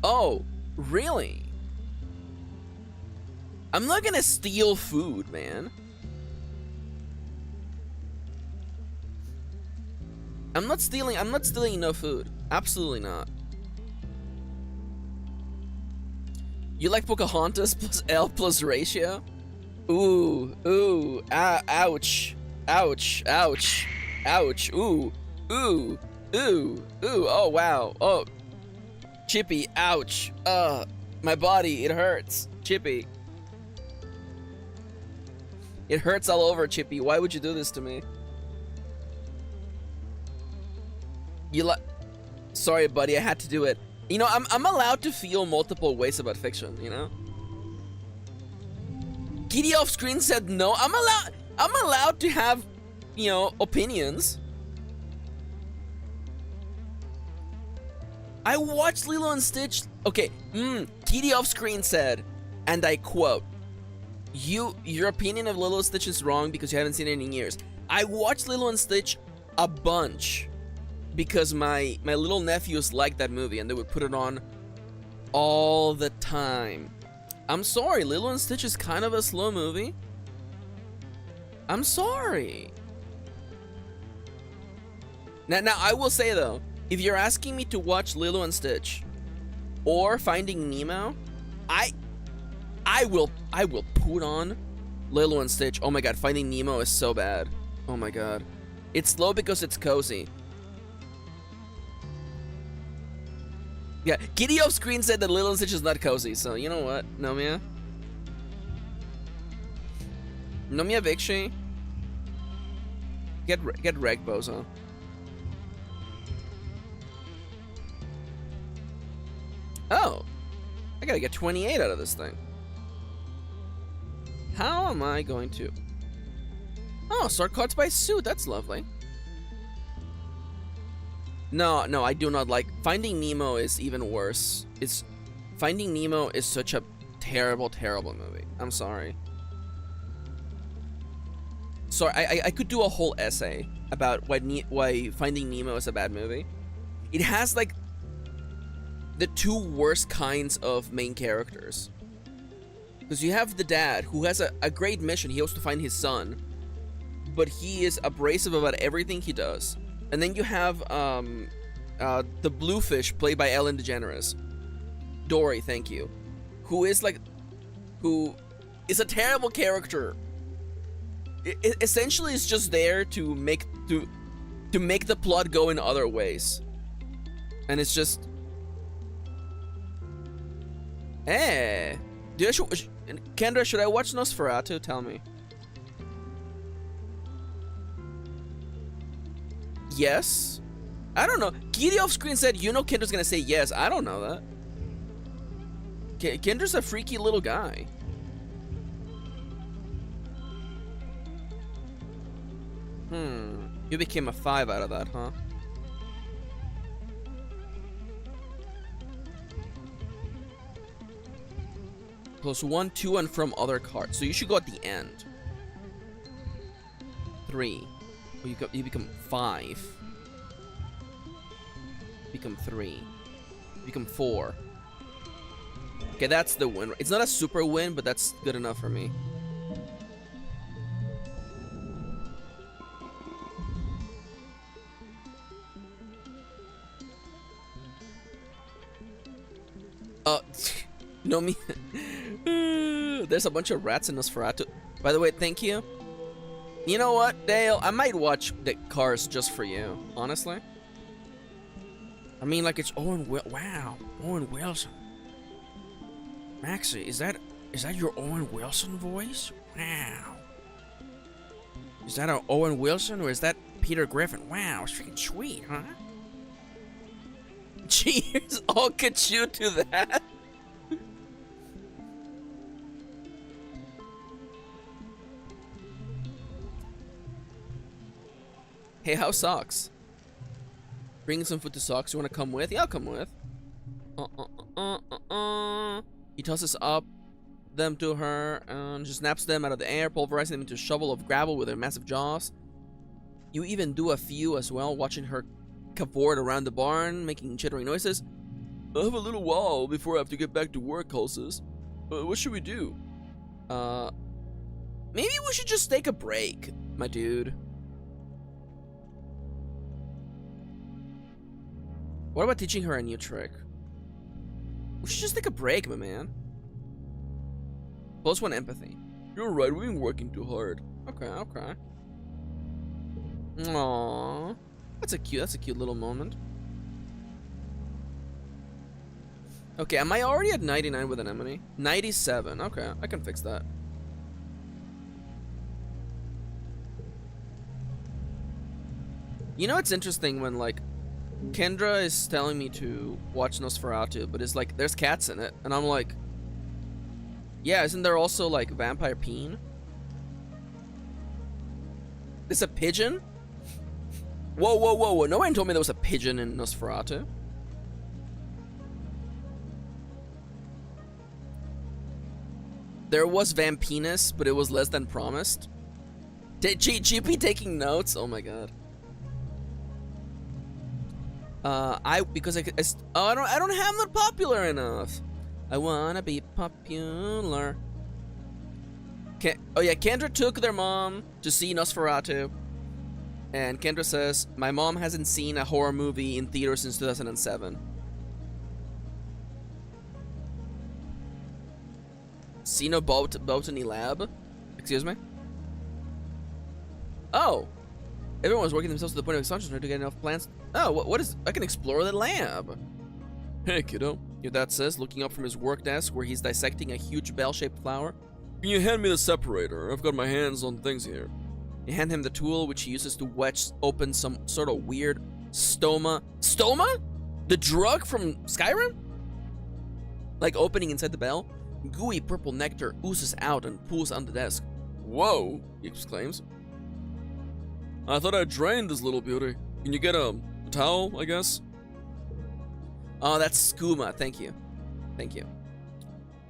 [SPEAKER 1] Oh, really? I'm not gonna steal food, man. I'm not stealing no food. Absolutely not. You like Pocahontas plus L plus ratio? Ooh, ouch, ouch, ouch, ouch, ooh, Ooh, oh wow. Oh, Chippy, ouch. My body, it hurts. Chippy. It hurts all over, Chippy. Why would you do this to me? Sorry, buddy, I had to do it. You know, I'm allowed to feel multiple ways about fiction, you know? Kitty off screen said no. I'm allowed to have, you know, opinions. I watched Lilo and Stitch. Okay, Kitty off screen said, and I quote, your opinion of Lilo and Stitch is wrong because you haven't seen it in years. I watched Lilo and Stitch a bunch because my little nephews liked that movie and they would put it on all the time. I'm sorry, Lilo and Stitch is kind of a slow movie. I'm sorry. Now I will say though, if you're asking me to watch Lilo and Stitch or Finding Nemo, I will put on Lilo and Stitch. Oh my god, Finding Nemo is so bad. Oh my god. It's slow because it's cozy. Yeah, Kitty off screen said that Lilo and Stitch is not cozy, so you know what, Nomia? Nomia Vikshi? Get wrecked, bozo. Oh, I gotta get 28 out of this thing. How am I going to? Oh, sort cards by suit, that's lovely. No, I do not like. Finding Nemo is even worse. Finding Nemo is such a terrible, terrible movie. I'm sorry. Sorry, I could do a whole essay about why Finding Nemo is a bad movie. It has like the two worst kinds of main characters. Because you have the dad who has a great mission. He wants to find his son, but he is abrasive about everything he does. And then you have the Bluefish played by Ellen DeGeneres. Dory, thank you. Who is a terrible character. Essentially is just there to make the plot go in other ways. And it's just Kendra, should I watch Nosferatu? Tell me. Yes? I don't know. Kitty off screen said, you know Kendra's gonna say yes. I don't know that. Kendra's a freaky little guy. You became a 5 out of that, huh? Plus 1, 2, and from other cards. So you should go at the end. 3. You become 5. Become 3. You become 4. Okay, that's the win. It's not a super win, but that's good enough for me. No me. There's a bunch of rats in Nosferatu. By the way, thank you. You know what, Dale? I might watch the Cars just for you, honestly. I mean, like, it's Owen Wilson. Maxi, is that your Owen Wilson voice? Wow. Is that our Owen Wilson or is that Peter Griffin? Wow, it's freaking sweet, huh? Cheers, all you to that. Hey, how Socks? Bringing some food to Socks. You want to come with? Yeah, I'll come with. He tosses up them to her and just snaps them out of the air, pulverizing them into a shovel of gravel with their massive jaws. You even do a few as well, watching her cavort around the barn, making chittering noises. I have a little while before I have to get back to work, Hulses. What should we do? Maybe we should just take a break, my dude. What about teaching her a new trick? We should just take a break, my man. +1 empathy. You're right, we've been working too hard. Okay. Aww. That's a cute little moment. Okay, am I already at 99 with Anemone? 97. Okay, I can fix that. You know, it's interesting when, like, Kendra is telling me to watch Nosferatu, but it's like, there's cats in it. And I'm like, yeah, isn't there also, like, Vampire Peen? It's a pigeon? Whoa, whoa, whoa, whoa. No one told me there was a pigeon in Nosferatu. There was Vampinus, but it was less than promised. GP taking notes? Oh my god. I don't have that popular enough. I wanna be popular. Oh yeah, Kendra took their mom to see Nosferatu. And Kendra says, my mom hasn't seen a horror movie in theaters since 2007. Botany Lab? Excuse me? Oh! Everyone's working themselves to the point of exhaustion to get enough plants. Oh, what is... I can explore the lab. Hey, kiddo. Your dad says, looking up from his work desk where he's dissecting a huge bell-shaped flower. Can you hand me the separator? I've got my hands on things here. You hand him the tool, which he uses to wedge open some sort of weird stoma. Stoma? The drug from Skyrim? Like opening inside the bell? Gooey purple nectar oozes out and pools on the desk. Whoa, he exclaims. I thought I drained this little beauty. Can you get a towel, I guess? Oh, that's skooma. Thank you. Thank you.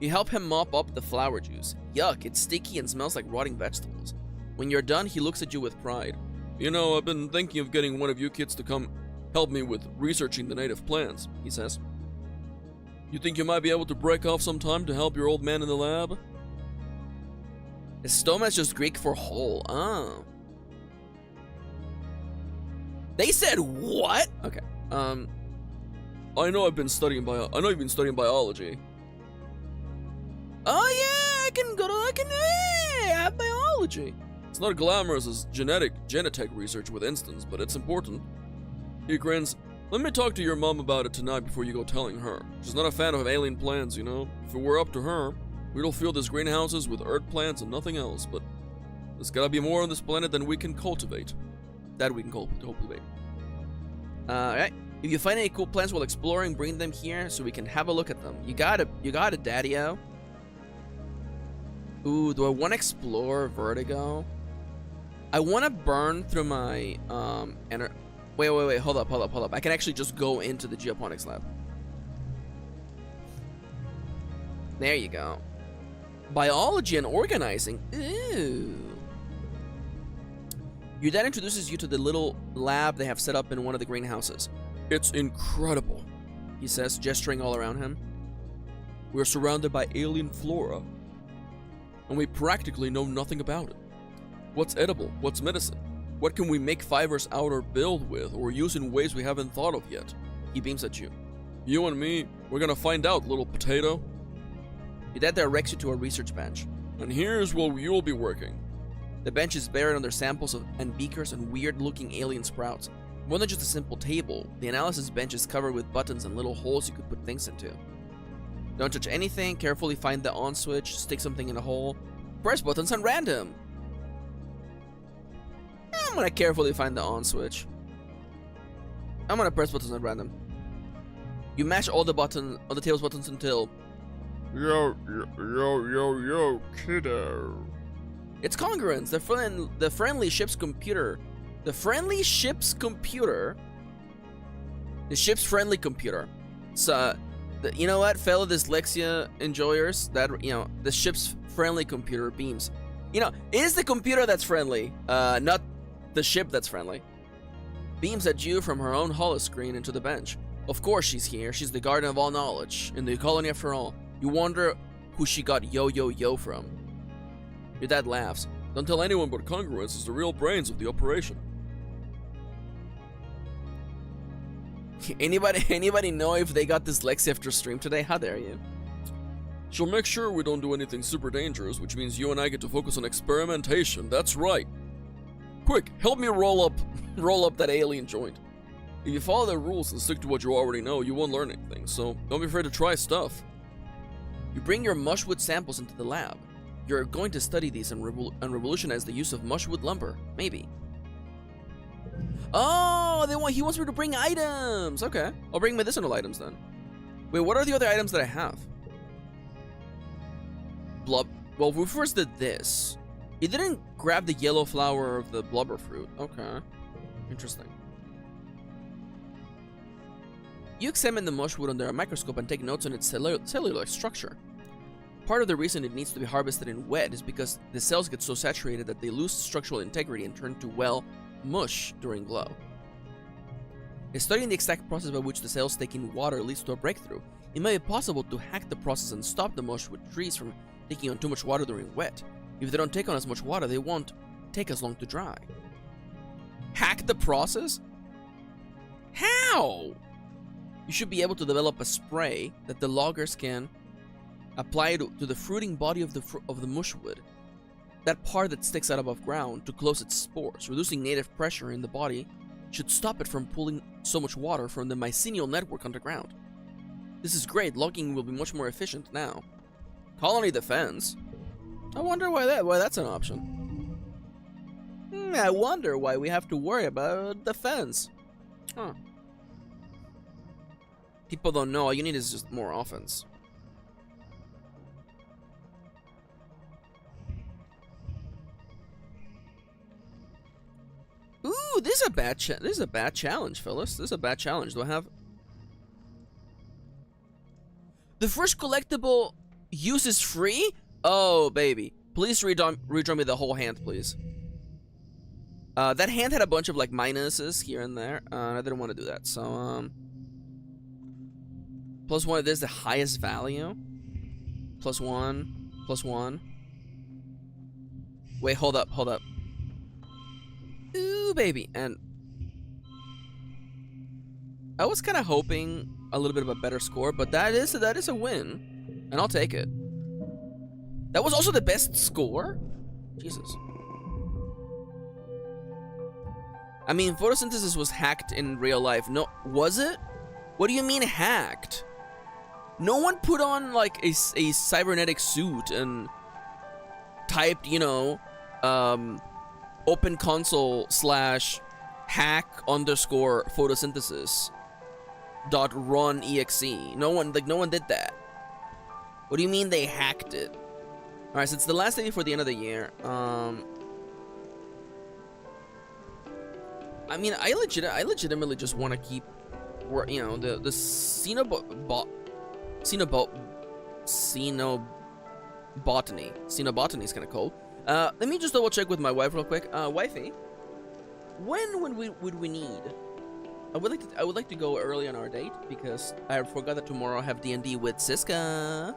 [SPEAKER 1] You help him mop up the flower juice. Yuck, it's sticky and smells like rotting vegetables. When you're done, he looks at you with pride. You know, I've been thinking of getting one of you kids to come help me with researching the native plants, he says. You think you might be able to break off some time to help your old man in the lab? Stoma is just Greek for hole. Oh. They said what? Okay. I know you've been studying biology. Oh yeah, I can have biology. It's not glamorous as genetech research with instance, but it's important. He grins. Let me talk to your mom about it tonight before you go telling her. She's not a fan of alien plants, you know. If it were up to her, we'd all fill these greenhouses with earth plants and nothing else, but there's gotta be more on this planet than we can cultivate. That we can cultivate. Alright. If you find any cool plants while exploring, bring them here so we can have a look at them. You got it, Daddy-o. Ooh, do I want to explore Vertigo? I want to burn through my, Wait, hold up. I can actually just go into the geoponics lab. There you go. Biology and organizing. Ooh. Your dad introduces you to the little lab they have set up in one of the greenhouses. It's incredible, he says, gesturing all around him. We're surrounded by alien flora, and we practically know nothing about it. What's edible? What's medicine? What can we make fibers out or build with, or use in ways we haven't thought of yet? He beams at you. You and me, we're gonna find out, little potato. Your dad directs you to a research bench. And here's where you'll be working. The bench is buried under samples and beakers and weird-looking alien sprouts. More than just a simple table, the analysis bench is covered with buttons and little holes you could put things into. Don't touch anything, carefully find the on switch, stick something in a hole, press buttons on random. I'm gonna carefully find the on switch. I'm gonna press buttons on random. You mash all the table's buttons until... Yo, kiddo. It's congruence, the friendly ship's computer. The ship's friendly computer. So, you know what, fellow dyslexia enjoyers? The ship's friendly computer beams. You know, it is the computer that's friendly, not the ship that's friendly. Beams at you from her own holoscreen into the bench. Of course she's here. She's the guardian of all knowledge in the colony after all. You wonder who she got yo from. Your dad laughs. Don't tell anyone, but congruence is the real brains of the operation. Anybody know if they got dyslexia after stream today? How dare you? She'll make sure we don't do anything super dangerous, which means you and I get to focus on experimentation. That's right. Quick, help me roll up
[SPEAKER 3] Roll up that alien joint. If you follow the rules and stick to what you already know, you won't learn anything, so don't be afraid to try stuff. You bring your mushwood samples into the lab. You're going to study these and revolutionize the use of mushwood lumber. Maybe. Oh, he wants me to bring items! Okay, I'll bring medicinal items then. Wait, what are the other items that I have? Well, we first did this. He didn't grab the yellow flower of the blubber fruit. Okay, interesting. You examine the mushwood under a microscope and take notes on its cellular structure. Part of the reason it needs to be harvested in wet is because the cells get so saturated that they lose structural integrity and turn to, well, mush during glow. Studying the exact process by which the cells take in water leads to a breakthrough. It may be possible to hack the process and stop the mushwood trees from taking on too much water during wet. If they don't take on as much water, they won't take as long to dry. Hack the process? How? You should be able to develop a spray that the loggers can apply to the fruiting body of the mushwood, that part that sticks out above ground, to close its spores. Reducing native pressure in the body should stop it from pulling so much water from the mycelial network underground. This is great. Logging will be much more efficient now. Colony defense? I wonder why that's an option. I wonder why we have to worry about defense. Huh. People don't know. All you need is just more offense. Ooh, this is a bad challenge, fellas. This is a bad challenge. Do I have the first collectible use is free? Oh, baby. Please redraw me the whole hand, please. That hand had a bunch of like minuses here and there. I didn't want to do that. So +1, this is the highest value. +1. Wait, hold up. Ooh, baby. And I was kind of hoping a little bit of a better score, but that is a win, and I'll take it. That was also the best score? Jesus. I mean, photosynthesis was hacked in real life. No, was it? What do you mean hacked? No one put on like a cybernetic suit and typed, you know, open console / hack _ photosynthesis .run exe. No one did that. What do you mean they hacked it? All right, so it's the last day before the end of the year. I mean, I legitimately just want to keep, you know, the Xenobotany is kind of cool. Let me just double check with my wife real quick. Wifey, when would we need? I would like to go early on our date because I forgot that tomorrow I have D&D with Siska.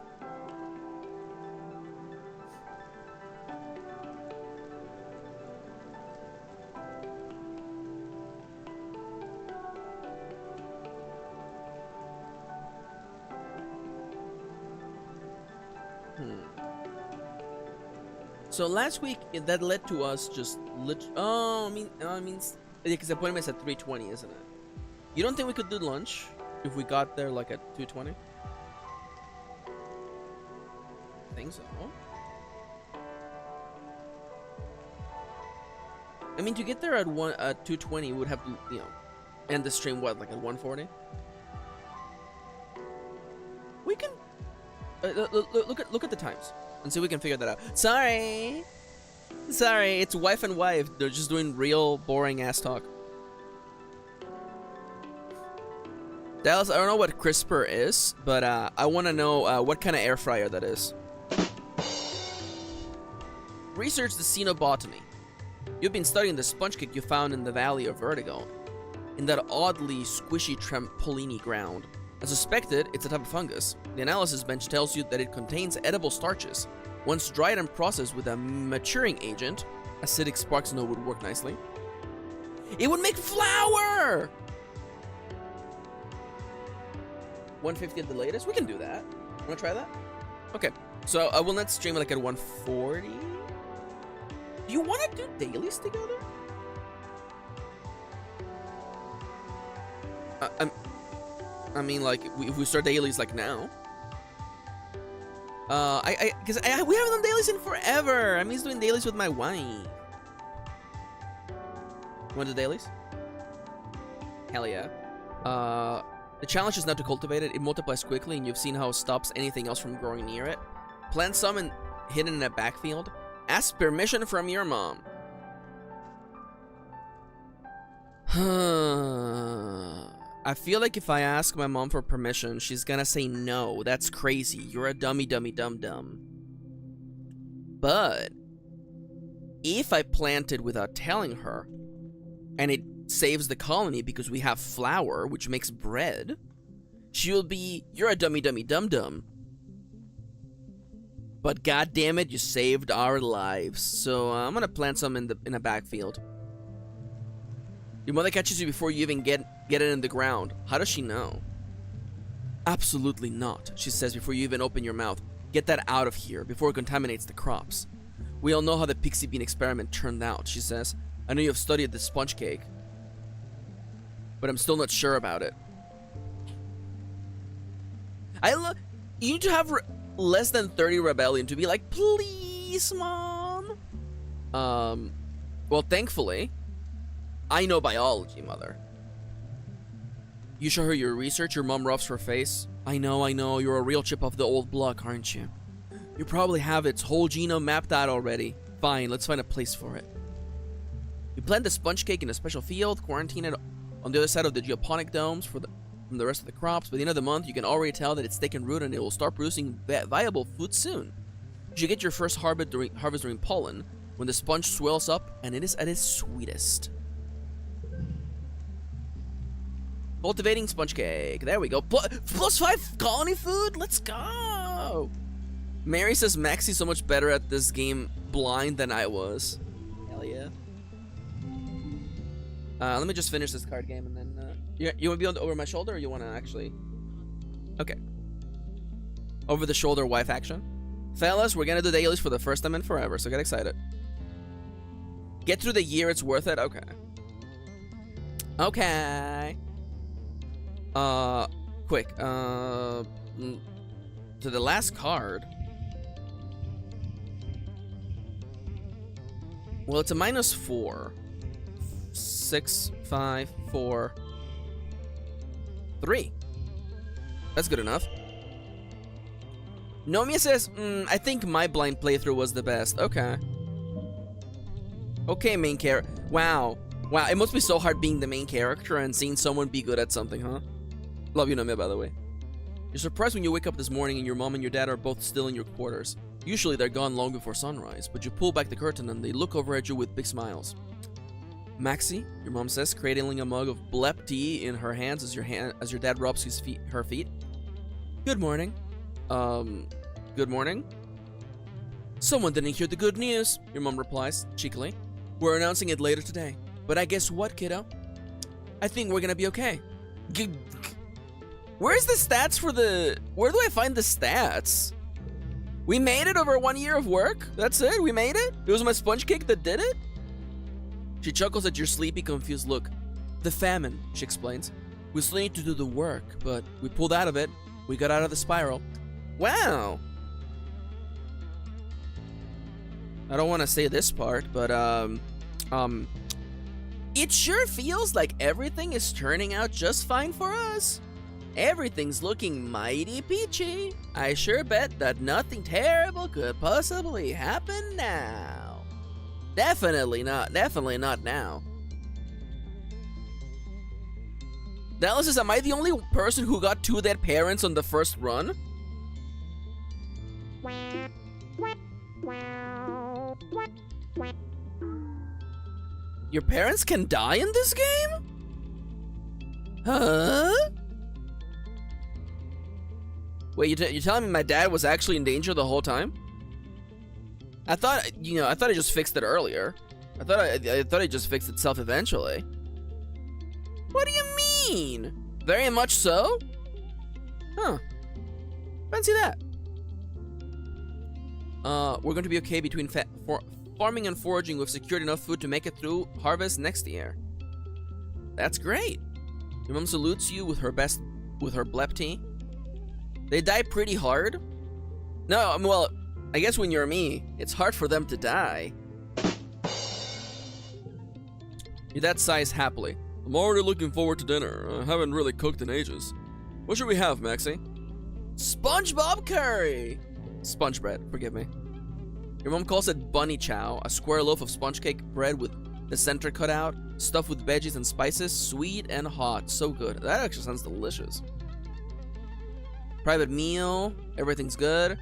[SPEAKER 3] So last week that led to us just I mean, because the appointment's at 3:20, isn't it? You don't think we could do lunch if we got there like at 2:20? I think so. I mean, to get there at 2:20, we would have to, you know, end the stream what, like at 1:40? We can look at the times and see if we can figure that out. Sorry, it's wife and wife. They're just doing real boring ass talk. Dallas, I don't know what CRISPR is, but I want to know what kind of air fryer that is. Research the Xenobotany. You've been studying the sponge cake you found in the Valley of Vertigo, in that oddly squishy trampolini ground. As suspected, it's a type of fungus. The analysis bench tells you that it contains edible starches. Once dried and processed with a maturing agent, acidic sparks know would work nicely. It would make flour! 150 at the latest? We can do that. Wanna try that? Okay, so I will not stream like at 140. Do you want to do dailies together?
[SPEAKER 1] I mean, like, if we start dailies like now. Because we haven't done dailies in forever. I miss doing dailies with my wife. You want to do dailies? Hell yeah. The challenge is not to cultivate it. It multiplies quickly, and you've seen how it stops anything else from growing near it. Plant some and hidden in a backfield. Ask permission from your mom. I feel like if I ask my mom for permission, she's gonna say no. That's crazy. You're a dummy dum-dum. But if I plant it without telling her, and it saves the colony because we have flour, which makes bread, she'll be, you're a dummy dum-dum. But god damn it, you saved our lives. So I'm gonna plant some in a backfield. Your mother catches you before you even get it in the ground. How does she know? Absolutely not, she says before you even open your mouth. Get that out of here before it contaminates the crops. We all know how the pixie bean experiment turned out, she says. I know you have studied the sponge cake, but I'm still not sure about it. You need to have less than 30 rebellion to be like, please, mom. Well, thankfully, I know biology, mother. You show her your research, your mom rubs her face. I know, you're a real chip of the old block, aren't you? You probably have its whole genome mapped out already. Fine, let's find a place for it. You plant the sponge cake in a special field, quarantine it on the other side of the geoponic domes from the rest of the crops. By the end of the month, you can already tell that it's taken root and it will start producing viable food soon. You should get your first harvest during pollen, when the sponge swells up and it is at its sweetest. Cultivating sponge cake. There we go. Plus 5 colony food? Let's go! Mary says Maxi's so much better at this game blind than I was. Hell yeah. Let me just finish this card game and then... you want to be over my shoulder or you want to actually... Okay. Over the shoulder wife action. Fellas, we're gonna do dailies for the first time in forever, so get excited. Get through the year, it's worth it? Okay. Okay. Quick. To the last card. Well, it's a -4. 6, 5, 4, 3. That's good enough. Nomia says, I think my blind playthrough was the best. Okay. Okay, main character. Wow. Wow, it must be so hard being the main character and seeing someone be good at something, huh? Love you, Nomia, by the way. You're surprised when you wake up this morning and your mom and your dad are both still in your quarters. Usually they're gone long before sunrise, but you pull back the curtain and they look over at you with big smiles. Maxi, your mom says, cradling a mug of blep tea in her hands as your dad rubs her feet. Good morning. Good morning? Someone didn't hear the good news, your mom replies, cheekily. We're announcing it later today. But I guess what, kiddo? I think we're gonna be okay. Where's the stats for the... Where do I find the stats? We made it over 1 year of work? That's it? We made it? It was my sponge cake that did it? She chuckles at your sleepy, confused look. The famine, she explains. We still need to do the work, but we pulled out of it. We got out of the spiral. Wow. I don't want to say this part, but, it sure feels like everything is turning out just fine for us. Everything's looking mighty peachy. I sure bet that nothing terrible could possibly happen now. Definitely not now. Dallas says, am I the only person who got 2 dead parents on the first run? Your parents can die in this game? Huh? Wait, you're telling me my dad was actually in danger the whole time? I thought I just fixed it earlier. I thought it just fixed itself eventually. What do you mean? Very much so? Huh. Fancy that. We're going to be okay between farming and foraging. We've secured enough food to make it through harvest next year. That's great. Your mom salutes you with her blepty. They die pretty hard. No, well, I guess when you're me, it's hard for them to die. Your dad sighs happily. I'm already looking forward to dinner. I haven't really cooked in ages. What should we have, Maxi? SpongeBob curry! Sponge bread, forgive me. Your mom calls it bunny chow, a square loaf of sponge cake bread with the center cut out, stuffed with veggies and spices, sweet and hot. So good. That actually sounds delicious. Private meal, everything's good.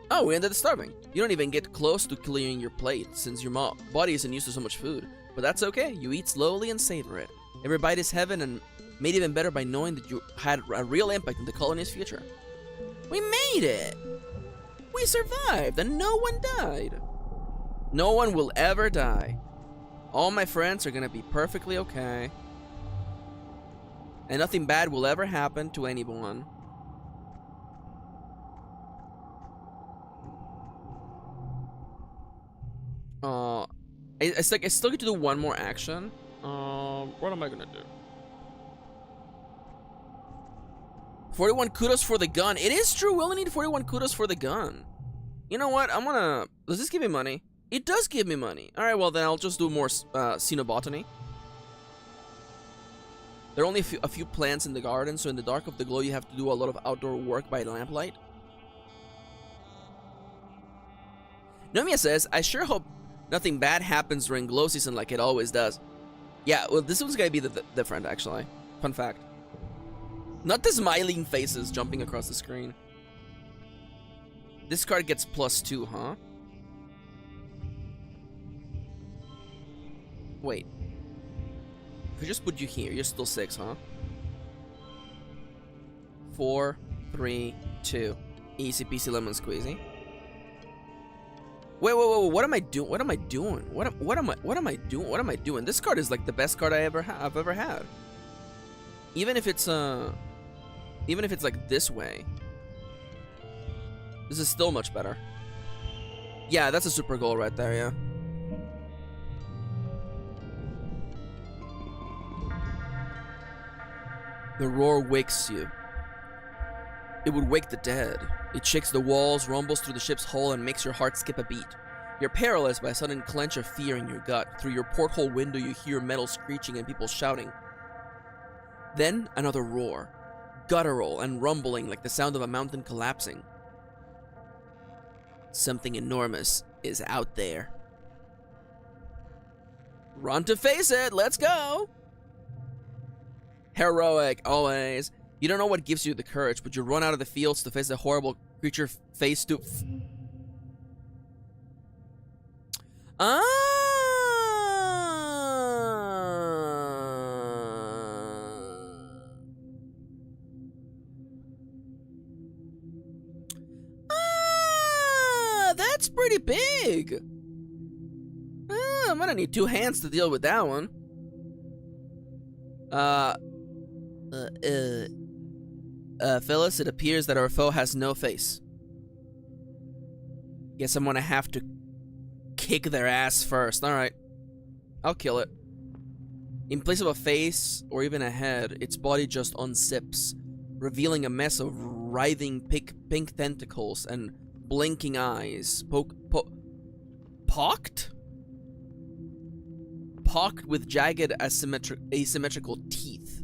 [SPEAKER 1] Oh, we ended up starving. You don't even get close to clearing your plate since your body isn't used to so much food. But that's okay. You eat slowly and savor it. Every bite is heaven and made even better by knowing that you had a real impact in the colony's future. We made it! We survived and no one died. No one will ever die. All my friends are gonna be perfectly okay. And nothing bad will ever happen to anyone. I still get to do one more action. What am I gonna do? 41 kudos for the gun. It is true, we only need 41 kudos for the gun. You know what? Does this give me money? It does give me money. Alright, well then I'll just do more xenobotany. There are only a few plants in the garden, so in the dark of the glow you have to do a lot of outdoor work by lamplight. Nomiya says, I sure hope nothing bad happens during glow season like it always does. Yeah, well this one's gonna be different actually. Fun fact. Not the smiling faces jumping across the screen. This card gets +2, huh? Wait. If I just put you here, you're still 6, huh? 4, 3, 2. Easy peasy lemon squeezy. Wait, what am I doing? What am I doing? What am I doing? This card is like the best card I've ever had. Even if it's like this way. This is still much better. Yeah, that's a super goal right there, yeah. The roar wakes you. It would wake the dead. It shakes the walls, rumbles through the ship's hull, and makes your heart skip a beat. You're paralyzed by a sudden clench of fear in your gut. Through your porthole window, you hear metal screeching and people shouting. Then, another roar. Guttural and rumbling like the sound of a mountain collapsing. Something enormous is out there. Run to face it, let's go! Heroic, always. You don't know what gives you the courage, but you run out of the fields to face the horrible creature face to... That's pretty big. I'm gonna need 2 hands to deal with that one. Phyllis, it appears that our foe has no face. Guess I'm gonna have to kick their ass first. Alright. I'll kill it. In place of a face, or even a head, its body just unzips, revealing a mess of writhing pink tentacles and blinking eyes. Pocked? Pocked with jagged asymmetrical teeth.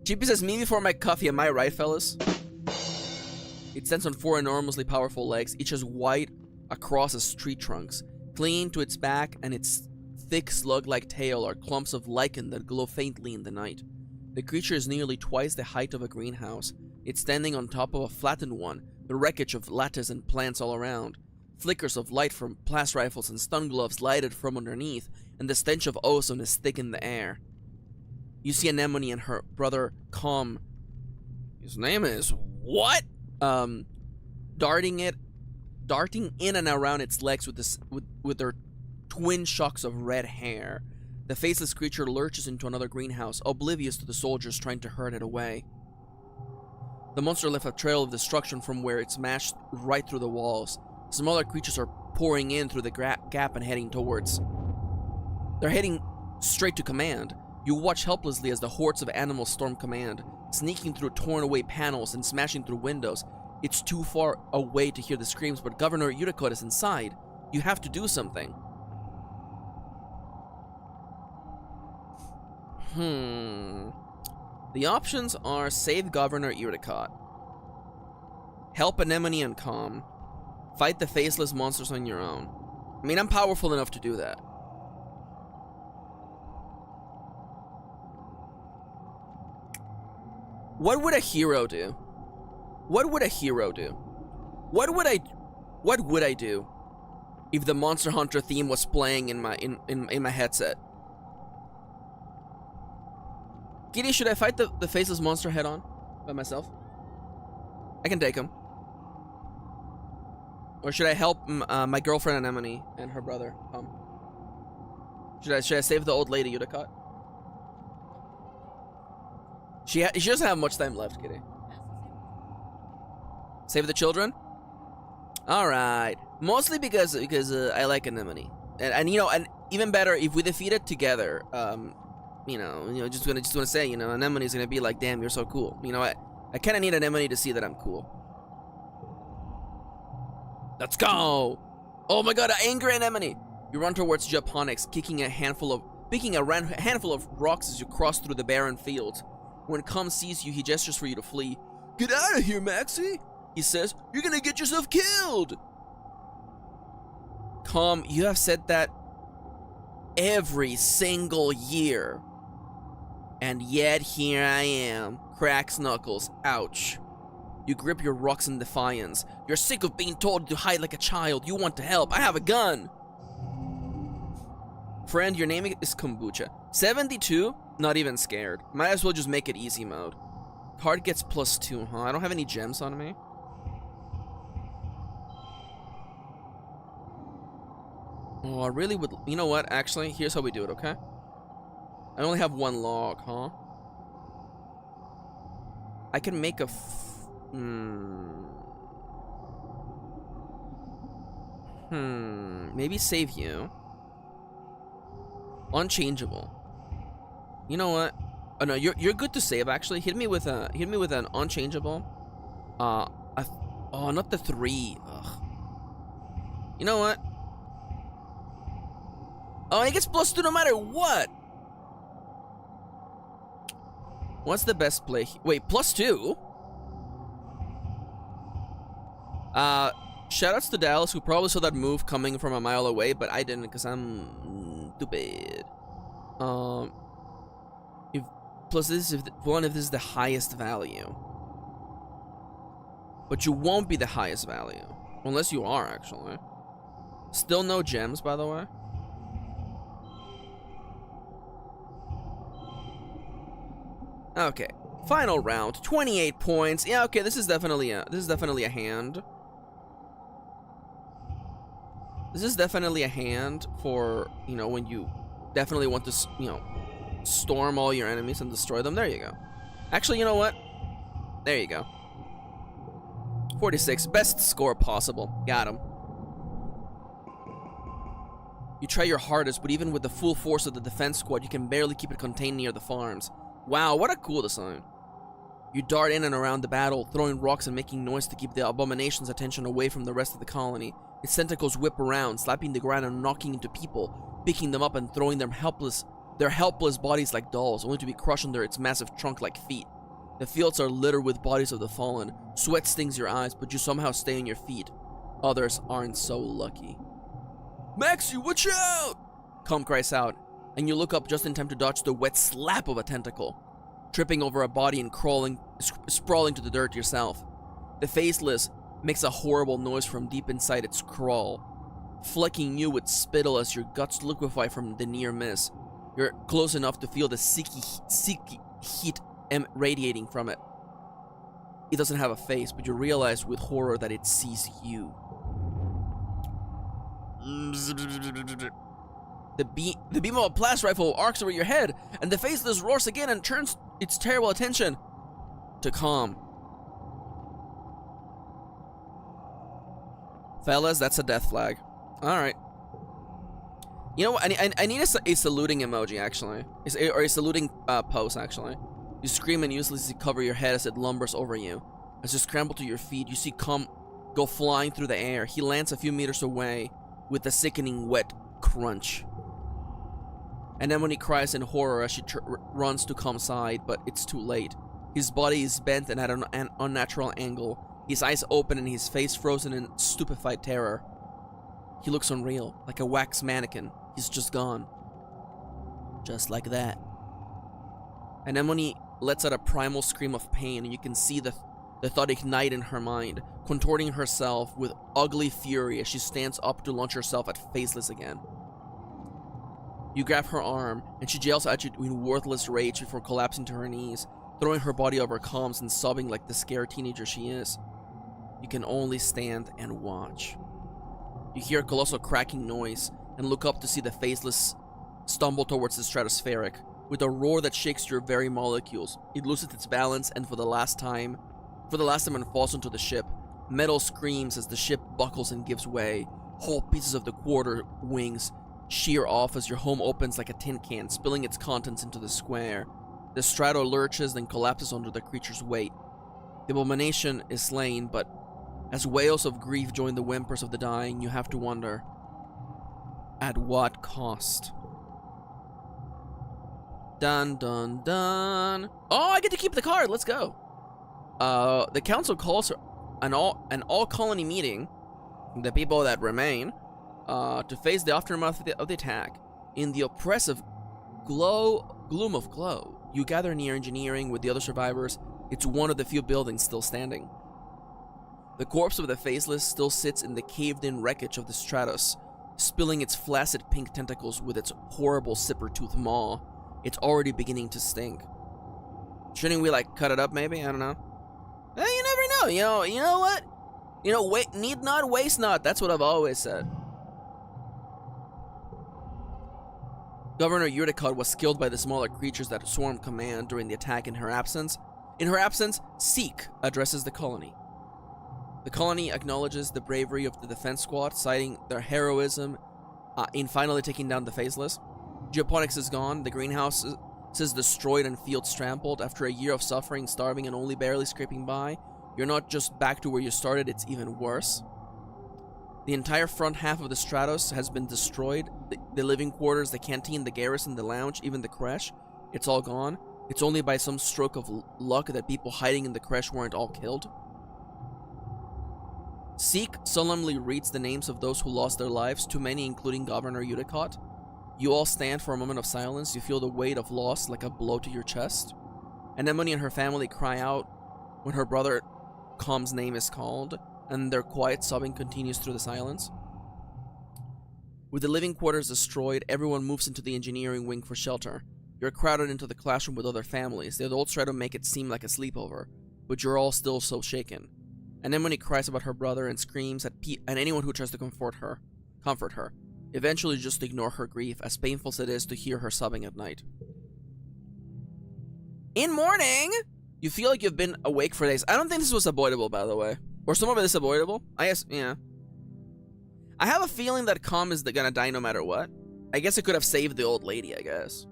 [SPEAKER 1] GP says, me before my coffee, am I right, fellas? It stands on 4 enormously powerful legs, each as white across as tree trunks. Clinging to its back and its thick slug-like tail are clumps of lichen that glow faintly in the night. The creature is nearly twice the height of a greenhouse. It's standing on top of a flattened one, the wreckage of lattice and plants all around. Flickers of light from blast rifles and stun gloves lighted from underneath, and the stench of ozone is thick in the air. You see Anemone and her brother Calm. His name is what? Darting in and around its legs with their twin shocks of red hair. The faceless creature lurches into another greenhouse, oblivious to the soldiers trying to herd it away. The monster left a trail of destruction from where it smashed right through the walls. Smaller creatures are pouring in through the gap and heading towards. They're heading straight to command. You watch helplessly as the hordes of animals storm command, sneaking through torn away panels and smashing through windows. It's too far away to hear the screams, but Governor Unicode is inside. You have to do something. The options are save Governor Unicode, help Anemone and Calm, fight the faceless monsters on your own. I mean, I'm powerful enough to do that. What would a hero do? What would a hero do? What would I do if the Monster Hunter theme was playing in my headset? Kitty, should I fight the faceless monster head on by myself? I can take him. Or should I help my girlfriend Anemone and her brother come? Should I save the old lady Unicode? She doesn't have much time left, Kitty. Save the children? Alright. Mostly because I like Anemone. And you know, and even better, if we defeat it together, just gonna say, Anemone's gonna be like, damn, you're so cool. You know, I kinda need Anemone to see that I'm cool. Let's go! Oh my god, angry Anemone! You run towards Japonics, picking a handful of rocks as you cross through the barren fields. When Calm sees you, he gestures for you to flee. Get out of here, Maxi! He says, you're gonna get yourself killed! Calm, you have said that every single year. And yet here I am. Cracks knuckles. Ouch. You grip your rocks in defiance. You're sick of being told to hide like a child. You want to help. I have a gun. Friend, your name is Kombucha. 72? Not even scared. Might as well just make it easy mode. Card gets +2, huh? I don't have any gems on me. Oh, I really would... You know what? Actually, here's how we do it, okay? I only have one log, huh? I can make a... Maybe save you. Unchangeable. You know what? Oh no, you're good to save actually. Hit me with an unchangeable. Oh, not the 3. Ugh. You know what? Oh, it gets +2 no matter what. What's the best play? Wait, +2? Shoutouts to Dallas, who probably saw that move coming from a mile away, but I didn't because I'm stupid. Plus this if this is the highest value. But you won't be the highest value. Unless you are, actually. Still no gems, by the way. Okay. Final round. 28 points. Yeah, okay, this is definitely a hand. This is definitely a hand for, when you definitely want to, storm all your enemies and destroy them. There you go. Actually, you know what? There you go. 46. Best score possible. Got him. You try your hardest, but even with the full force of the defense squad, you can barely keep it contained near the farms. Wow, what a cool design. You dart in and around the battle, throwing rocks and making noise to keep the abomination's attention away from the rest of the colony. Its tentacles whip around, slapping the ground and knocking into people, picking them up and throwing their helpless bodies like dolls, only to be crushed under its massive trunk like feet. The fields are littered with bodies of the fallen. Sweat stings your eyes, but you somehow stay on your feet. Others aren't so lucky. Maxi, watch out! Calm cries out, and you look up just in time to dodge the wet slap of a tentacle, tripping over a body and sprawling to the dirt yourself. The Faceless makes a horrible noise from deep inside its crawl, flecking you with spittle as your guts liquefy from the near miss. You're close enough to feel the sticky heat radiating from it. It doesn't have a face, but you realize with horror that it sees you. The beam of a blast rifle arcs over your head, and the Faceless roars again and turns its terrible attention to Calm. Fellas, that's a death flag. Alright. You know what? I need a saluting emoji, actually. Or a saluting pose, actually. You scream and uselessly cover your head as it lumbers over you. As you scramble to your feet, you see Com go flying through the air. He lands a few meters away with a sickening wet crunch. And then when he cries in horror as she runs to Com's side, but it's too late. His body is bent and at an unnatural angle. His eyes open and his face frozen in stupefied terror. He looks unreal, like a wax mannequin. He's just gone. Just like that. And then when he lets out a primal scream of pain, you can see the thought ignite in her mind, contorting herself with ugly fury as she stands up to launch herself at Faceless again. You grab her arm, and she yells at you in worthless rage before collapsing to her knees, throwing her body over Com's and sobbing like the scared teenager she is. You can only stand and watch. You hear a colossal cracking noise, and look up to see the Faceless stumble towards the stratospheric. With a roar that shakes your very molecules, it loses its balance and for the last time and falls into the ship. Metal screams as the ship buckles and gives way. Whole pieces of the quarter wings shear off as your home opens like a tin can, spilling its contents into the square. The strato lurches, then collapses under the creature's weight. The abomination is slain, but as wails of grief join the whimpers of the dying, you have to wonder, at what cost? Dun dun dun. Oh, I get to keep the card. Let's go. The council calls an all colony meeting, the people that remain, to face the aftermath of the attack. In the oppressive gloom of Glow, you gather near engineering with the other survivors. It's one of the few buildings still standing. The corpse of the Faceless still sits in the caved-in wreckage of the Stratos, spilling its flaccid pink tentacles with its horrible zipper-tooth maw. It's already beginning to stink. Shouldn't we, like, cut it up, maybe? I don't know. You never know. You know what? Need not, waste not. That's what I've always said. Governor Uticott was killed by the smaller creatures that swarmed command during the attack in her absence. In her absence, Seek addresses the colony. The colony acknowledges the bravery of the defense squad, citing their heroism in finally taking down the Faceless. Geoponics is gone, the greenhouse is destroyed and fields trampled. After a year of suffering, starving, and only barely scraping by, you're not just back to where you started, it's even worse. The entire front half of the Stratos has been destroyed. The living quarters, the canteen, the garrison, the lounge, even the creche, it's all gone. It's only by some stroke of luck that people hiding in the creche weren't all killed. Seek solemnly reads the names of those who lost their lives, too many including Governor Uticott. You all stand for a moment of silence. You feel the weight of loss like a blow to your chest. Anemone and her family cry out when her brother Com's name is called, and their quiet sobbing continues through the silence. With the living quarters destroyed, everyone moves into the engineering wing for shelter. You're crowded into the classroom with other families. The adults try to make it seem like a sleepover, but you're all still so shaken. Anemone cries about her brother and screams at anyone who tries to comfort her. Eventually, just ignore her grief, as painful as it is to hear her sobbing at night. In morning, you feel like you've been awake for days. I don't think this was avoidable, by the way. Or some of it is avoidable. I guess, yeah. I have a feeling that Com is gonna die no matter what. I guess it could have saved the old lady, I guess.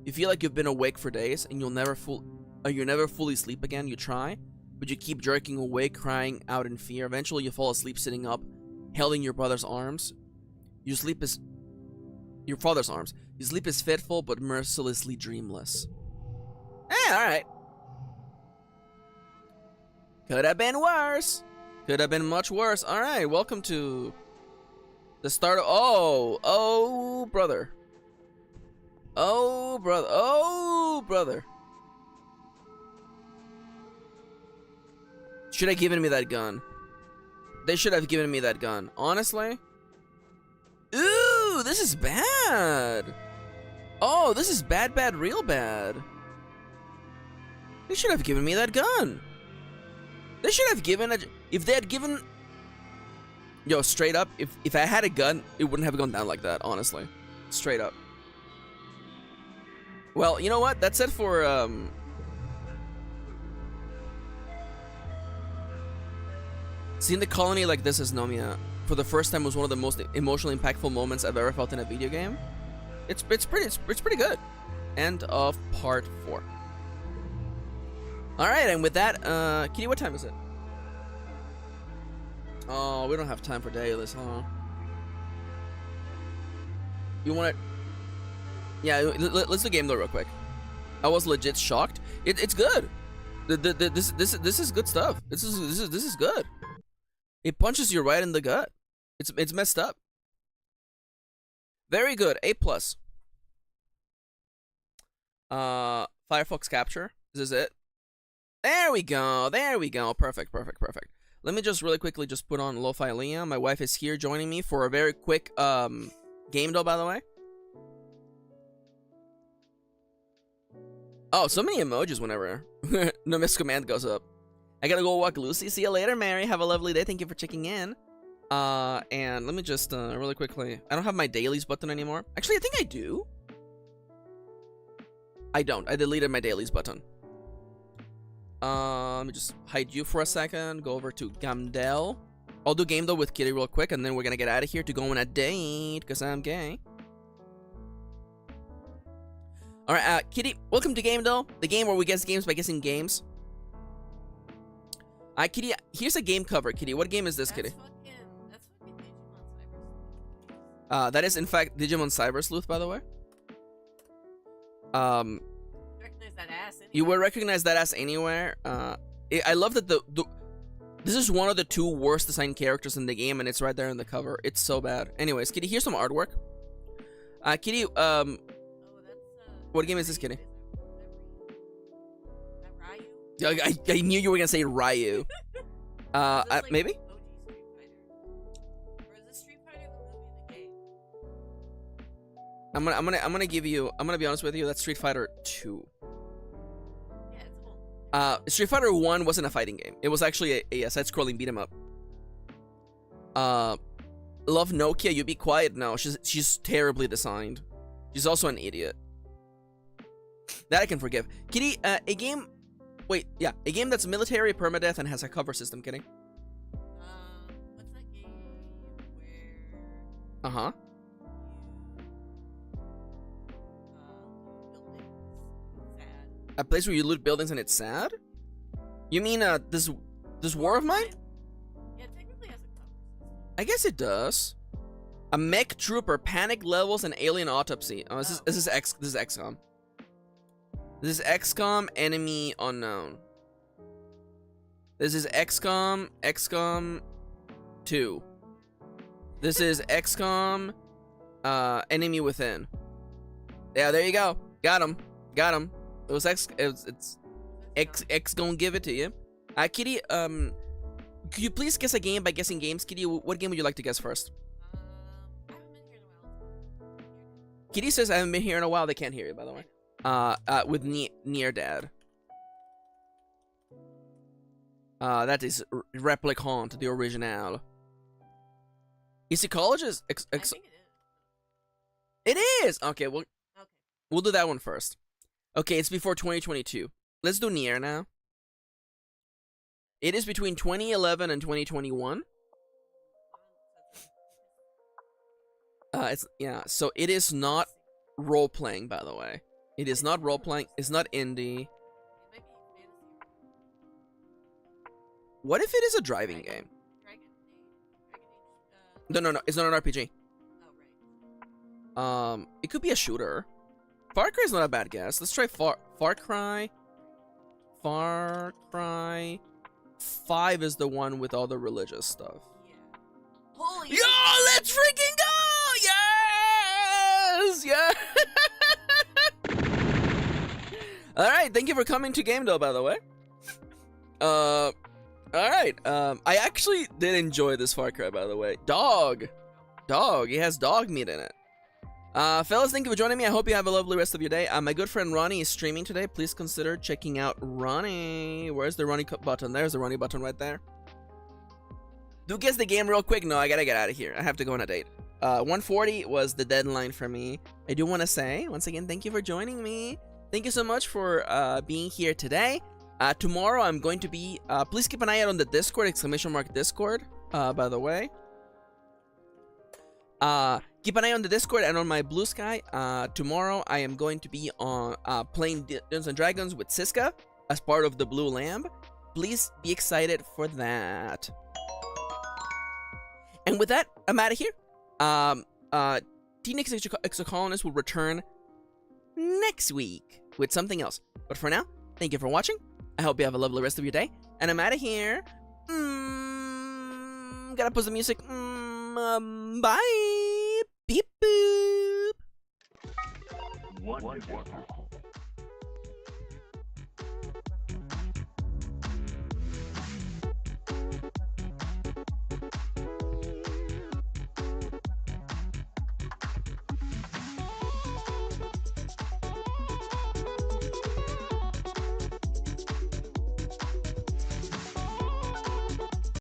[SPEAKER 1] You feel like you've been awake for days, and you never fully sleep again. You try, but you keep jerking awake, crying out in fear. Eventually, you fall asleep sitting up, held in your brother's arms. Your father's arms. Your sleep is fitful but mercilessly dreamless. Alright. Could have been worse. Could have been much worse. Alright, welcome to the start of... Oh, brother. Oh, brother. Oh, brother. Should have given me that gun. They should have given me that gun. Honestly... Ooh, this is bad. Oh, this is bad, real bad. They should have given me that gun. They should have given it. If they had given... Yo, straight up, if I had a gun, it wouldn't have gone down like that, honestly. Straight up. Well, you know what? That's it for, Seeing the colony like this is Nomiya. for the first time was one of the most emotionally impactful moments I've ever felt in a video game. It's pretty good. End of part 4. All right, and with that, Kitty, what time is it? Oh, we don't have time for dailies, huh? You want to? Yeah, let's do game though real quick. I was legit shocked. It's good. This is good stuff. This is good. It punches you right in the gut. It's messed up. Very good. A+. Firefox capture. This is it. There we go. There we go. Perfect. Perfect. Perfect. Let me just really quickly just put on Lo-Fi Liam. My wife is here joining me for a very quick game though, by the way. Oh, so many emojis whenever no miss command goes up. I gotta go walk Lucy. See you later, Mary. Have a lovely day. Thank you for checking in. And let me just really quickly. I don't have my dailies button anymore. Actually, I think I do. I don't. I deleted my dailies button. Let me just hide you for a second. Go over to Gamdel. I'll do game though with Kitty real quick, and then we're gonna get out of here to go on a date because I'm gay. All right, Kitty, welcome to Game Though, the game where we guess games by guessing games. Kitty, here's a game cover. Kitty, what game is this, Kitty?
[SPEAKER 5] That's fucking Digimon Cyber.
[SPEAKER 1] That is in fact Digimon Cyber Sleuth, by the way.
[SPEAKER 5] Recognize that ass anyway.
[SPEAKER 1] You will recognize that ass anywhere. I love that this is one of the 2 worst designed characters in the game, and it's right there in the cover. It's so bad. Anyways, Kitty, here's some artwork. Kitty, what game is this, Kitty?
[SPEAKER 5] That Ryu?
[SPEAKER 1] I knew you were gonna say Ryu.
[SPEAKER 5] Like
[SPEAKER 1] maybe?
[SPEAKER 5] OG Street Fighter? Or is this Street Fighter the movie the game?
[SPEAKER 1] I'm gonna be honest with you. That's Street Fighter 2.
[SPEAKER 5] Yeah, it's old.
[SPEAKER 1] Street Fighter 1 wasn't a fighting game. It was actually a side-scrolling beat 'em up. Love Nokia. You be quiet now. She's terribly designed. She's also an idiot. That I can forgive. Kitty, a game. Wait, yeah, a game that's military, permadeath, and has a cover system. Kitty.
[SPEAKER 5] What's that game where?
[SPEAKER 1] Uh-huh.
[SPEAKER 5] Buildings. Sad.
[SPEAKER 1] A place where you loot buildings and it's sad? You mean this War of Mine?
[SPEAKER 5] Yeah, it technically has a cover system.
[SPEAKER 1] I guess it does. A mech trooper, panic levels, and alien autopsy. Oh, this is XCOM. This is XCOM Enemy Unknown. This is XCOM 2. This is XCOM Enemy Within. Yeah, there you go. Got him. It was it's X gonna give it to you. Kitty, could you please guess a game by guessing games? Kitty, what game would you like to guess first?
[SPEAKER 5] I haven't been here in a while.
[SPEAKER 1] Kitty says I haven't been here in a while. They can't hear you, by the way. With Near Dad. That is Replicant, the original. Is Ecologist?
[SPEAKER 5] I think it is.
[SPEAKER 1] It is! Okay, we'll do that one first. Okay, it's before 2022. Let's do Nier now. It is between 2011 and 2021. So it is not role-playing, by the way. It is not role-playing. It's not indie.
[SPEAKER 5] It might be fantasy.
[SPEAKER 1] What if it is a driving game?
[SPEAKER 5] Dragon Age.
[SPEAKER 1] No. It's not an RPG.
[SPEAKER 5] Oh, right.
[SPEAKER 1] It could be a shooter. Far Cry is not a bad guess. Let's try Far Cry. Far Cry 5 is the one with all the religious stuff.
[SPEAKER 5] Yeah. Holy
[SPEAKER 1] Yo, let's freaking go! Yes! Yeah. All right, thank you for coming to Game Though, by the way. All right. I actually did enjoy this Far Cry, by the way. Dog. It has dog meat in it. Fellas, thank you for joining me. I hope you have a lovely rest of your day. My good friend Ronnie is streaming today. Please consider checking out Ronnie. Where's the Ronnie button? There's the Ronnie button right there. Do guess the game real quick. No, I gotta get out of here. I have to go on a date. 1:40 was the deadline for me. I do want to say, once again, thank you for joining me. Thank you so much for being here today. Tomorrow I'm going to be, please keep an eye out on the Discord, !Discord, by the way. Keep an eye on the Discord and on my Blue Sky. Tomorrow I am going to be on playing Dungeons and Dragons with Siska as part of the Blue Lamb. Please be excited for that. And with that, I'm out of here. Teenage Exocolonist will return next week with something else. But for now, thank you for watching. I hope you have a lovely rest of your day. And I'm out of here. Gotta put the music. Bye. Beep boop.
[SPEAKER 2] Wonderful.